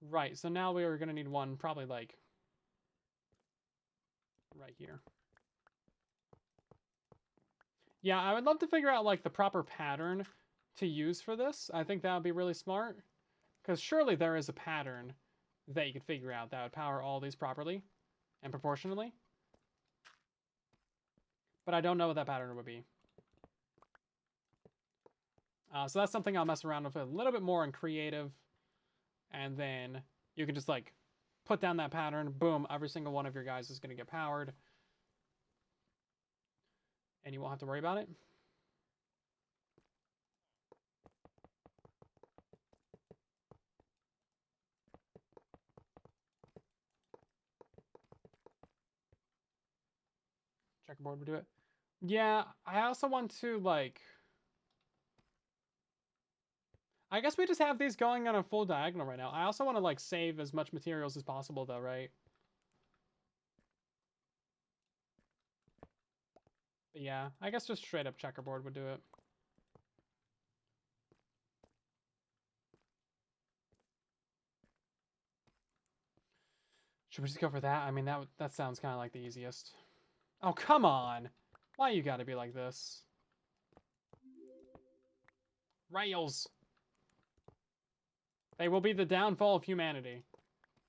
Right, so now we are going to need one probably like right here. Yeah, I would love to figure out like the proper pattern to use for this. I think that would be really smart. Because surely there is a pattern that you could figure out that would power all these properly and proportionally. But I don't know what that pattern would be. So that's something I'll mess around with a little bit more in creative. And then you can just like put down that pattern. Boom, every single one of your guys is going to get powered. And you won't have to worry about it. Checkerboard would do it. Yeah, I also want to like... I guess we just have these going on a full diagonal right now. I also want to like save as much materials as possible though, right? But yeah, I guess just straight up checkerboard would do it. Should we just go for that? I mean, that sounds kind of like the easiest. Oh, come on. Why you gotta be like this? Rails. They will be the downfall of humanity.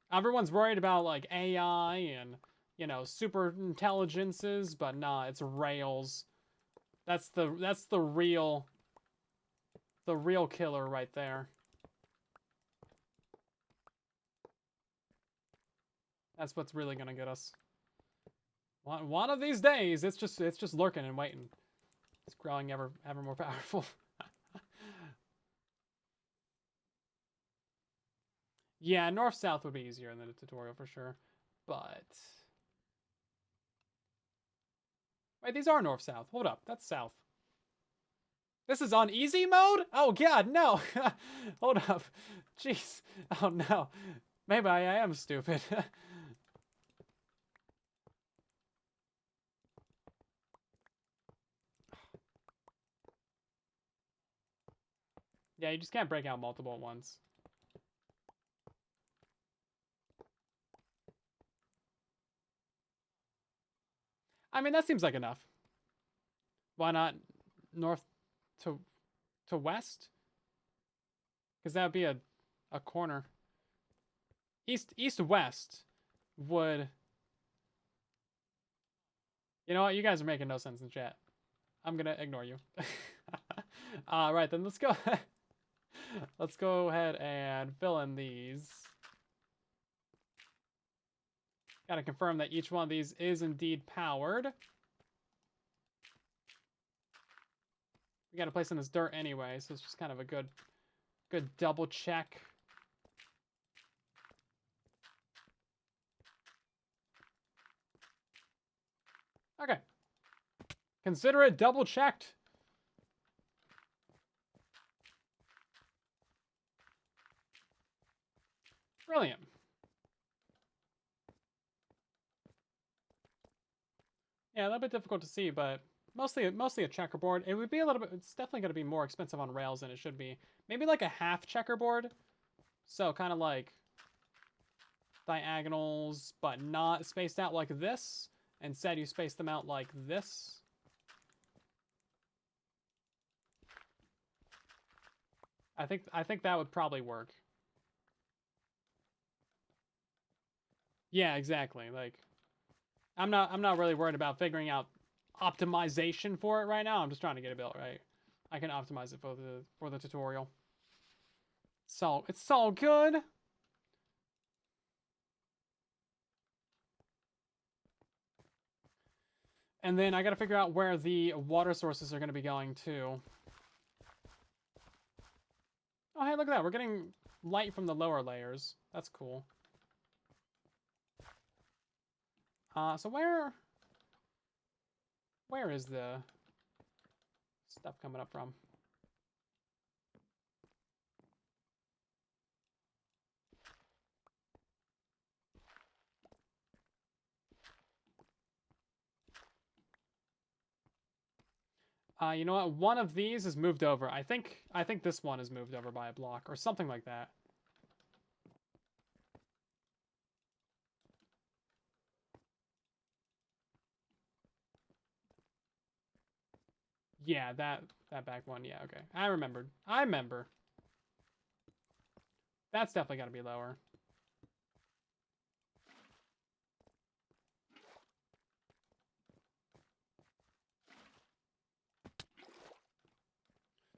Everyone's worried about like AI and, you know, super intelligences, but nah, it's rails. That's the real killer right there. That's what's really gonna get us. One of these days, it's just lurking and waiting. It's growing ever more powerful. Yeah, north-south would be easier in the tutorial for sure. But... Wait, these are north-south. Hold up, that's south. This is on easy mode? Oh god, no! Hold up. Jeez. Oh no. Maybe I am stupid. Yeah, you just can't break out multiple at once. I mean, that seems like enough. Why not north to west? Because that would be a corner. East west would... You know what? You guys are making no sense in chat. I'm gonna ignore you. Right, then let's go. Let's go ahead and fill in these. Gotta confirm that each one of these is indeed powered. We gotta place in this dirt anyway, so it's just kind of a good double check. Okay. Consider it double checked. Brilliant. Yeah, a little bit difficult to see, but mostly a checkerboard. It would be a little bit... It's definitely going to be more expensive on rails than it should be. Maybe like a half checkerboard. So kind of like diagonals, but not spaced out like this. Instead, you space them out like this. I think that would probably work. Yeah, exactly. Like, I'm not really worried about figuring out optimization for it right now. I'm just trying to get it built right. I can optimize it for the tutorial. So it's all good. And then I got to figure out where the water sources are going to be going to. Oh, hey, look at that. We're getting light from the lower layers. That's cool. So where is the stuff coming up from? You know what? One of these is moved over. I think this one is moved over by a block or something like that. Yeah, that back one. Yeah, okay. I remembered. I remember. That's definitely got to be lower.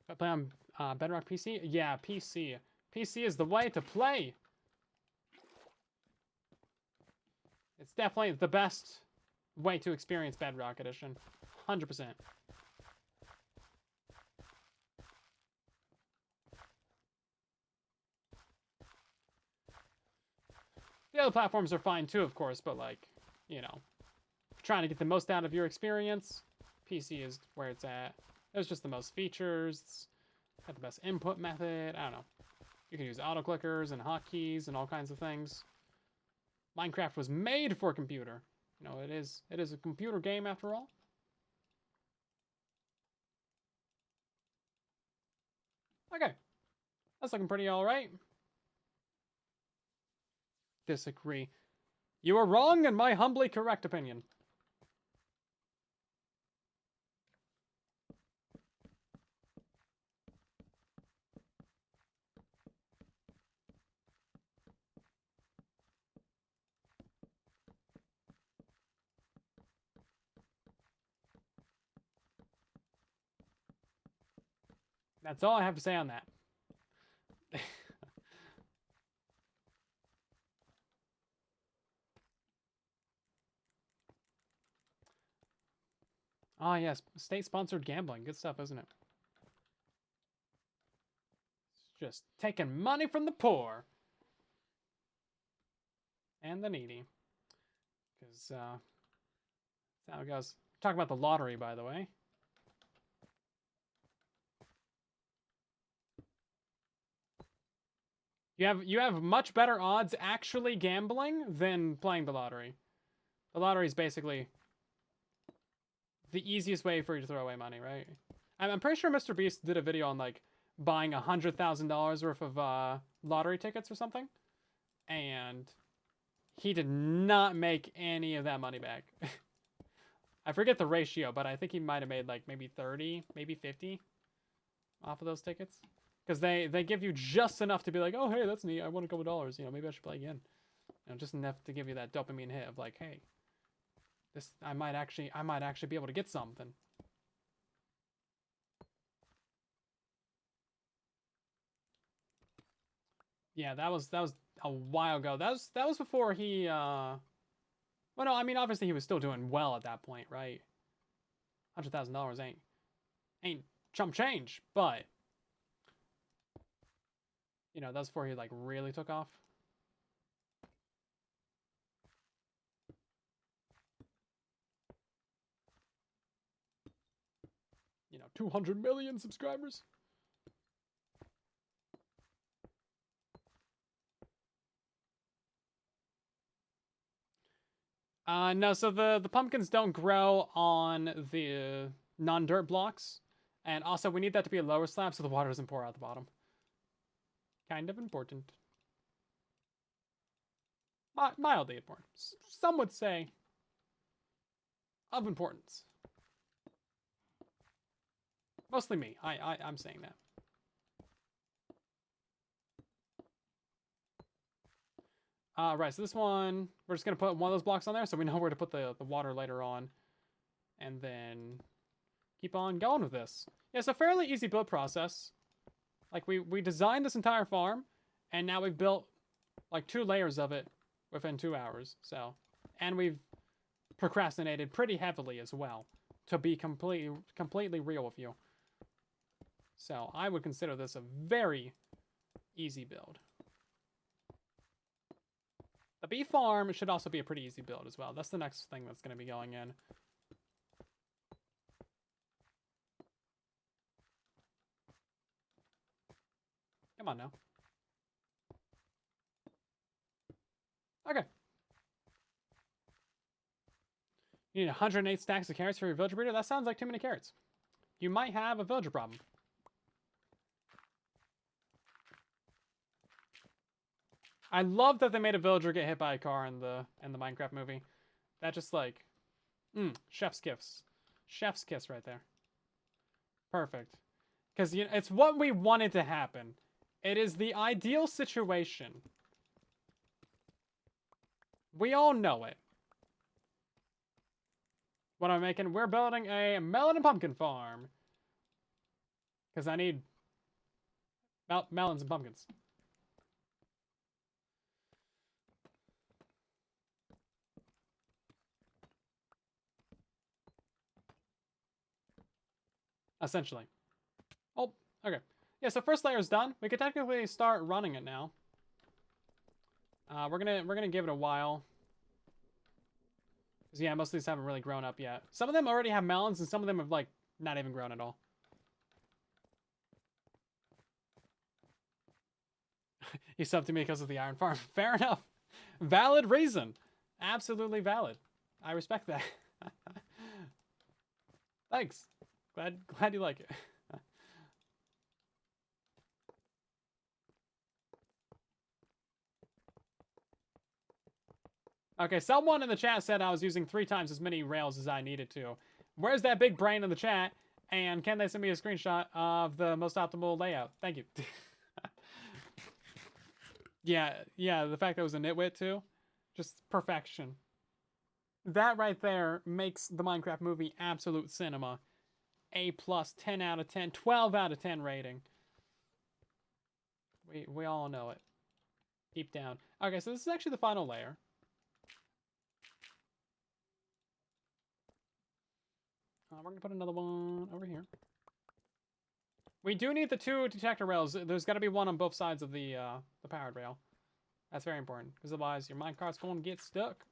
I play on Bedrock PC? Yeah, PC. PC is the way to play. It's definitely the best way to experience Bedrock Edition. 100%. The other platforms are fine too, of course, but like, you know, trying to get the most out of your experience, PC is where it's at. There's just the most features. It's got the best input method. I don't know. You can use auto clickers and hotkeys and all kinds of things. Minecraft was made for a computer. You know, it is a computer game after all. Okay. That's looking pretty all right. Disagree. You are wrong in my humbly correct opinion. That's all I have to say on that. Ah, yes. State-sponsored gambling. Good stuff, isn't it? It's just taking money from the poor. And the needy. Because, that's how it goes. Talk about the lottery, by the way. You have much better odds actually gambling than playing the lottery. The lottery is basically the easiest way for you to throw away money, right? I'm pretty sure Mr. Beast did a video on like buying $100,000 worth of lottery tickets or something, and he did not make any of that money back. I forget the ratio, but I think he might have made like maybe 30, maybe 50 off of those tickets. Because they give you just enough to be like, oh, hey, that's neat. I won a couple dollars. You know, maybe I should play again. You know, just enough to give you that dopamine hit of like, hey, this I might actually be able to get something. Yeah, that was a while ago. That was before he well, no, I mean obviously he was still doing well at that point, right? $100,000 ain't chump change, but you know, that's before he like really took off. You know, 200 million subscribers. No, so the pumpkins don't grow on the non-dirt blocks. And also, we need that to be a lower slab so the water doesn't pour out the bottom. Kind of important. Mildly important. Some would say of importance. Mostly me. I'm saying that. Right, so this one, we're just going to put one of those blocks on there so we know where to put the water later on. And then keep on going with this. Yeah, it's a fairly easy build process. Like, we designed this entire farm, and now we've built, like, 2 layers of it within 2 hours. So, and we've procrastinated pretty heavily as well, to be completely real with you. So, I would consider this a very, easy build. The bee farm should also be a pretty easy build as well. That's the next thing that's going to be going in. Come on now. Okay. You need 108 stacks of carrots for your villager breeder? That sounds like too many carrots. You might have a villager problem. I love that they made a villager get hit by a car in the Minecraft movie. That just like, chef's kiss. Chef's kiss right there. Perfect. Because you know, it's what we wanted to happen. It is the ideal situation. We all know it. What am I making? We're building a melon and pumpkin farm. Because I need melons and pumpkins. Essentially. Oh, okay. Yeah, so first layer is done. We could technically start running it now. We're gonna give it a while. Because yeah, most of these haven't really grown up yet. Some of them already have melons, and some of them have like not even grown at all. He subbed to me because of the iron farm. Fair enough. Valid reason. Absolutely valid. I respect that. Thanks. Glad you like it. Okay, someone in the chat said I was using 3 times as many rails as I needed to. Where's that big brain in the chat? And can they send me a screenshot of the most optimal layout? Thank you. Yeah, the fact that it was a nitwit too. Just perfection. That right there makes the Minecraft movie absolute cinema. A+, 10 out of 10, 12 out of 10 rating. We all know it. Deep down. Okay, so this is actually the final layer. We're going to put another one over here. We do need the 2 detector rails. There's got to be one on both sides of the powered rail. That's very important, because otherwise your minecart's going to get stuck.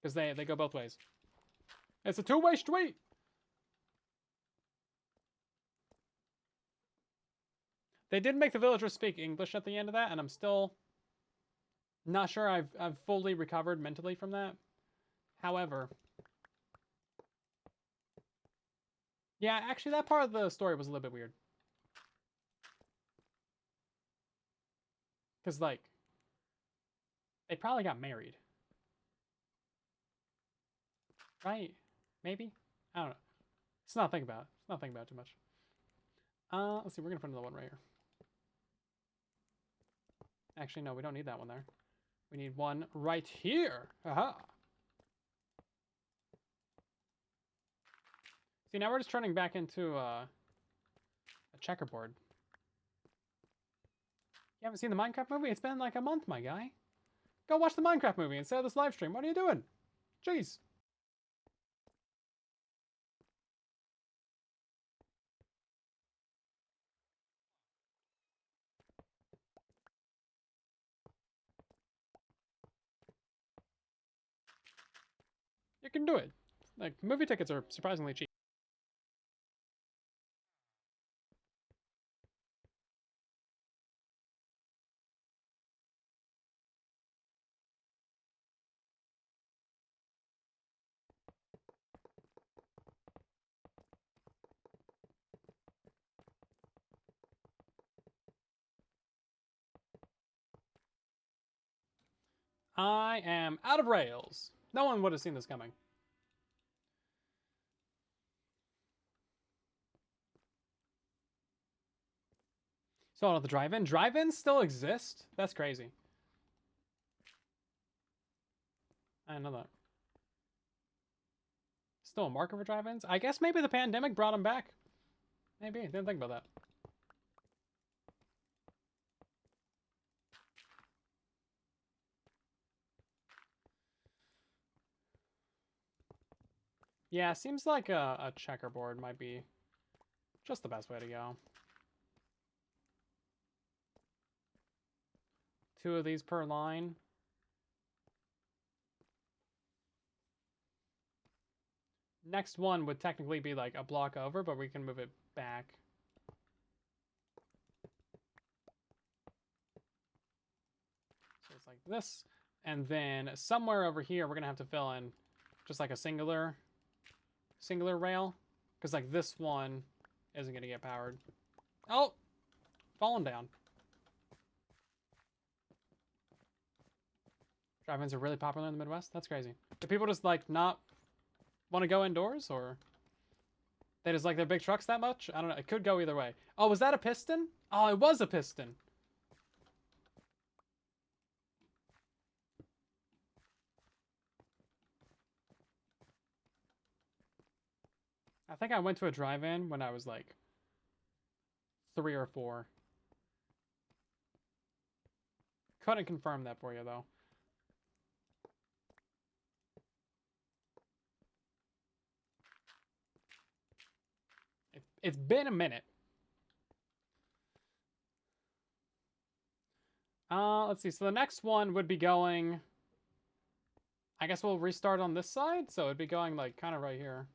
Because they go both ways. It's a 2-way street! They did make the villagers speak English at the end of that, and I'm still not sure I've fully recovered mentally from that. However, yeah, actually that part of the story was a little bit weird. Because, like, they probably got married. Right? Maybe? I don't know. Let's not think about it. Let's not think about it too much. Let's see, we're going to put another one right here. Actually, no, we don't need that one there. We need one right here. Aha! See, now we're just turning back into a checkerboard. You haven't seen the Minecraft movie? It's been like a month, my guy. Go watch the Minecraft movie instead of this live stream. What are you doing? Jeez. You can do it. Like, movie tickets are surprisingly cheap. I am out of rails. No one would have seen this coming. So, the drive-in? Drive-ins still exist? That's crazy. I didn't know that. Still a market for drive-ins? I guess maybe the pandemic brought them back. Maybe. Didn't think about that. Yeah, seems like a checkerboard might be just the best way to go. 2 of these per line. Next one would technically be like a block over, but we can move it back. So it's like this. And then somewhere over here, we're going to have to fill in just like a singular rail. Because like this one isn't going to get powered. Oh, falling down. Drive-ins are really popular in the Midwest? That's crazy. Do people just like not want to go indoors, or they just like their big trucks that much? I don't know. It could go either way. Oh, was that a piston? Oh, it was a piston. I think I went to a drive-in when I was like 3 or 4. Couldn't confirm that for you, though. It's been a minute. Let's see. So the next one would be going... I guess we'll restart on this side. So it'd be going like kind of right here.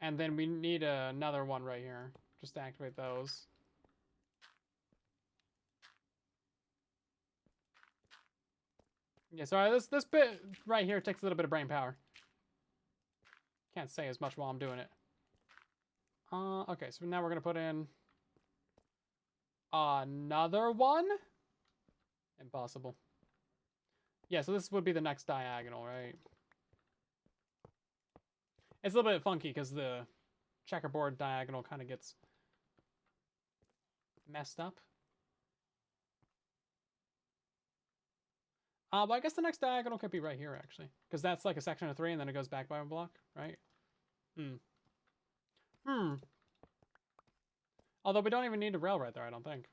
And then we need another one right here. Just to activate those. Yeah, so this bit right here takes a little bit of brain power. Can't say as much while I'm doing it. Okay, so now we're going to put in another one. Impossible. Yeah, so this would be the next diagonal, right? It's a little bit funky because the checkerboard diagonal kind of gets messed up. But I guess the next diagonal could be right here, actually. Because that's like a section of 3, and then it goes back by 1 block, right? Although we don't even need a rail right there, I don't think.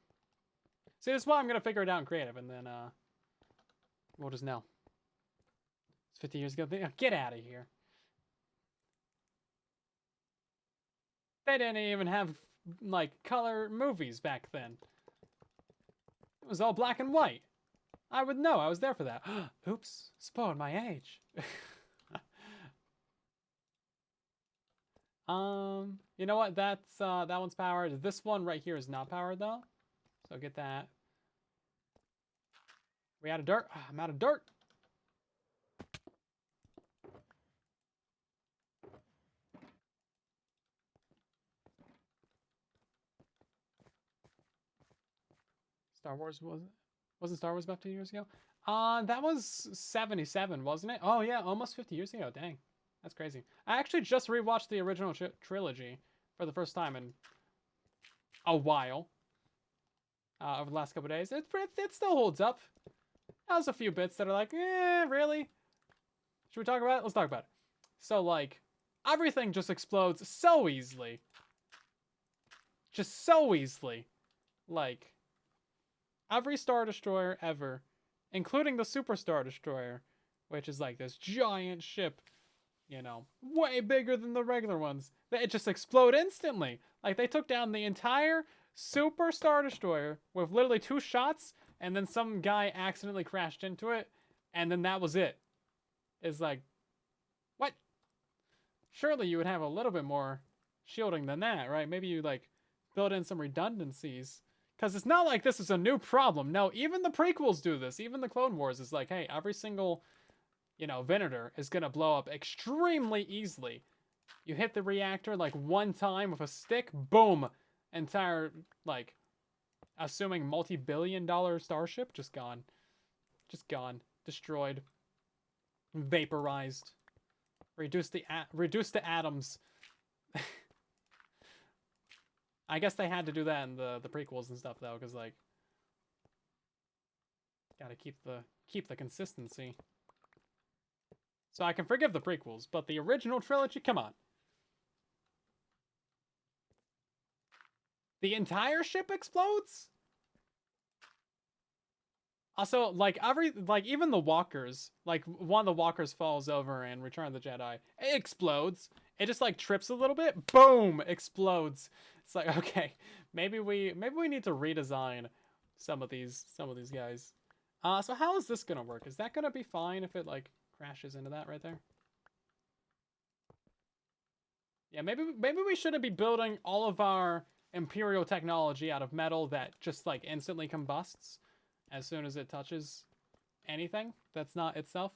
See, this is why I'm going to figure it out in creative, and then we'll just know. It's 50 years ago. Get out of here. They didn't even have, like, color movies back then. It was all black and white. I would know. I was there for that. Oops. Spoiled my age. You know what? That's that one's powered. This one right here is not powered though. So get that. We out of dirt? Oh, I'm out of dirt. Star Wars wasn't Star Wars about 2 years ago? That was 77, wasn't it? Oh yeah, almost 50 years ago. Dang. That's crazy. I actually just rewatched the original trilogy for the first time in a while. Over the last couple days. It still holds up. There's a few bits that are like, really? Should we talk about it? Let's talk about it. So, like, everything just explodes so easily. Just so easily. Like, every Star Destroyer ever, including the Super Star Destroyer, which is like this giant ship, you know, way bigger than the regular ones. It just explode instantly. Like, they took down the entire Super Star Destroyer with literally 2 shots, and then some guy accidentally crashed into it, and then that was it. It's like, what? Surely you would have a little bit more shielding than that, right? Maybe you, like, build in some redundancies. Because it's not like this is a new problem. No, even the prequels do this. Even the Clone Wars is like, hey, every single, you know, Venator is going to blow up extremely easily. You hit the reactor, like, 1 time with a stick, boom. Entire, like, assuming multi-billion-dollar starship, just gone. Just gone. Destroyed. Vaporized. Reduced to atoms. I guess they had to do that in the prequels and stuff, though, because, like, gotta keep the consistency. So I can forgive the prequels, but the original trilogy, come on. The entire ship explodes? Also, like, even the walkers, like, one of the walkers falls over in Return of the Jedi. It explodes. It just, like, trips a little bit. Boom! Explodes. It's like, okay, maybe we need to redesign some of these guys. So how is this gonna work? Is that gonna be fine if it like crashes into that right there? Yeah, maybe we shouldn't be building all of our Imperial technology out of metal that just like instantly combusts as soon as it touches anything that's not itself.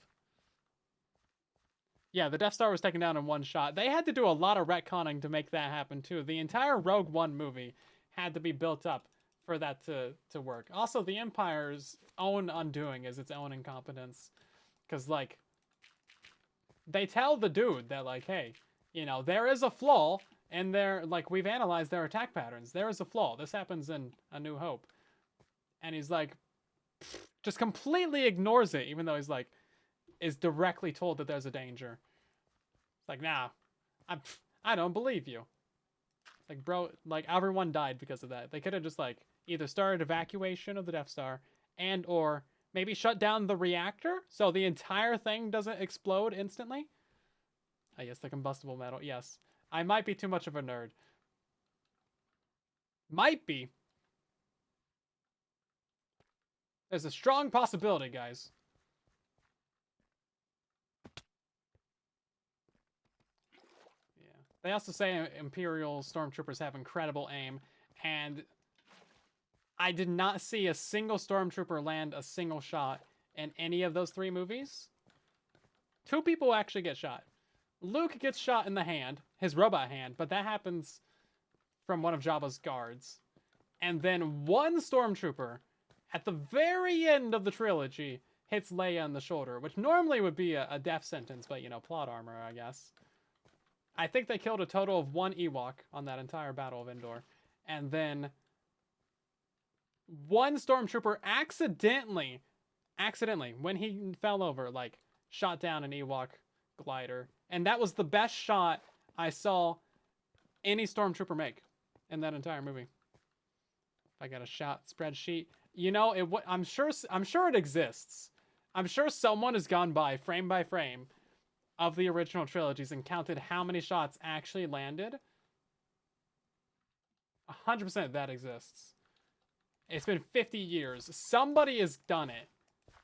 Yeah, the Death Star was taken down in one shot. They had to do a lot of retconning to make that happen too. The entire Rogue One movie had to be built up for that to work. Also, the Empire's own undoing is its own incompetence, because like they tell the dude that like, hey, you know, there is a flaw in their, like, we've analyzed their attack patterns. There is a flaw. This happens in A New Hope, and he's like, just completely ignores it, even though he's like, is directly told that there's a danger. It's like, nah, I don't believe you. Like, bro, like everyone died because of that. They could have just like either started evacuation of the Death Star and or maybe shut down the reactor so the entire thing doesn't explode instantly. I guess the combustible metal. Yes, I might be too much of a nerd. Might be. There's a strong possibility, guys. They also say Imperial Stormtroopers have incredible aim, and I did not see a single Stormtrooper land a single shot in any of those 3 movies. 2 people actually get shot. Luke gets shot in the hand, his robot hand, but that happens from one of Jabba's guards. And then 1 Stormtrooper, at the very end of the trilogy, hits Leia in the shoulder, which normally would be a death sentence, but, you know, plot armor, I guess. I think they killed a total of 1 Ewok on that entire Battle of Endor. And then 1 Stormtrooper accidentally, when he fell over, like, shot down an Ewok glider. And that was the best shot I saw any Stormtrooper make in that entire movie. I got a shot spreadsheet. You know, I'm sure it exists. I'm sure someone has gone by frame of the original trilogies and counted how many shots actually landed. 100% that exists. It's been 50 years. Somebody has done it.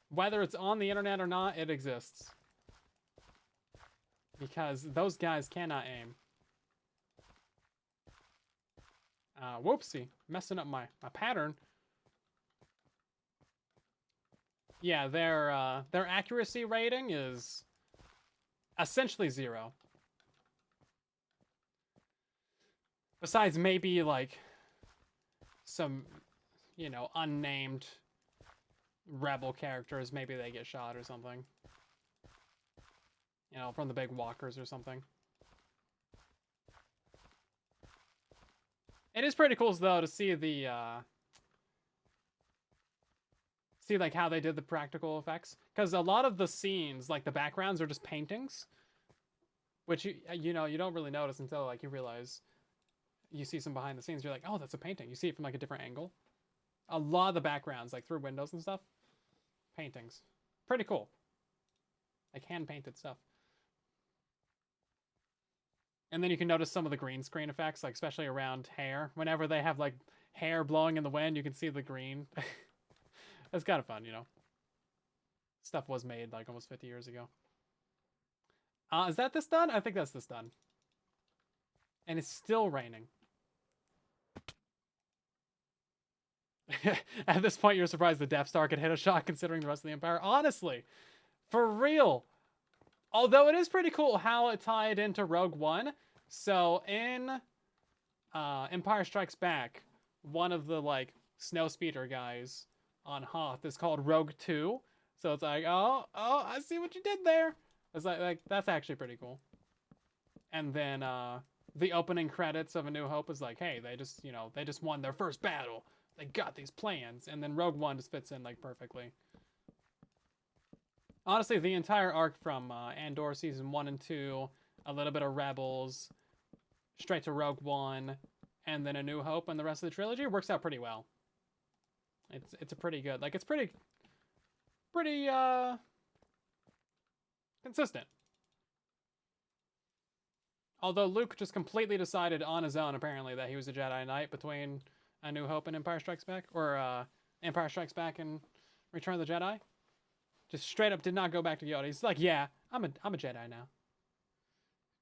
Whether it's on the internet or not, it exists. Because those guys cannot aim. Whoopsie. Messing up my pattern. Yeah, their accuracy rating is essentially 0. Besides maybe like some, you know, unnamed rebel characters, maybe they get shot or something. You know, from the big walkers or something. It is pretty cool though to see the see like how they did the practical effects, because a lot of the scenes, like the backgrounds, are just paintings, which you know you don't really notice until like you realize you see some behind the scenes. You're like, oh, that's a painting. You see it from like a different angle. A lot of the backgrounds, like through windows and stuff, paintings. Pretty cool. Like hand painted stuff. And then you can notice some of the green screen effects, like especially around hair. Whenever they have like hair blowing in the wind, you can see the green. It's kind of fun, you know. Stuff was made like almost 50 years ago. Is that this done? I think that's this done. And it's still raining. At this point, you're surprised the Death Star could hit a shot considering the rest of the Empire. Honestly, for real. Although it is pretty cool how it tied into Rogue One. So in Empire Strikes Back, one of the like snow speeder guys on Hoth is called Rogue 2. So it's like, oh, I see what you did there. It's like that's actually pretty cool. And then the opening credits of A New Hope is like, hey, they just won their first battle. They got these plans. And then Rogue One just fits in like perfectly. Honestly, the entire arc from Andor season 1 and 2, a little bit of Rebels, straight to Rogue One, and then A New Hope, and the rest of the trilogy works out pretty well. It's a pretty good, like, it's pretty consistent. Although Luke just completely decided on his own, apparently, that he was a Jedi Knight between A New Hope and Empire Strikes Back, or Empire Strikes Back and Return of the Jedi. Just straight up did not go back to Yoda. He's like, yeah, I'm a Jedi now.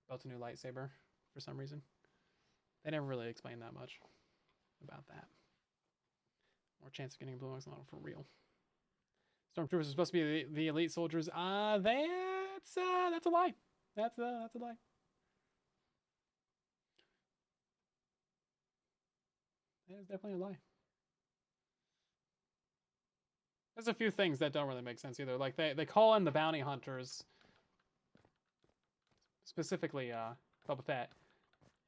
Built a new lightsaber for some reason. They never really explained that much about that. More chance of getting a blue one's not for real. Stormtroopers are supposed to be the elite soldiers. That's a lie. That's a lie. That is definitely a lie. There's a few things that don't really make sense either. Like they call in the bounty hunters, specifically Boba Fett,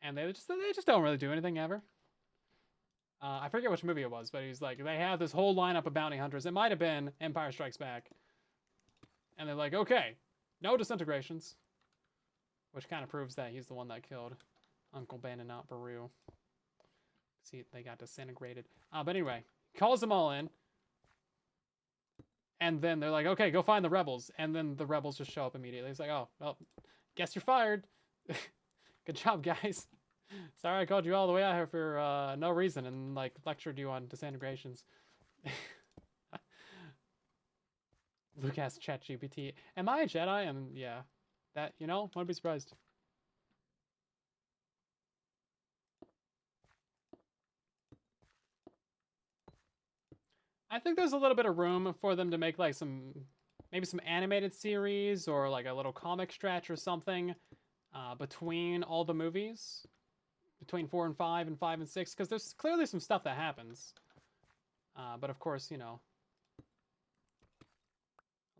and they just don't really do anything ever. I forget which movie it was, but he's like, they have this whole lineup of bounty hunters. It might have been Empire Strikes Back, and they're like, okay, no disintegrations, which kind of proves that he's the one that killed Uncle Ben and not Beru. See, they got disintegrated. But anyway, calls them all in. And then they're like, okay, go find the rebels. And then the rebels just show up immediately. It's like, oh, well, guess you're fired. Good job, guys. Sorry I called you all the way out here for no reason and, like, lectured you on disintegrations. Luke asked ChatGPT, am I a Jedi? And, yeah, that, you know, wouldn't be surprised. I think there's a little bit of room for them to make like maybe some animated series or like a little comic stretch or something between all the movies, between 4 and 5 and 5 and 6, because there's clearly some stuff that happens. But of course, you know,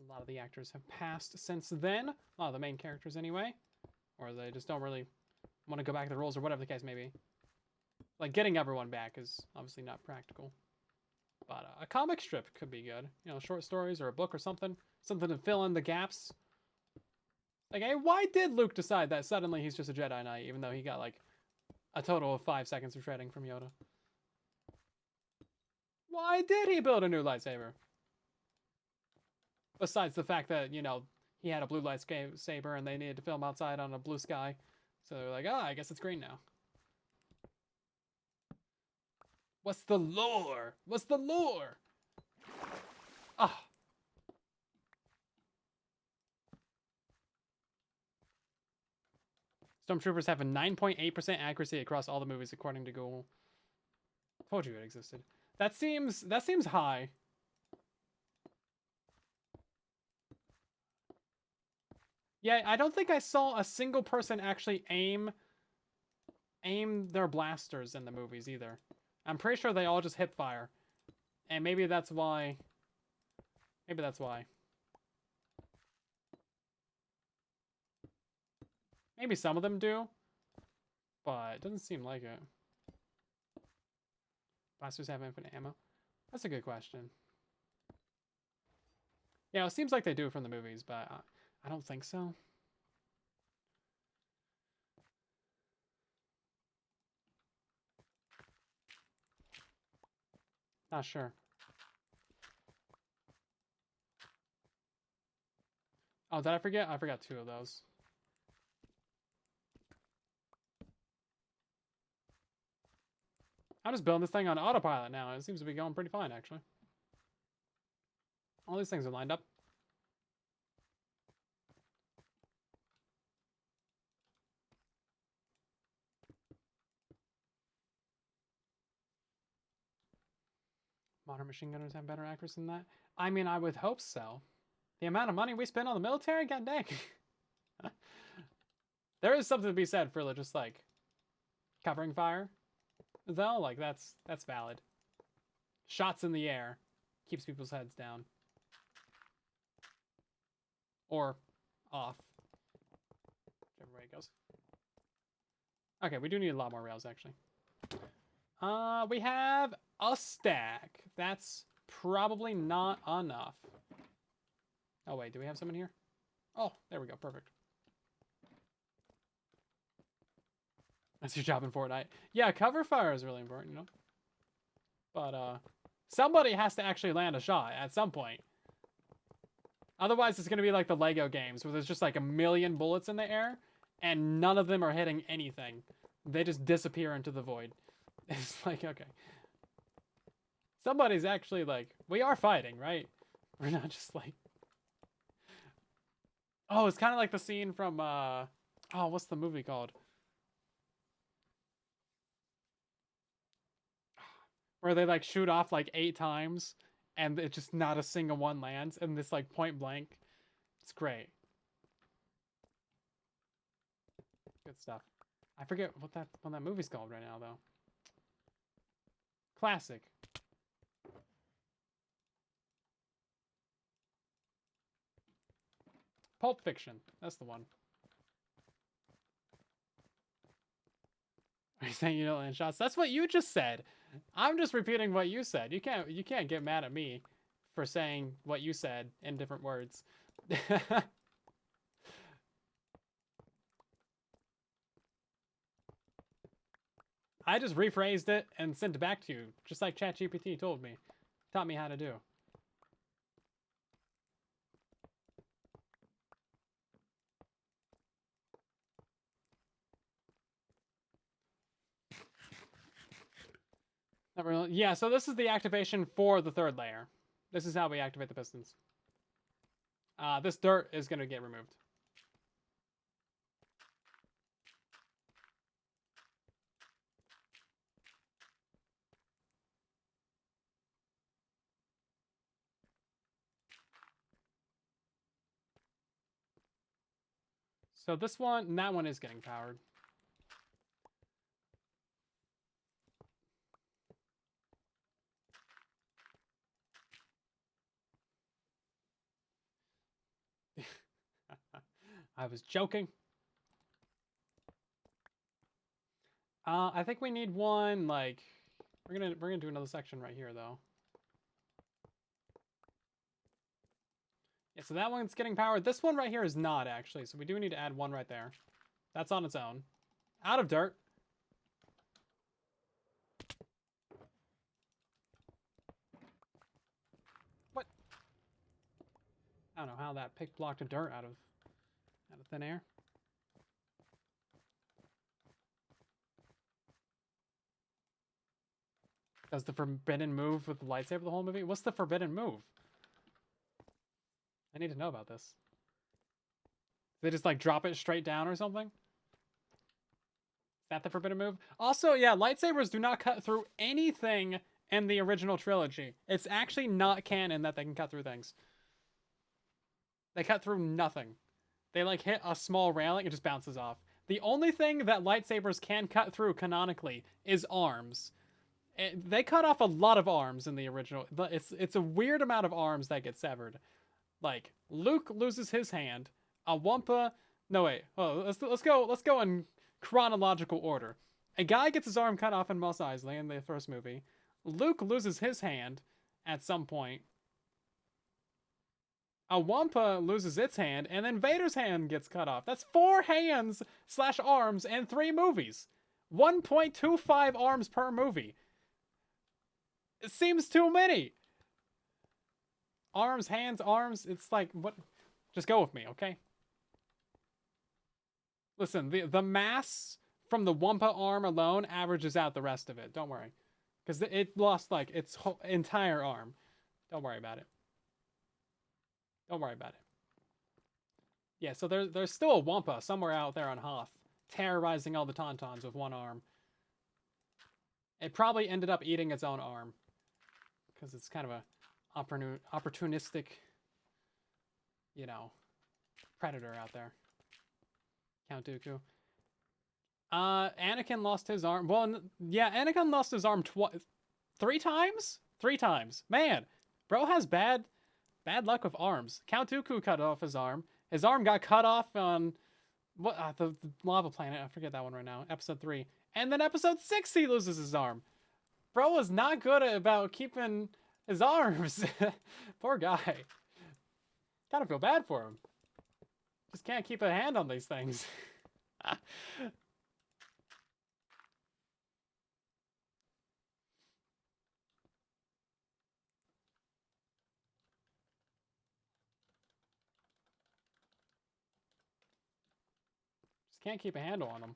a lot of the actors have passed since then. A lot of the main characters anyway, or they just don't really want to go back to the roles or whatever the case may be. Like getting everyone back is obviously not practical. But a comic strip could be good. You know, short stories or a book or something. Something to fill in the gaps. Like, hey, why did Luke decide that suddenly he's just a Jedi Knight, even though he got, like, a total of 5 seconds of shredding from Yoda? Why did he build a new lightsaber? Besides the fact that, you know, he had a blue lightsaber and they needed to film outside on a blue sky. So they're like, I guess it's green now. What's the lore? What's the lore? Ah. Stormtroopers have a 9.8% accuracy across all the movies, according to Google. Told you it existed. That seems high. Yeah, I don't think I saw a single person actually aim their blasters in the movies either. I'm pretty sure they all just hip fire. And maybe that's why. Maybe that's why. Maybe some of them do. But it doesn't seem like it. Blasters have infinite ammo? That's a good question. Yeah, it seems like they do from the movies, but I don't think so. Not sure. Oh, did I forget? I forgot 2 of those. I'm just building this thing on autopilot now. It seems to be going pretty fine, actually. All these things are lined up. Modern machine gunners have better accuracy than that? I mean, I would hope so. The amount of money we spend on the military? God dang. There is something to be said for just, like, covering fire. Though, like, that's valid. Shots in the air. Keeps people's heads down. Or off. Whichever way it goes. Okay, we do need a lot more rails, actually. We have a stack. That's probably not enough. Oh, wait, do we have some in here? Oh, there we go, perfect. That's your job in Fortnite. Yeah, cover fire is really important, you know? But, somebody has to actually land a shot at some point. Otherwise, it's going to be like the Lego games, where there's just like a million bullets in the air, and none of them are hitting anything. They just disappear into the void. It's like, okay. Somebody's actually like, we are fighting, right? We're not just like... Oh, it's kind of like the scene from, oh, what's the movie called? Where they like shoot off like 8 times and it's just not a single one lands and this like point blank. It's great. Good stuff. I forget what that movie's called right now though. Classic. Pulp Fiction. That's the one. Are you saying you don't land shots? That's what you just said. I'm just repeating what you said. You can't get mad at me for saying what you said in different words. I just rephrased it and sent it back to you, just like ChatGPT taught me how to do. Yeah, so this is the activation for the 3rd layer. This is how we activate the pistons. This dirt is going to get removed. So this one and that one is getting powered. I was joking. I think we need one like we're gonna do another section right here though. Yeah, so that one's getting powered. This one right here is not actually, so we do need to add one right there. That's on its own. Out of dirt. What? I don't know how that pick blocked a dirt out of thin air. Does the forbidden move with the lightsaber the whole movie? What's the forbidden move? I need to know about this. They just like drop it straight down or something? Is that the forbidden move? Also, yeah, lightsabers do not cut through anything in the original trilogy. It's actually not canon that they can cut through things. They cut through nothing. They like hit a small railing, it just bounces off. The only thing that lightsabers can cut through canonically is arms. They cut off a lot of arms in the original. It's a weird amount of arms that get severed. Like Luke loses his hand. A Wampa. No wait. Oh, let's go in chronological order. A guy gets his arm cut off in Mos Eisley in the first movie. Luke loses his hand at some point. A Wampa loses its hand, and then Vader's hand gets cut off. That's 4 hands / arms in 3 movies. 1.25 arms per movie. It seems too many. Arms, hands, arms. It's like, what? Just go with me, okay? Listen, the mass from the Wampa arm alone averages out the rest of it. Don't worry. Because it lost, like, its whole entire arm. Don't worry about it. Don't worry about it. Yeah, so there's still a Wampa somewhere out there on Hoth, terrorizing all the Tauntauns with one arm. It probably ended up eating its own arm. Because it's kind of a opportunistic, you know, predator out there. Count Dooku. Anakin lost his arm. Well, yeah, Anakin lost his arm 3 times? 3 times. Man, bro has bad luck with arms. Count Dooku cut off his arm. His arm got cut off on what the lava planet. I forget that one right now. Episode 3. And then episode 6 he loses his arm. Bro was not good about keeping his arms. Poor guy. Kind of feel bad for him. Just can't keep a hand on these things. Just can't keep a handle on them.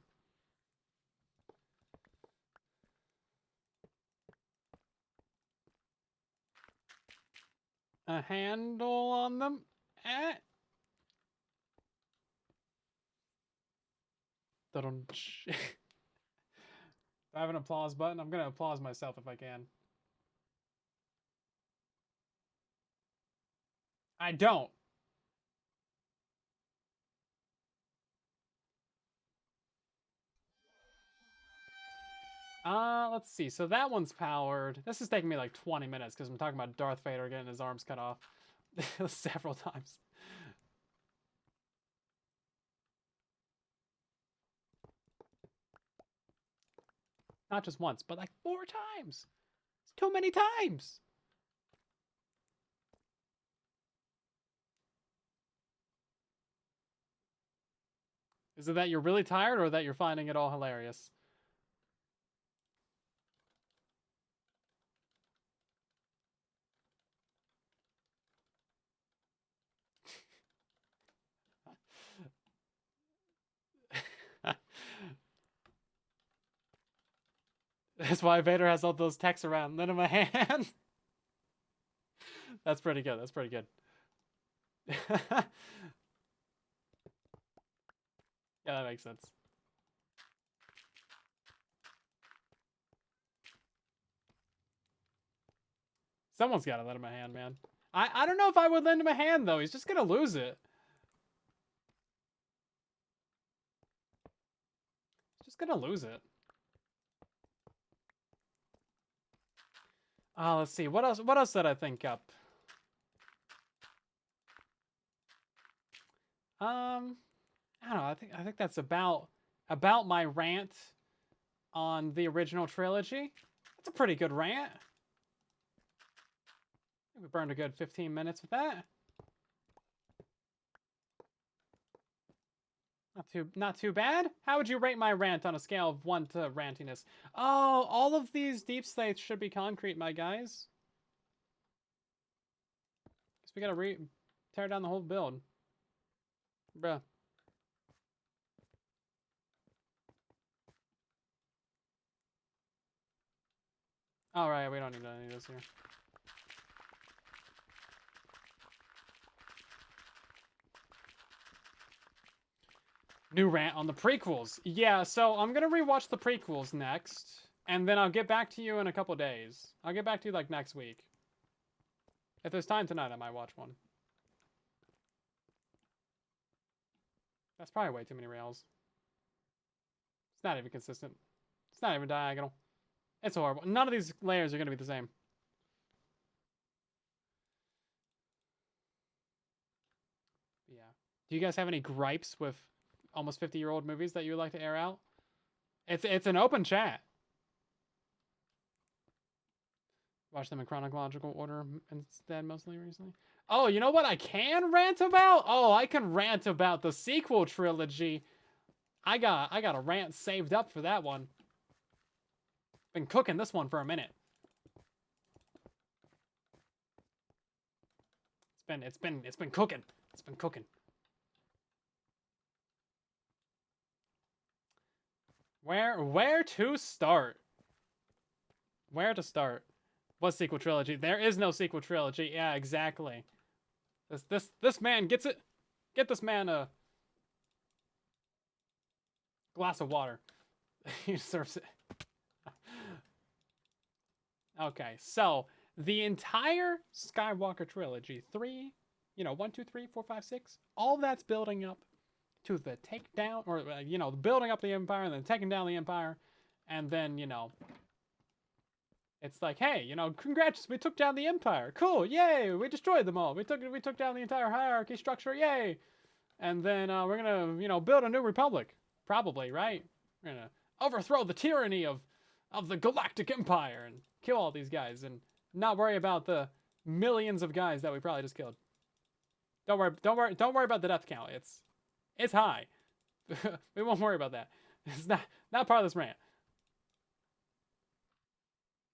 A handle on them? Eh. I have an applause button. I'm gonna applause myself if I can. I don't. Let's see. So that one's powered. This is taking me like 20 minutes because I'm talking about Darth Vader getting his arms cut off several times. Not just once, but like 4 times. It's too many times. Is it that you're really tired or that you're finding it all hilarious? That's why Vader has all those techs around. Lend him a hand. That's pretty good. That's pretty good. Yeah, that makes sense. Someone's got to lend him a hand, man. I don't know if I would lend him a hand, though. He's just going to lose it. He's just going to lose it. Let's see. What else did I think up? I don't know. I think that's about my rant on the original trilogy. That's a pretty good rant. We burned a good 15 minutes with that. Not too bad. How would you rate my rant on a scale of 1 to rantiness? Oh, all of these deep slates should be concrete, my guys. Guess we gotta tear down the whole build. Bruh. Alright, we don't need any of this here. New rant on the prequels. Yeah, so I'm gonna rewatch the prequels next, and then I'll get back to you in a couple days. I'll get back to you like next week. If there's time tonight, I might watch one. That's probably way too many rails. It's not even consistent. It's not even diagonal. It's horrible. None of these layers are gonna be the same. Yeah. Do you guys have any gripes with almost 50-year-old movies that you would like to air out? It's an open chat. Watch them in chronological order instead, mostly recently. Oh, you know what I can rant about? Oh, I can rant about the sequel trilogy. I got a rant saved up for that one. Been cooking this one for a minute. It's been cooking. It's been cooking. Where to start? Where to start? What sequel trilogy? There is no sequel trilogy. Yeah, exactly. This man gets it. Get this man a glass of water. He deserves it. Okay, so the entire Skywalker trilogy, 1, 2, 3, 4, 5, 6, all that's building up to the takedown, or building up the Empire and then taking down the Empire, and then it's like, hey, congrats, we took down the Empire, cool, yay, we destroyed them all, we took down the entire hierarchy structure, yay, and then we're gonna build a new republic, probably, right? We're gonna overthrow the tyranny of the Galactic Empire and kill all these guys and not worry about the millions of guys that we probably just killed. Don't worry about the death count. It's high. We won't worry about that. It's not part of this rant.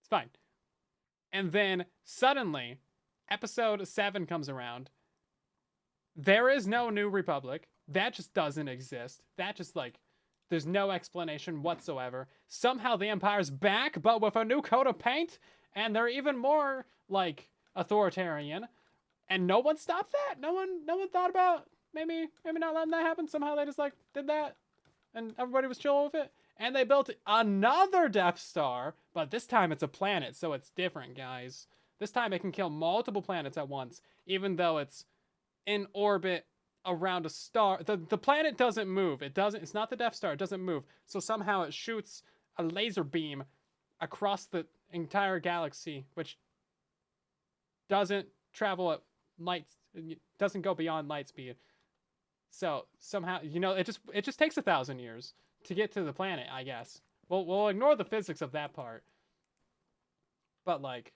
It's fine. And then suddenly, episode 7 comes around. There is no New Republic. That just doesn't exist. That just like there's no explanation whatsoever. Somehow the Empire's back, but with a new coat of paint, and they're even more like authoritarian. And no one stopped that. No one thought about maybe not letting that happen. Somehow they just like did that, and everybody was chill with it. And they built another Death Star, but this time it's a planet, so it's different, guys. This time it can kill multiple planets at once, even though it's in orbit around a star. The planet doesn't move. It's not the Death Star. It doesn't move. So somehow it shoots a laser beam across the entire galaxy, which doesn't travel at light, doesn't go beyond light speed. So somehow, it just takes 1,000 years to get to the planet, I guess. We'll ignore the physics of that part. But like,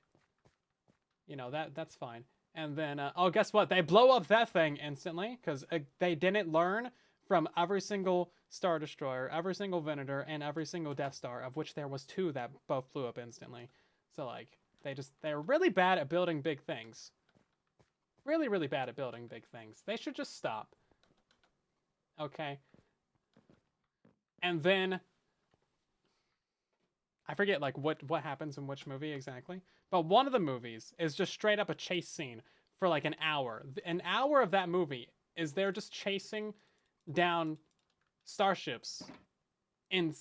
that's fine. And then, guess what? They blow up that thing instantly because they didn't learn from every single Star Destroyer, every single Venator, and every single Death Star, of which there was 2 that both blew up instantly. So like, they're really bad at building big things. Really, really bad at building big things. They should just stop. Okay. And then I forget like what happens in which movie exactly, but one of the movies is just straight up a chase scene for like an hour. An hour of that movie is they're just chasing down starships in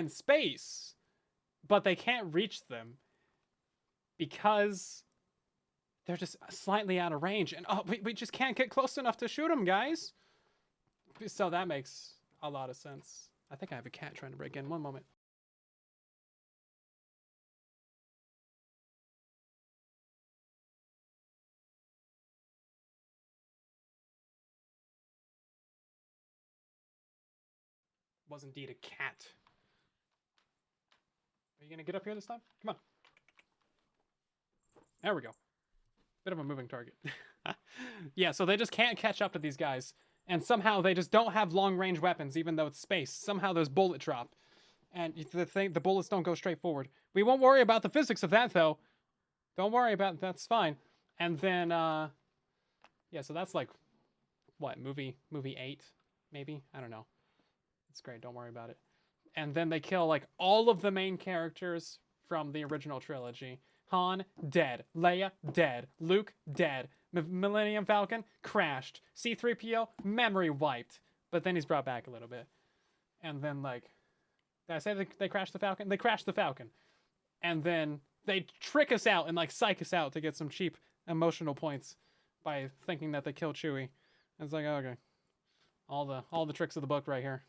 space, but they can't reach them because they're just slightly out of range, and we just can't get close enough to shoot them, guys. So that makes a lot of sense. I think I have a cat trying to break in. One moment. Was indeed a cat. Are you gonna get up here this time? Come on. There we go. Bit of a moving target. Yeah, so they just can't catch up to these guys. And somehow they just don't have long-range weapons, even though it's space. Somehow there's bullet drop. And the bullets don't go straight forward. We won't worry about the physics of that, though. Don't worry about it. That's fine. And then, yeah, so that's like, what, movie 8, maybe? I don't know. It's great. Don't worry about it. And then they kill, like, all of the main characters from the original trilogy. Han, dead. Leia, dead. Luke, dead. Millennium Falcon, crashed. C-3PO, memory wiped. But then he's brought back a little bit. And then, like, did I say they crashed the Falcon? They crashed the Falcon. And then they trick us out and, like, psych us out to get some cheap emotional points by thinking that they killed Chewie. And it's like, oh, okay. All the tricks of the book right here.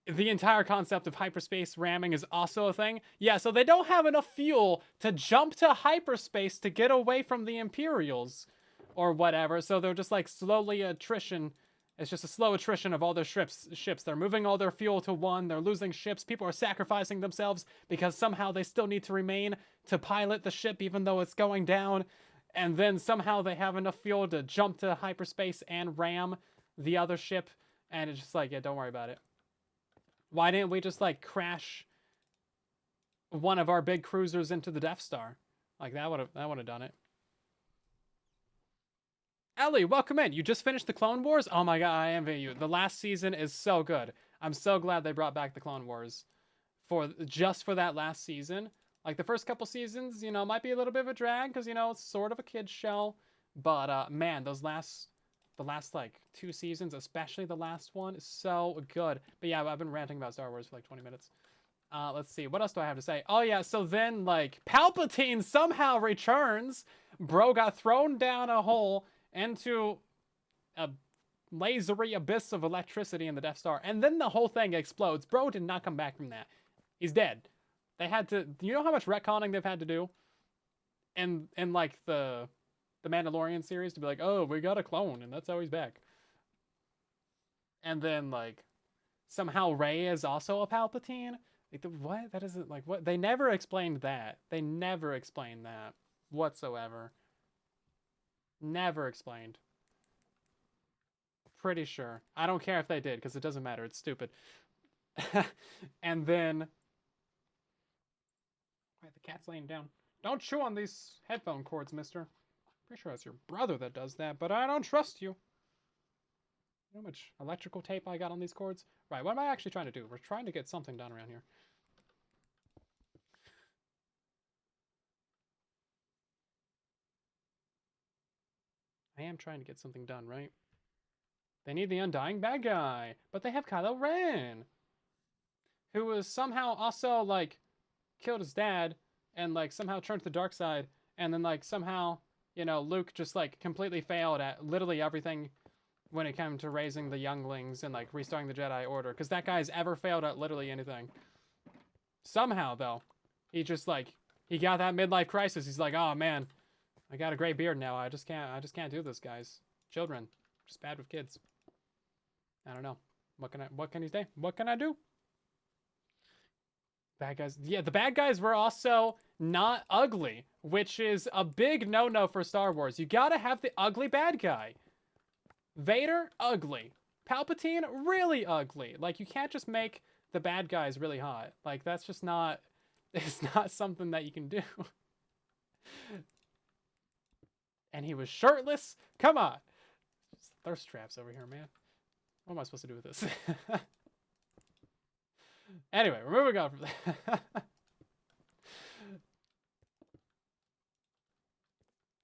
The entire concept of hyperspace ramming is also a thing. Yeah, so they don't have enough fuel to jump to hyperspace to get away from the Imperials or whatever. So they're just like slowly attrition. It's just a slow attrition of all their ships. They're moving all their fuel to one. They're losing ships. People are sacrificing themselves because somehow they still need to remain to pilot the ship even though it's going down. And then somehow they have enough fuel to jump to hyperspace and ram the other ship. And it's just like, yeah, don't worry about it. Why didn't we just, like, crash one of our big cruisers into the Death Star? Like, that would have done it. Ellie, welcome in. You just finished the Clone Wars? Oh my god, I envy you. The last season is so good. I'm so glad they brought back the Clone Wars just for that last season. Like, the first couple seasons, might be a little bit of a drag because, it's sort of a kid's show. But, man, the last, like, 2 seasons, especially the last one, is so good. But yeah, I've been ranting about Star Wars for like 20 minutes. Let's see. What else do I have to say? Oh yeah, so then, like, Palpatine somehow returns. Bro got thrown down a hole into a lasery abyss of electricity in the Death Star. And then the whole thing explodes. Bro did not come back from that. He's dead. They had to... You know how much retconning they've had to do? In like, the Mandalorian series to be like, oh, we got a clone and that's how he's back. And then, like, somehow Rey is also a Palpatine. Like, what? That isn't, like, what? They never explained that. They never explained that whatsoever. Never explained. Pretty sure. I don't care if they did because it doesn't matter. It's stupid. And then... Wait, the cat's laying down. Don't chew on these headphone cords, mister. Pretty sure that's your brother that does that, but I don't trust you. How much electrical tape I got on these cords? Right, what am I actually trying to do? We're trying to get something done around here. I am trying to get something done, right? They need the undying bad guy, but they have Kylo Ren, who was somehow also, like, killed his dad and, like, somehow turned to the dark side, and then, like, somehow, you know, Luke just, like, completely failed at literally everything when it came to raising the younglings and, like, restarting the Jedi Order, because that guy's ever failed at literally anything. Somehow, though, he just, like, he got that midlife crisis. He's like, oh, man, I got a gray beard now. I just can't do this, guys. Children, just bad with kids. I don't know. What can he say? What can I do? Bad guys. Yeah, the bad guys were also not ugly, which is a big no-no for Star Wars. You gotta have the ugly bad guy. Vader, ugly. Palpatine, really ugly. Like, you can't just make the bad guys really hot. Like, that's just not... It's not something that you can do. And he was shirtless? Come on. Thirst traps over here, man. What am I supposed to do with this? Anyway, we're moving on from that.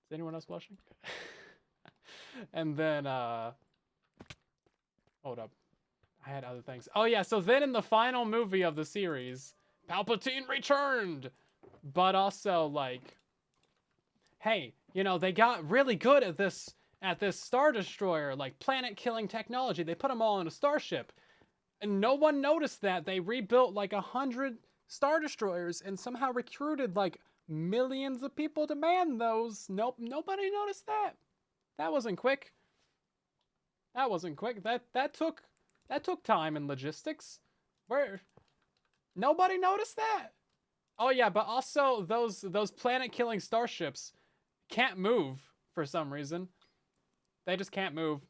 Is anyone else blushing? And then, hold up. I had other things. Oh, yeah, so then in the final movie of the series, Palpatine returned! But also, like, hey, you know, they got really good at this Star Destroyer, like, planet-killing technology. They put them all in a starship. And no one noticed that. They rebuilt, like, 100 Star Destroyers and somehow recruited, like, millions of people to man those. Nope, nobody noticed that. That wasn't quick. That wasn't quick. That took time and logistics. Where nobody noticed that. Oh yeah, but also those planet-killing starships can't move for some reason. They just can't move.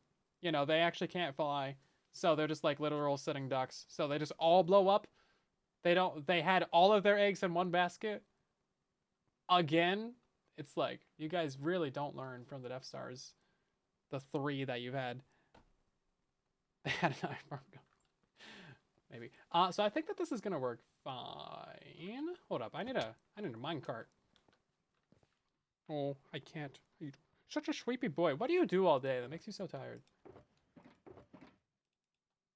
You know, they actually can't fly. So they're just like literal sitting ducks. So they just all blow up. They had all of their eggs in one basket. Again, it's like, you guys really don't learn from the Death Stars. The 3 that you've had. They had an iron gun. Maybe. So I think that this is gonna work fine. Hold up, I need a minecart. Oh, I can't. Such a sleepy boy. What do you do all day that makes you so tired?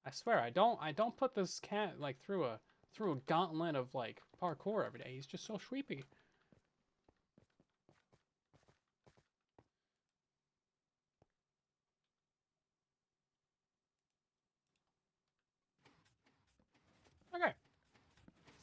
I swear, I don't put this cat like through a gauntlet of like parkour every day. He's just so sleepy. Okay.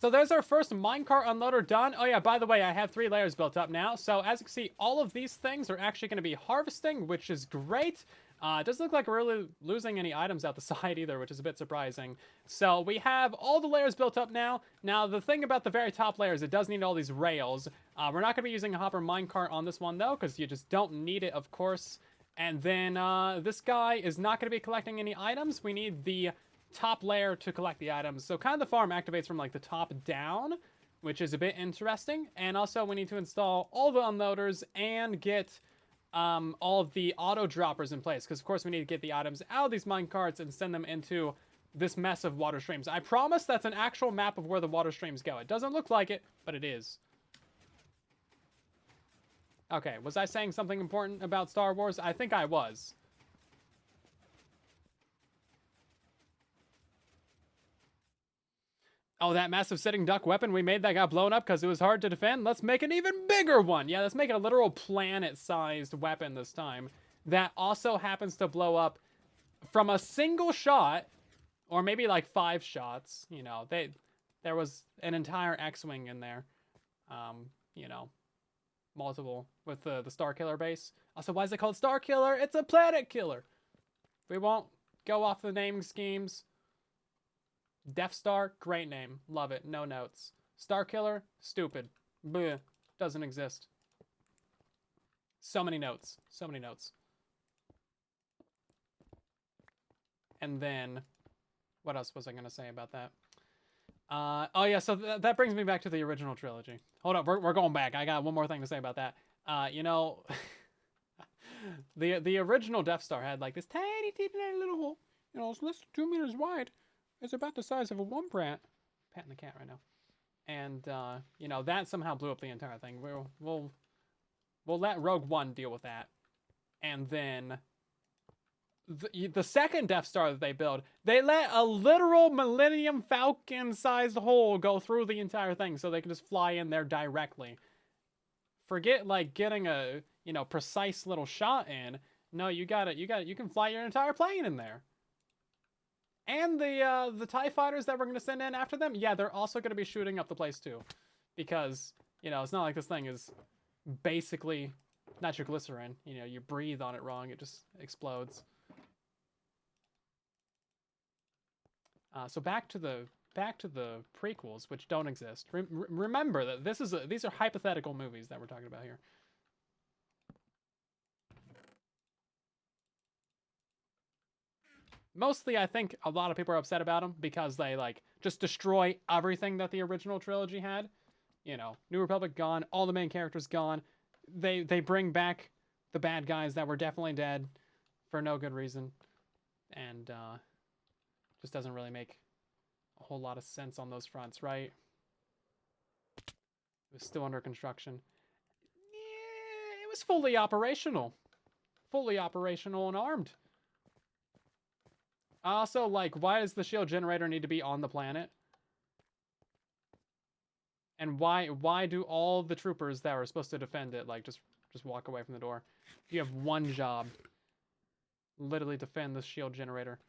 So there's our first minecart unloader done. Oh yeah, by the way, I have 3 layers built up now. So as you can see, all of these things are actually going to be harvesting, which is great. It doesn't look like we're really losing any items out the side either, which is a bit surprising. So we have all the layers built up now. Now, the thing about the very top layers, it does need all these rails. We're not going to be using a hopper minecart on this one, though, because you just don't need it, of course. And then this guy is not going to be collecting any items. We need the top layer to collect the items. So kind of the farm activates from like the top down, which is a bit interesting. And also we need to install all the unloaders and get all of the auto droppers in place, because of course we need to get the items out of these minecarts and send them into this mess of water streams. I promise that's an actual map of where the water streams go. It doesn't look like it, but it is. Okay, was I saying something important about Star Wars? I think I was. Oh, that massive sitting duck weapon we made that got blown up because it was hard to defend? Let's make an even bigger one. Yeah, let's make a literal planet-sized weapon this time that also happens to blow up from a single shot, or maybe like 5 shots. You know, there was an entire X-Wing in there. You know, multiple with the Star Killer base. Also, why is it called Star Killer? It's a planet killer. We won't go off the naming schemes. Death Star, great name. Love it. No notes. Star Killer, stupid. Bleh. Doesn't exist. So many notes. So many notes. And then, what else was I going to say about that? Oh yeah, so that brings me back to the original trilogy. Hold up, we're going back. I got one more thing to say about that. You know, The original Death Star had like this tiny, teeny little hole. You know, it's less than 2 meters wide. It's about the size of a wombat. Patting the cat right now. And you know, that somehow blew up the entire thing. We'll let Rogue One deal with that. And then the second Death Star that they build, they let a literal Millennium Falcon-sized hole go through the entire thing, so they can just fly in there directly. Forget like getting a precise little shot in. No, you can fly your entire plane in there. And the TIE fighters that we're gonna send in after them, yeah, they're also gonna be shooting up the place too, because it's not like this thing is basically nitroglycerin. You breathe on it wrong, it just explodes. So back to the prequels, which don't exist. Remember that these are hypothetical movies that we're talking about here. Mostly, I think a lot of people are upset about them because they like just destroy everything that the original trilogy had. New Republic gone, all the main characters gone. They bring back the bad guys that were definitely dead for no good reason, and just doesn't really make a whole lot of sense on those fronts, right? It was still under construction. Yeah, it was fully operational and armed. Also, like, why does the shield generator need to be on the planet? And why do all the troopers that were supposed to defend it like just walk away from the door? You have one job, literally defend the shield generator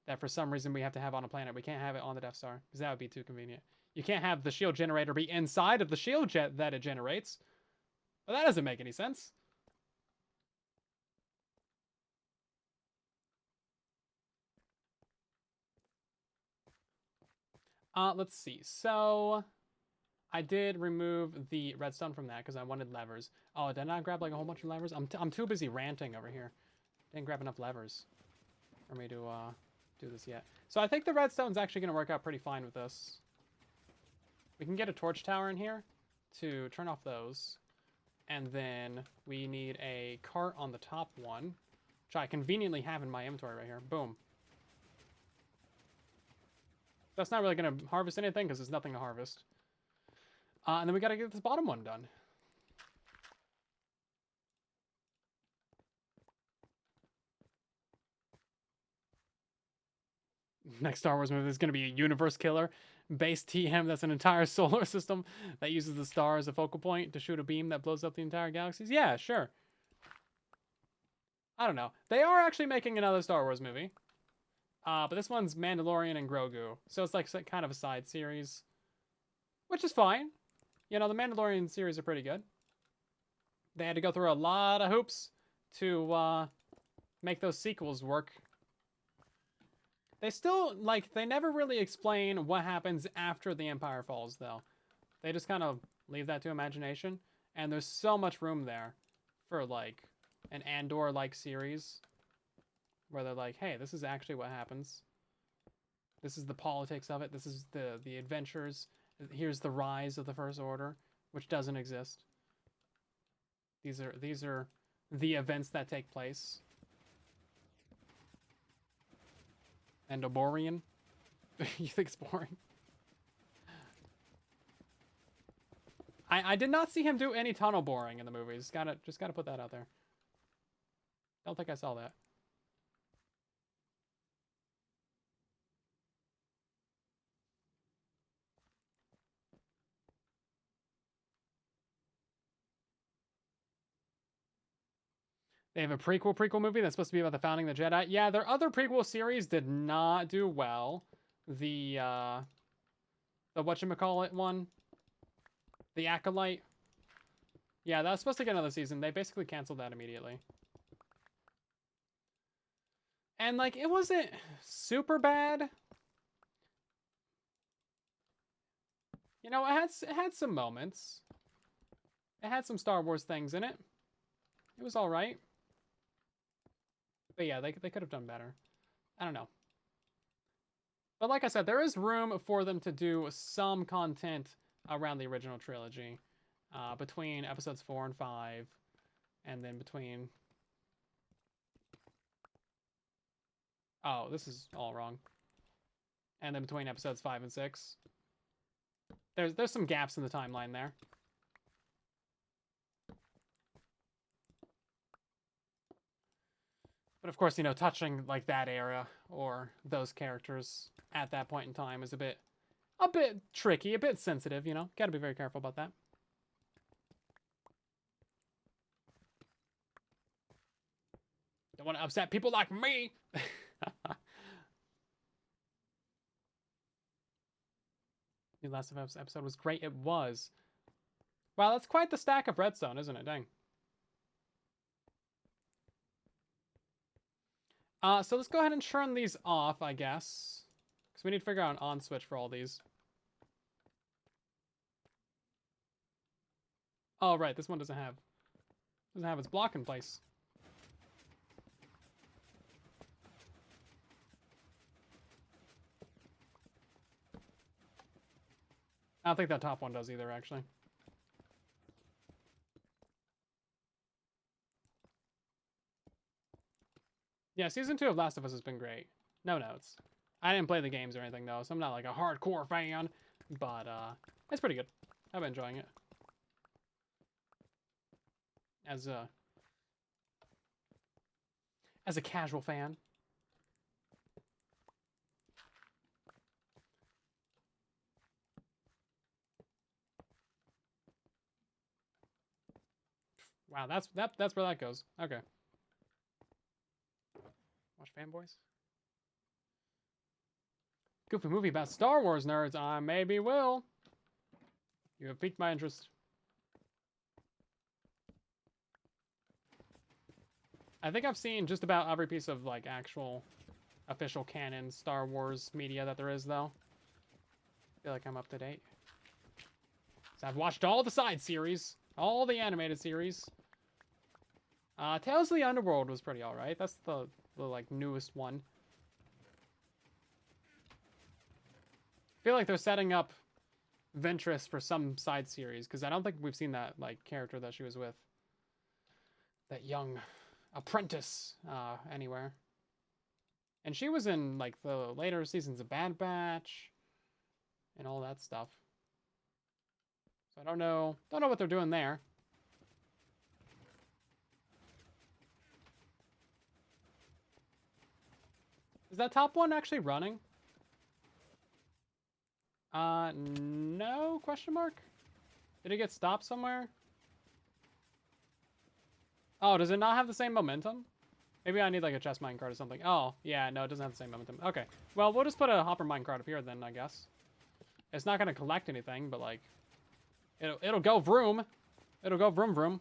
that for some reason we have to have on a planet. We can't have it on the Death Star because that would be too convenient. You can't have the shield generator be inside of the shield jet that it generates. But that doesn't make any sense. Let's see. So I did remove the redstone from that because I wanted levers. Oh, did I not grab like a whole bunch of levers? I'm too busy ranting over here. Didn't grab enough levers for me to do this yet. So I think the redstone's actually going to work out pretty fine with this. We can get a torch tower in here to turn off those. And then we need a cart on the top one, which I conveniently have in my inventory right here. Boom. That's not really going to harvest anything because there's nothing to harvest. And then we got to get this bottom one done. Next Star Wars movie is going to be a universe killer. Base TM, that's an entire solar system that uses the star as a focal point to shoot a beam that blows up the entire galaxies. Yeah, sure. I don't know. They are actually making another Star Wars movie. But this one's Mandalorian and Grogu. So it's like kind of a side series. Which is fine. The Mandalorian series are pretty good. They had to go through a lot of hoops to make those sequels work. They still, like, they never really explain what happens after the Empire falls, though. They just kind of leave that to imagination. And there's so much room there for, like, an Andor-like series. Where they're like, hey, this is actually what happens. This is the politics of it. This is the adventures. Here's the rise of the First Order, which doesn't exist. These are the events that take place. Endoborian? You think it's boring? I did not see him do any tunnel boring in the movies. Just gotta put that out there. Don't think I saw that. They have a prequel movie that's supposed to be about the founding of the Jedi. Yeah, their other prequel series did not do well. The whatchamacallit one. The Acolyte. Yeah, that was supposed to get another season. They basically canceled that immediately. And, like, it wasn't super bad. It had some moments. It had some Star Wars things in it. It was alright. But yeah, they could have done better. I don't know. But like I said, there is room for them to do some content around the original trilogy. Between episodes 4 and 5. And then between Oh, this is all wrong. And then between episodes 5 and 6. There's some gaps in the timeline there. But of course, you know, touching like that era or those characters at that point in time is a bit tricky, a bit sensitive, you know. Got to be very careful about that. Don't want to upset people like me. The last episode was great. It was. Wow, that's quite the stack of redstone, isn't it? Dang. So let's go ahead and turn these off, I guess. Because we need to figure out an on switch for all these. Oh, right. This one doesn't have its block in place. I don't think that top one does either, actually. Yeah, Season 2 of Last of Us has been great. No notes. I didn't play the games or anything, though, so I'm not like a hardcore fan. But, it's pretty good. I've been enjoying it. As a casual fan. Wow, that's where that goes. Okay. Watch Fanboys. Goofy movie about Star Wars nerds. I maybe will. You have piqued my interest. I think I've seen just about every piece of like actual official canon Star Wars media that there is, though. I feel like I'm up to date. So I've watched all the side series, all the animated series. Tales of the Underworld was pretty alright. That's the like newest one. I feel like they're setting up Ventress for some side series, because I don't think we've seen that like character that she was with. That young apprentice anywhere. And she was in like the later seasons of Bad Batch and all that stuff. So I don't know what they're doing there. Is that top one actually running? No, question mark? Did it get stopped somewhere? Oh, does it not have the same momentum? Maybe I need like a chest minecart or something. Oh, yeah, no, it doesn't have the same momentum. Okay, well, we'll just put a hopper minecart up here then, I guess. It's not gonna collect anything, but like, it'll go vroom. It'll go vroom vroom.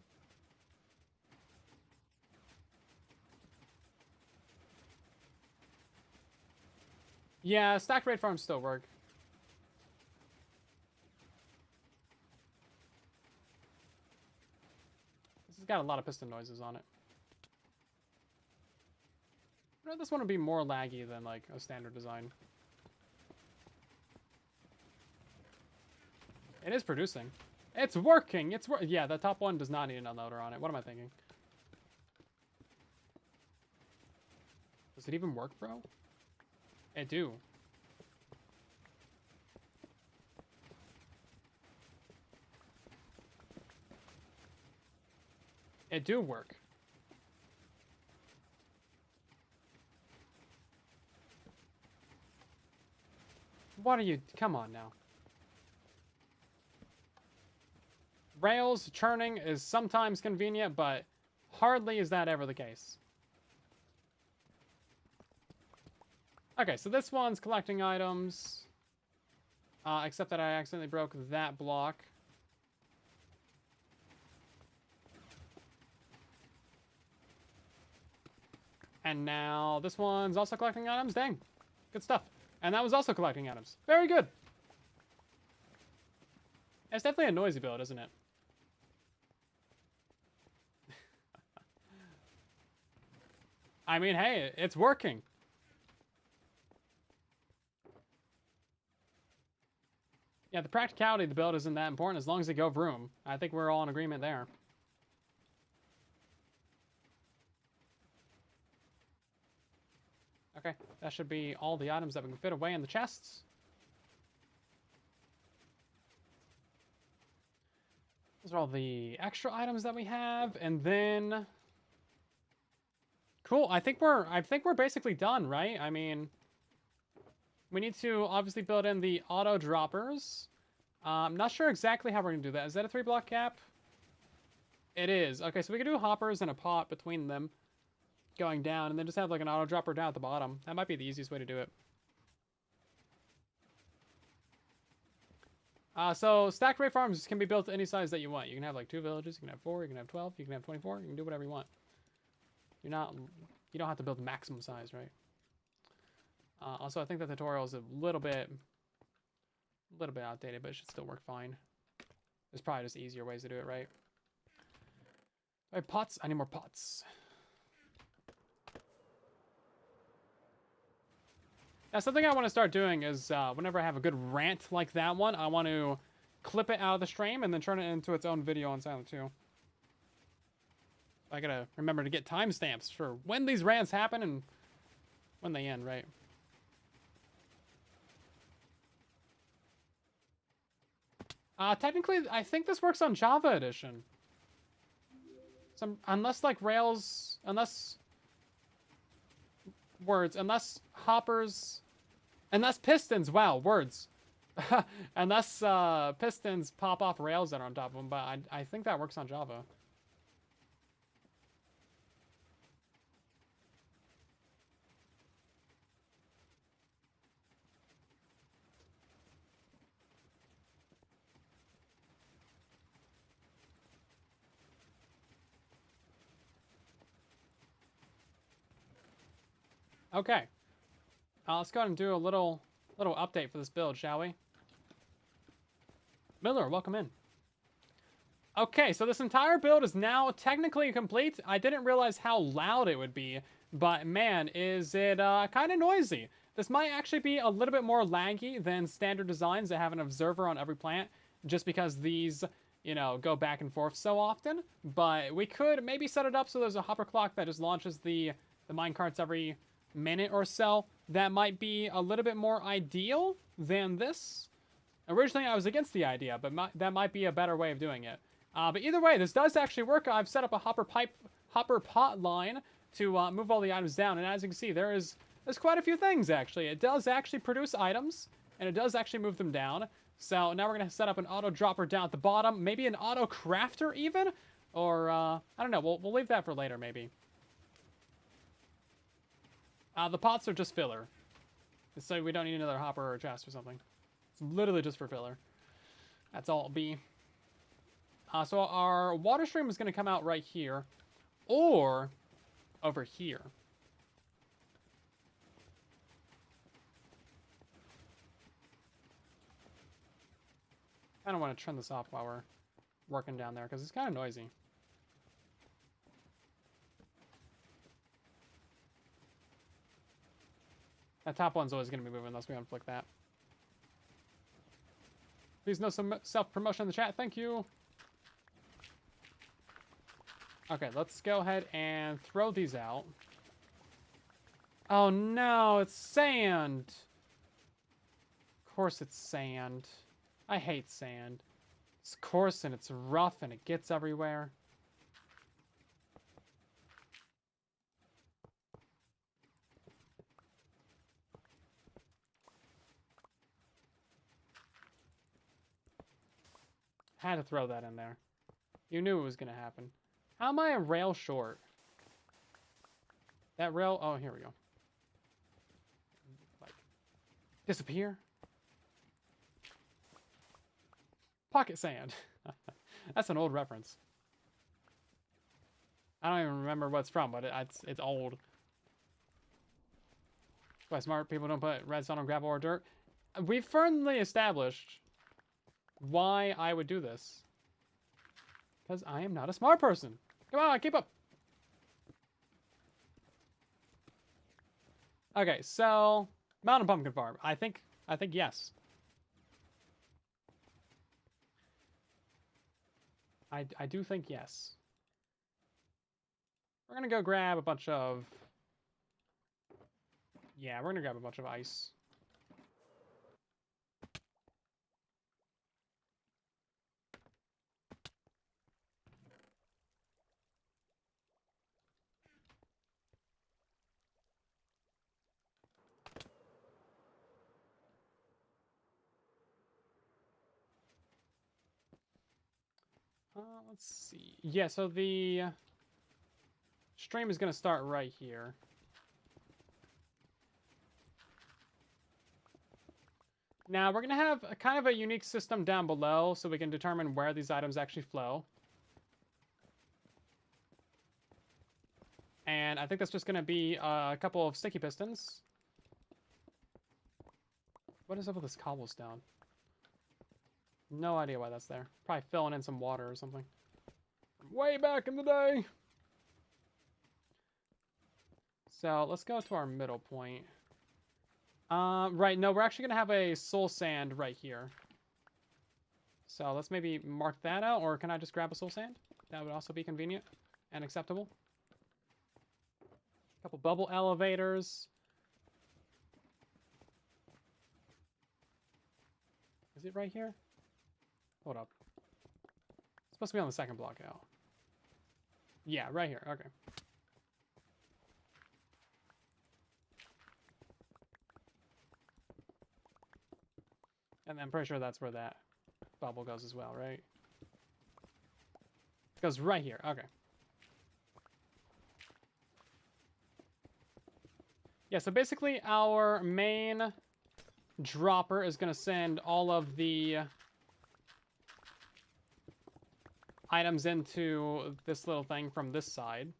Yeah, stacked raid farms still work. This has got a lot of piston noises on it. This one would be more laggy than like a standard design. It is producing. It's working. Yeah, the top one does not need an unloader on it. What am I thinking? Does it even work, bro? It do. It do work. What are you? Come on now. Rails churning is sometimes convenient, but hardly is that ever the case. Okay, so this one's collecting items. Except that I accidentally broke that block. And now this one's also collecting items. Dang. Good stuff. And that was also collecting items. Very good. It's definitely a noisy build, isn't it? I mean, hey, it's working. Yeah, the practicality of the build isn't that important as long as they go vroom. I think we're all in agreement there. Okay, that should be all the items that we can fit away in the chests. Those are all the extra items that we have, and then cool. I think we're basically done, right? I mean, we need to obviously build in the auto droppers. I'm not sure exactly how we're gonna do that. Is that a 3-block gap? It is. Okay, so we can do hoppers and a pot between them going down, and then just have like an auto dropper down at the bottom. That might be the easiest way to do it. So stacked array farms can be built to any size that you want. You can have like 2 villages, you can have 4, you can have 12, you can have 24, you can do whatever you want. You don't have to build maximum size, right? Also, I think the tutorial is a little bit outdated, but it should still work fine. There's probably just easier ways to do it, right? All right, pots. I need more pots. Now, something I want to start doing is whenever I have a good rant like that one, I want to clip it out of the stream and then turn it into its own video on Silent 2. I gotta remember to get timestamps for when these rants happen and when they end, right? Technically, I think this works on Java Edition. Unless like Rails, unless hoppers, unless pistons. Wow, words. Unless pistons pop off Rails that are on top of them, but I think that works on Java. Okay. Let's go ahead and do a little update for this build, shall we? Miller, welcome in. Okay, so this entire build is now technically complete. I didn't realize how loud it would be, but man, is it kind of noisy. This might actually be a little bit more laggy than standard designs that have an observer on every plant, just because these, you know, go back and forth so often. But we could maybe set it up so there's a hopper clock that just launches the minecarts every minute or so. That might be a little bit more ideal than this. Originally, I was against the idea, but that might be a better way of doing it. But either way, this does actually work. I've set up a hopper pot line to move all the items down, and as you can see, there's quite a few things actually. It does actually produce items, and it does actually move them down. So now we're gonna set up an auto dropper down at the bottom, maybe an auto crafter even, or I don't know. We'll leave that for later maybe. The pots are just filler, so we don't need another hopper or a chest or something. It's literally just for filler. That's all it'll be. So our water stream is going to come out right here, or over here. I don't want to turn this off while we're working down there, because it's kind of noisy. That top one's always going to be moving unless we unflick that. Please no some self-promotion in the chat. Thank you. Okay, let's go ahead and throw these out. Oh no, it's sand. Of course it's sand. I hate sand. It's coarse and it's rough and it gets everywhere. Had to throw that in there. You knew it was going to happen. How am I a rail short? That rail... Oh, here we go. Like, disappear? Pocket sand. That's an old reference. I don't even remember what it's from, but it's old. Why smart people don't put redstone on gravel or dirt? We've firmly established why I would do this. Because I am not a smart person. Come on, keep up. Okay, so Mountain Pumpkin Farm. I think yes. I do think yes. We're gonna go grab a bunch of Yeah, we're gonna grab a bunch of ice. Let's see. Yeah, so the stream is gonna start right here. Now, we're going to have a kind of a unique system down below so we can determine where these items actually flow. And I think that's just going to be a couple of sticky pistons. What is up with this cobblestone? No idea why that's there. Probably filling in some water or something. Way back in the day! So, let's go to our middle point. Right, no, we're actually going to have a soul sand right here. So let's maybe mark that out, or can I just grab a soul sand? That would also be convenient and acceptable. A couple bubble elevators. Is it right here? Hold up. It's supposed to be on the second block out. Yeah, right here. Okay. And I'm pretty sure that's where that bubble goes as well, right? It goes right here. Okay. Yeah, so basically our main dropper is going to send all of the items into this little thing from this side.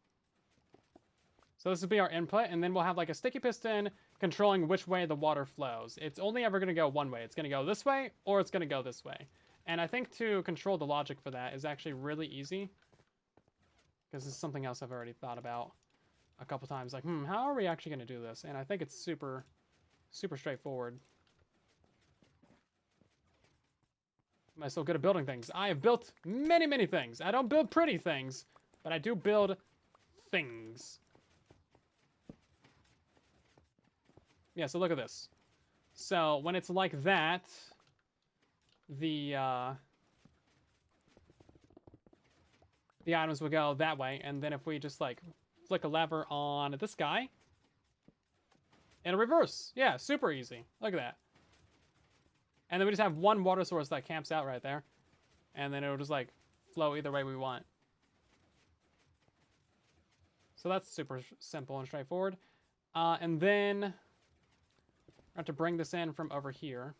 So this will be our input, and then we'll have like a sticky piston controlling which way the water flows. It's only ever going to go one way. It's going to go this way, or it's going to go this way. And I think to control the logic for that is actually really easy. Because this is something else I've already thought about a couple times. Like, how are we actually going to do this? And I think it's super, super straightforward. Am I still good at building things? I have built many, many things. I don't build pretty things, but I do build things. Yeah, so look at this. So when it's like that, the items will go that way, and then if we just like flick a lever on this guy, it'll reverse. Yeah, super easy. Look at that. And then we just have one water source that camps out right there, and then it'll just like flow either way we want. So that's super simple and straightforward. And then I have to bring this in from over here.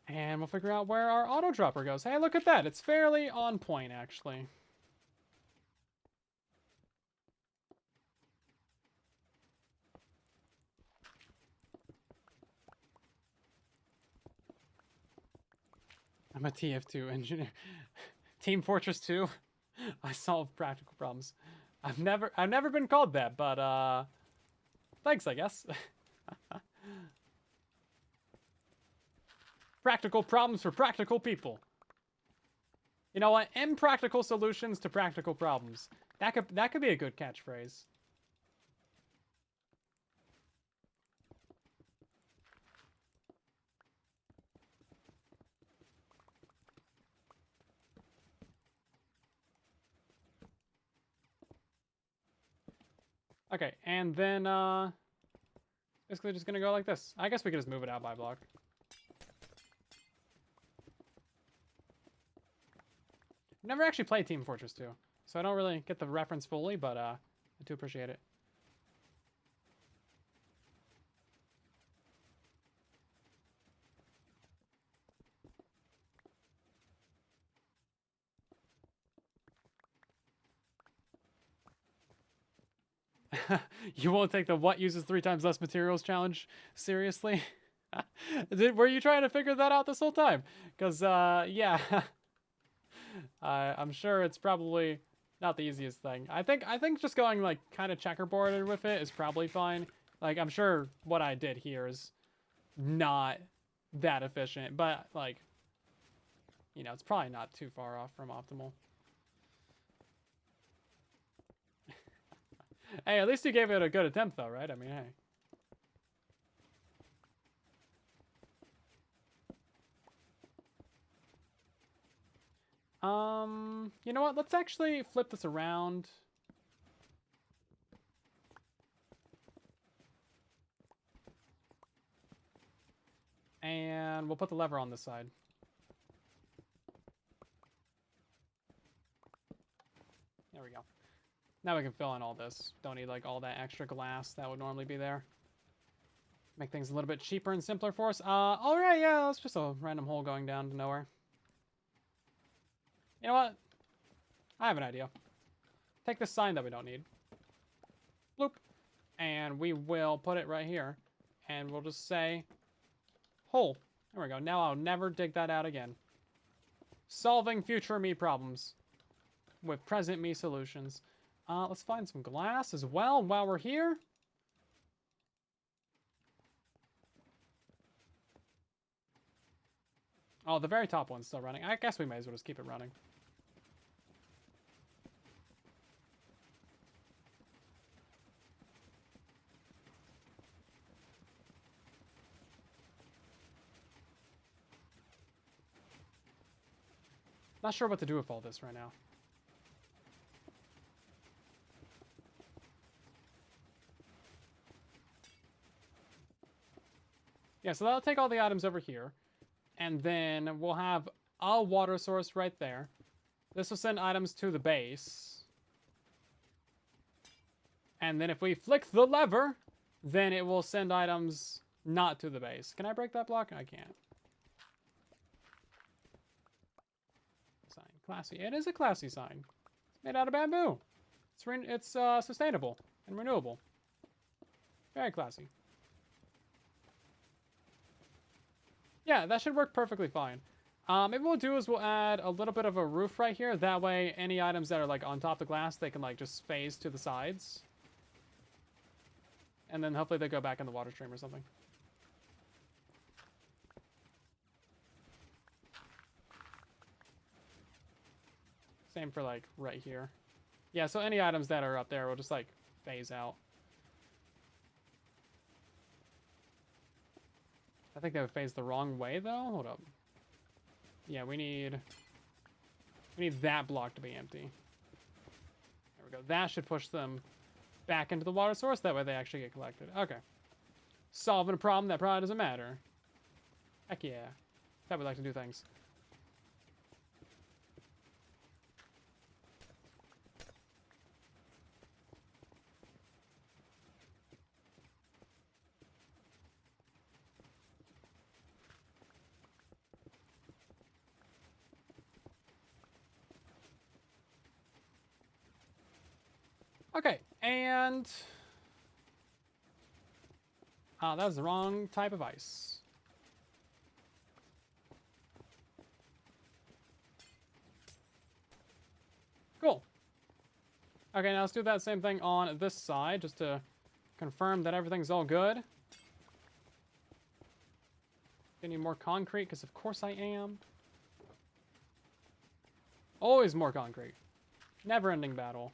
And we'll figure out where our auto dropper goes. Hey, look at that. It's fairly on point, actually. I'm a TF2 engineer. Team Fortress 2. I solve practical problems. I've never been called that, but thanks, I guess. Practical problems for practical people. You know what? Impractical solutions to practical problems. That could be a good catchphrase. Okay, and then basically just gonna go like this. I guess we could just move it out by block. Never actually played Team Fortress 2, so I don't really get the reference fully, but I do appreciate it. You won't take the what uses 3 times less materials challenge seriously? Were you trying to figure that out this whole time? Because, yeah. I'm sure it's probably not the easiest thing. I think just going, like, kind of checkerboarded with it is probably fine. Like, I'm sure what I did here is not that efficient, but like, you know, it's probably not too far off from optimal. Hey, at least you gave it a good attempt though, right? I mean, hey. You know what? Let's actually flip this around. And we'll put the lever on this side. There we go. Now we can fill in all this. Don't need like all that extra glass that would normally be there. Make things a little bit cheaper and simpler for us. All right, yeah, it's just a random hole going down to nowhere. You know what? I have an idea. Take this sign that we don't need. Bloop. And we will put it right here. And we'll just say, hole. There we go. Now I'll never dig that out again. Solving future me problems with present me solutions. Let's find some glass as well while we're here. Oh, the very top one's still running. I guess we may as well just keep it running. Not sure what to do with all this right now. Yeah, so that'll take all the items over here. And then we'll have a water source right there. This will send items to the base. And then if we flick the lever, then it will send items not to the base. Can I break that block? I can't. Sign. Classy. It is a classy sign. It's made out of bamboo. It's sustainable and renewable. Very classy. Yeah, that should work perfectly fine. Maybe what we'll do is we'll add a little bit of a roof right here. That way, any items that are like on top of the glass, they can like just phase to the sides. And then hopefully they go back in the water stream or something. Same for like right here. Yeah, so any items that are up there will just like phase out. I think they would phase the wrong way though. Hold up. Yeah, we need that block to be empty. There we go. That should push them back into the water source. That way they actually get collected. Okay. Solving a problem that probably doesn't matter. Heck yeah. That's how we like to do things. Okay, and that was the wrong type of ice. Cool. Okay, now let's do that same thing on this side, just to confirm that everything's all good. I need more concrete, because of course I am. Always more concrete. Never-ending battle.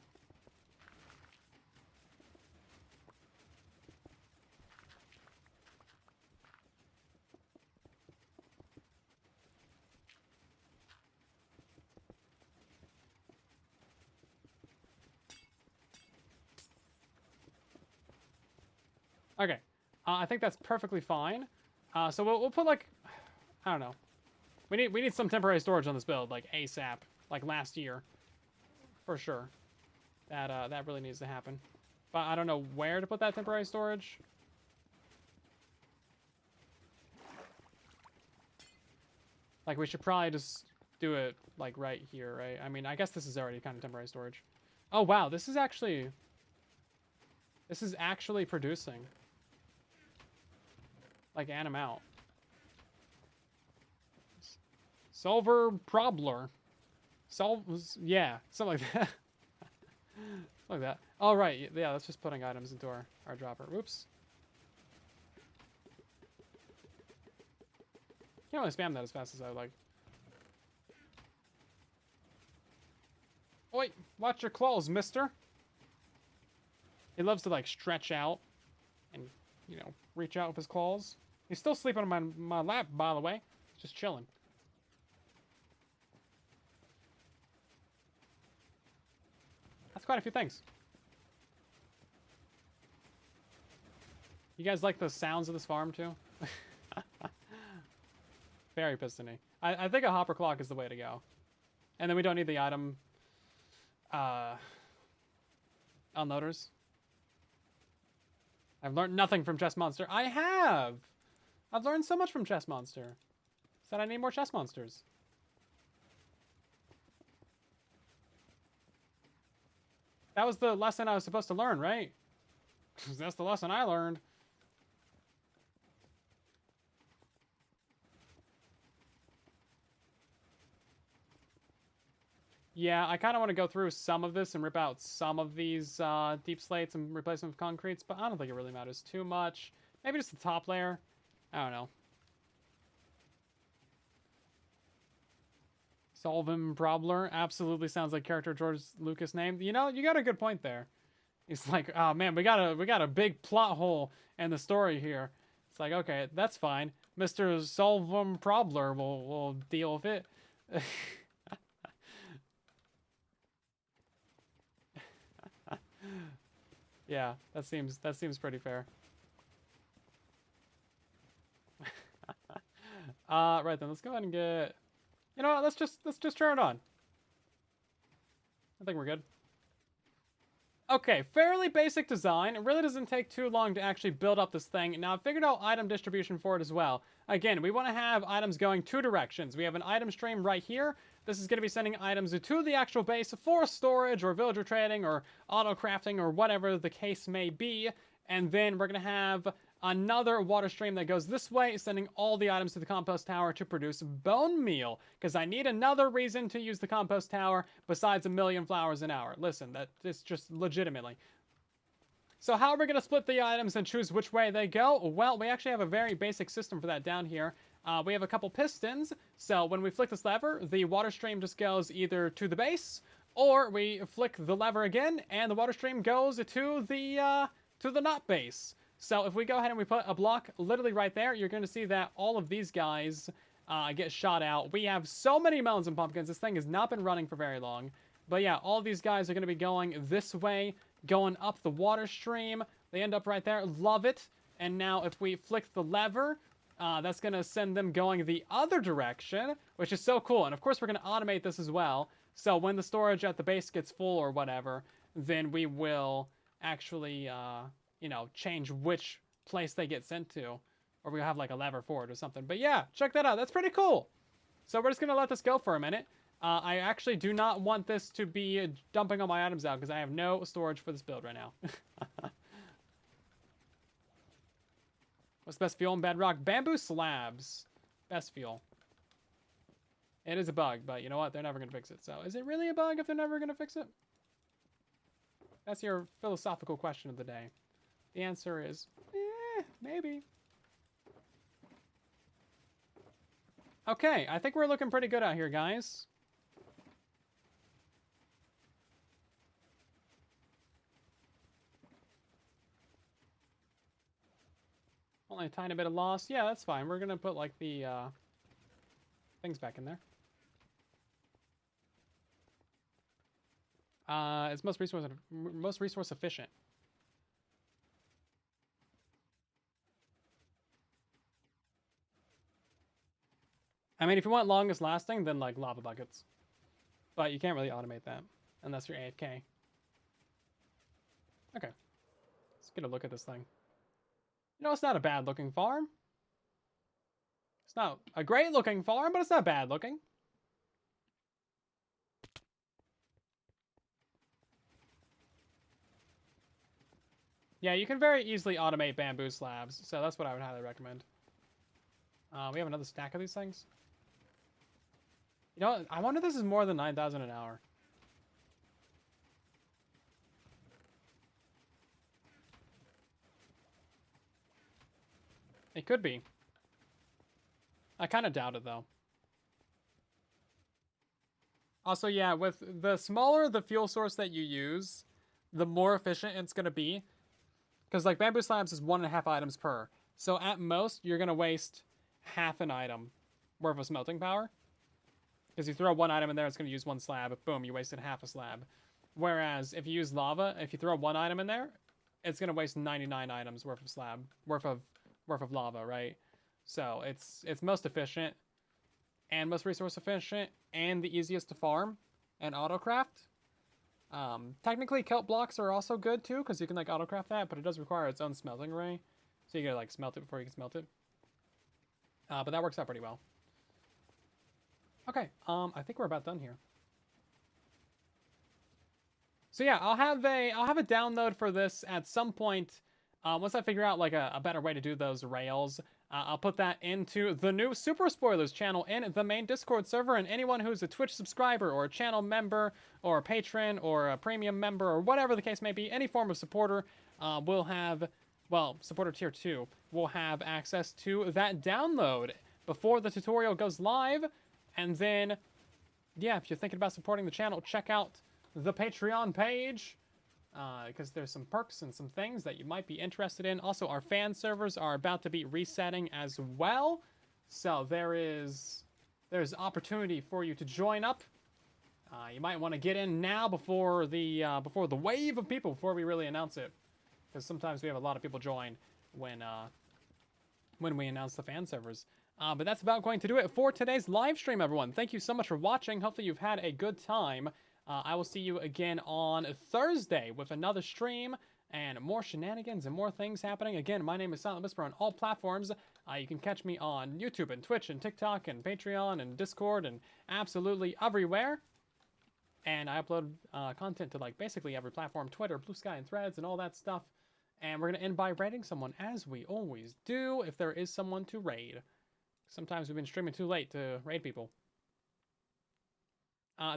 Okay, I think that's perfectly fine. So we'll put like, I don't know. We need some temporary storage on this build, like ASAP, like last year, for sure. That really needs to happen. But I don't know where to put that temporary storage. Like we should probably just do it like right here, right? I mean, I guess this is already kind of temporary storage. Oh wow, this is actually producing. Like anim out. Solver Probler. Yeah, something like that. Like that. All right, yeah, that's just putting items into our dropper. Whoops. Can't really spam that as fast as I would like. Oi, watch your claws, mister. He loves to, like, stretch out and, you know, reach out with his claws. He's still sleeping on my lap, by the way. Just chilling. That's quite a few things. You guys like the sounds of this farm, too? Very pistony. I think a hopper clock is the way to go. And then we don't need the item unloaders. I've learned nothing from Chess Monster. I have! I've learned so much from Chess Monster. Said I need more Chess Monsters. That was the lesson I was supposed to learn, right? That's the lesson I learned. Yeah, I kind of want to go through some of this and rip out some of these deep slates and replace them with concretes, but I don't think it really matters too much. Maybe just the top layer. I don't know. Solvim Probler absolutely sounds like character George Lucas name. You know, you got a good point there. He's like, oh man, we got a big plot hole in the story here. It's like, okay, that's fine. Mr. Solvim Probler will deal with it. Yeah, that seems pretty fair. Right then, let's go ahead and get. You know what? Let's just turn it on. I think we're good. Okay, fairly basic design. It really doesn't take too long to actually build up this thing. Now, I've figured out item distribution for it as well. Again, we want to have items going two directions. We have an item stream right here. This is going to be sending items to the actual base for storage or villager trading or auto crafting or whatever the case may be. And then we're going to have another water stream that goes this way, sending all the items to the compost tower to produce bone meal. Because I need another reason to use the compost tower besides 1,000,000 flowers an hour. Listen, that is just legitimately. So how are we going to split the items and choose which way they go? Well, we actually have a very basic system for that down here. We have a couple pistons, so when we flick this lever, the water stream just goes either to the base, or we flick the lever again, and the water stream goes to the not base. So if we go ahead and we put a block literally right there, you're going to see that all of these guys get shot out. We have so many melons and pumpkins. This thing has not been running for very long. But yeah, all these guys are going to be going this way, going up the water stream. They end up right there. Love it. And now if we flick the lever, that's going to send them going the other direction, which is so cool. And of course, we're going to automate this as well. So when the storage at the base gets full or whatever, then we will actually... you know, change which place they get sent to. Or we'll have like a lever for it or something. But yeah, check that out. That's pretty cool. So we're just going to let this go for a minute. I actually do not want this to be dumping all my items out because I have no storage for this build right now. What's the best fuel in Bedrock? Bamboo slabs. Best fuel. It is a bug, but you know what? They're never going to fix it. So is it really a bug if they're never going to fix it? That's your philosophical question of the day. The answer is, maybe. Okay, I think we're looking pretty good out here, guys. Only a tiny bit of loss. Yeah, that's fine. We're going to put, like, the things back in there. It's most resource efficient. I mean, if you want longest lasting, then like lava buckets. But you can't really automate that unless you're AFK. Okay. Let's get a look at this thing. You know, it's not a bad looking farm. It's not a great looking farm, but it's not bad looking. Yeah, you can very easily automate bamboo slabs, so that's what I would highly recommend. We have another stack of these things. You know, I wonder if this is more than 9,000 an hour. It could be. I kind of doubt it, though. Also, yeah, with the smaller the fuel source that you use, the more efficient it's going to be. Because, like, bamboo slabs is 1.5 items per. So, at most, you're going to waste half an item worth of smelting power. Because you throw one item in there, it's going to use one slab. Boom, you wasted half a slab. Whereas, if you use lava, if you throw one item in there, it's going to waste 99 items worth of lava, right? So, it's most efficient and most resource efficient and the easiest to farm and autocraft. Technically, kelp blocks are also good too, because you can like autocraft that, but it does require its own smelting array. So you gotta like smelt it before you can smelt it. But that works out pretty well. Okay, I think we're about done here. So yeah, I'll have a download for this at some point. Once I figure out like a better way to do those rails, I'll put that into the new Super Spoilers channel in the main Discord server, and anyone who's a Twitch subscriber or a channel member or a patron or a premium member or whatever the case may be, any form of supporter will have, well, supporter tier 2 will have access to that download before the tutorial goes live. And then, yeah, if you're thinking about supporting the channel, check out the Patreon page. Because there's some perks and some things that you might be interested in. Also, our fan servers are about to be resetting as well, so there's opportunity for you to join up. You might want to get in now before the wave of people, before we really announce it, because sometimes we have a lot of people join when we announce the fan servers. But that's about going to do it for today's live stream, everyone. Thank you so much for watching. Hopefully you've had a good time. I will see you again on Thursday with another stream and more shenanigans and more things happening. Again, my name is Silent Whisper on all platforms. You can catch me on YouTube and Twitch and TikTok and Patreon and Discord and absolutely everywhere. And I upload content to like basically every platform, Twitter, Blue Sky, and Threads and all that stuff. And we're going to end by raiding someone, as we always do, if there is someone to raid. Sometimes we've been streaming too late to raid people.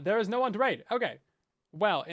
There is no one to raid. Okay. Well,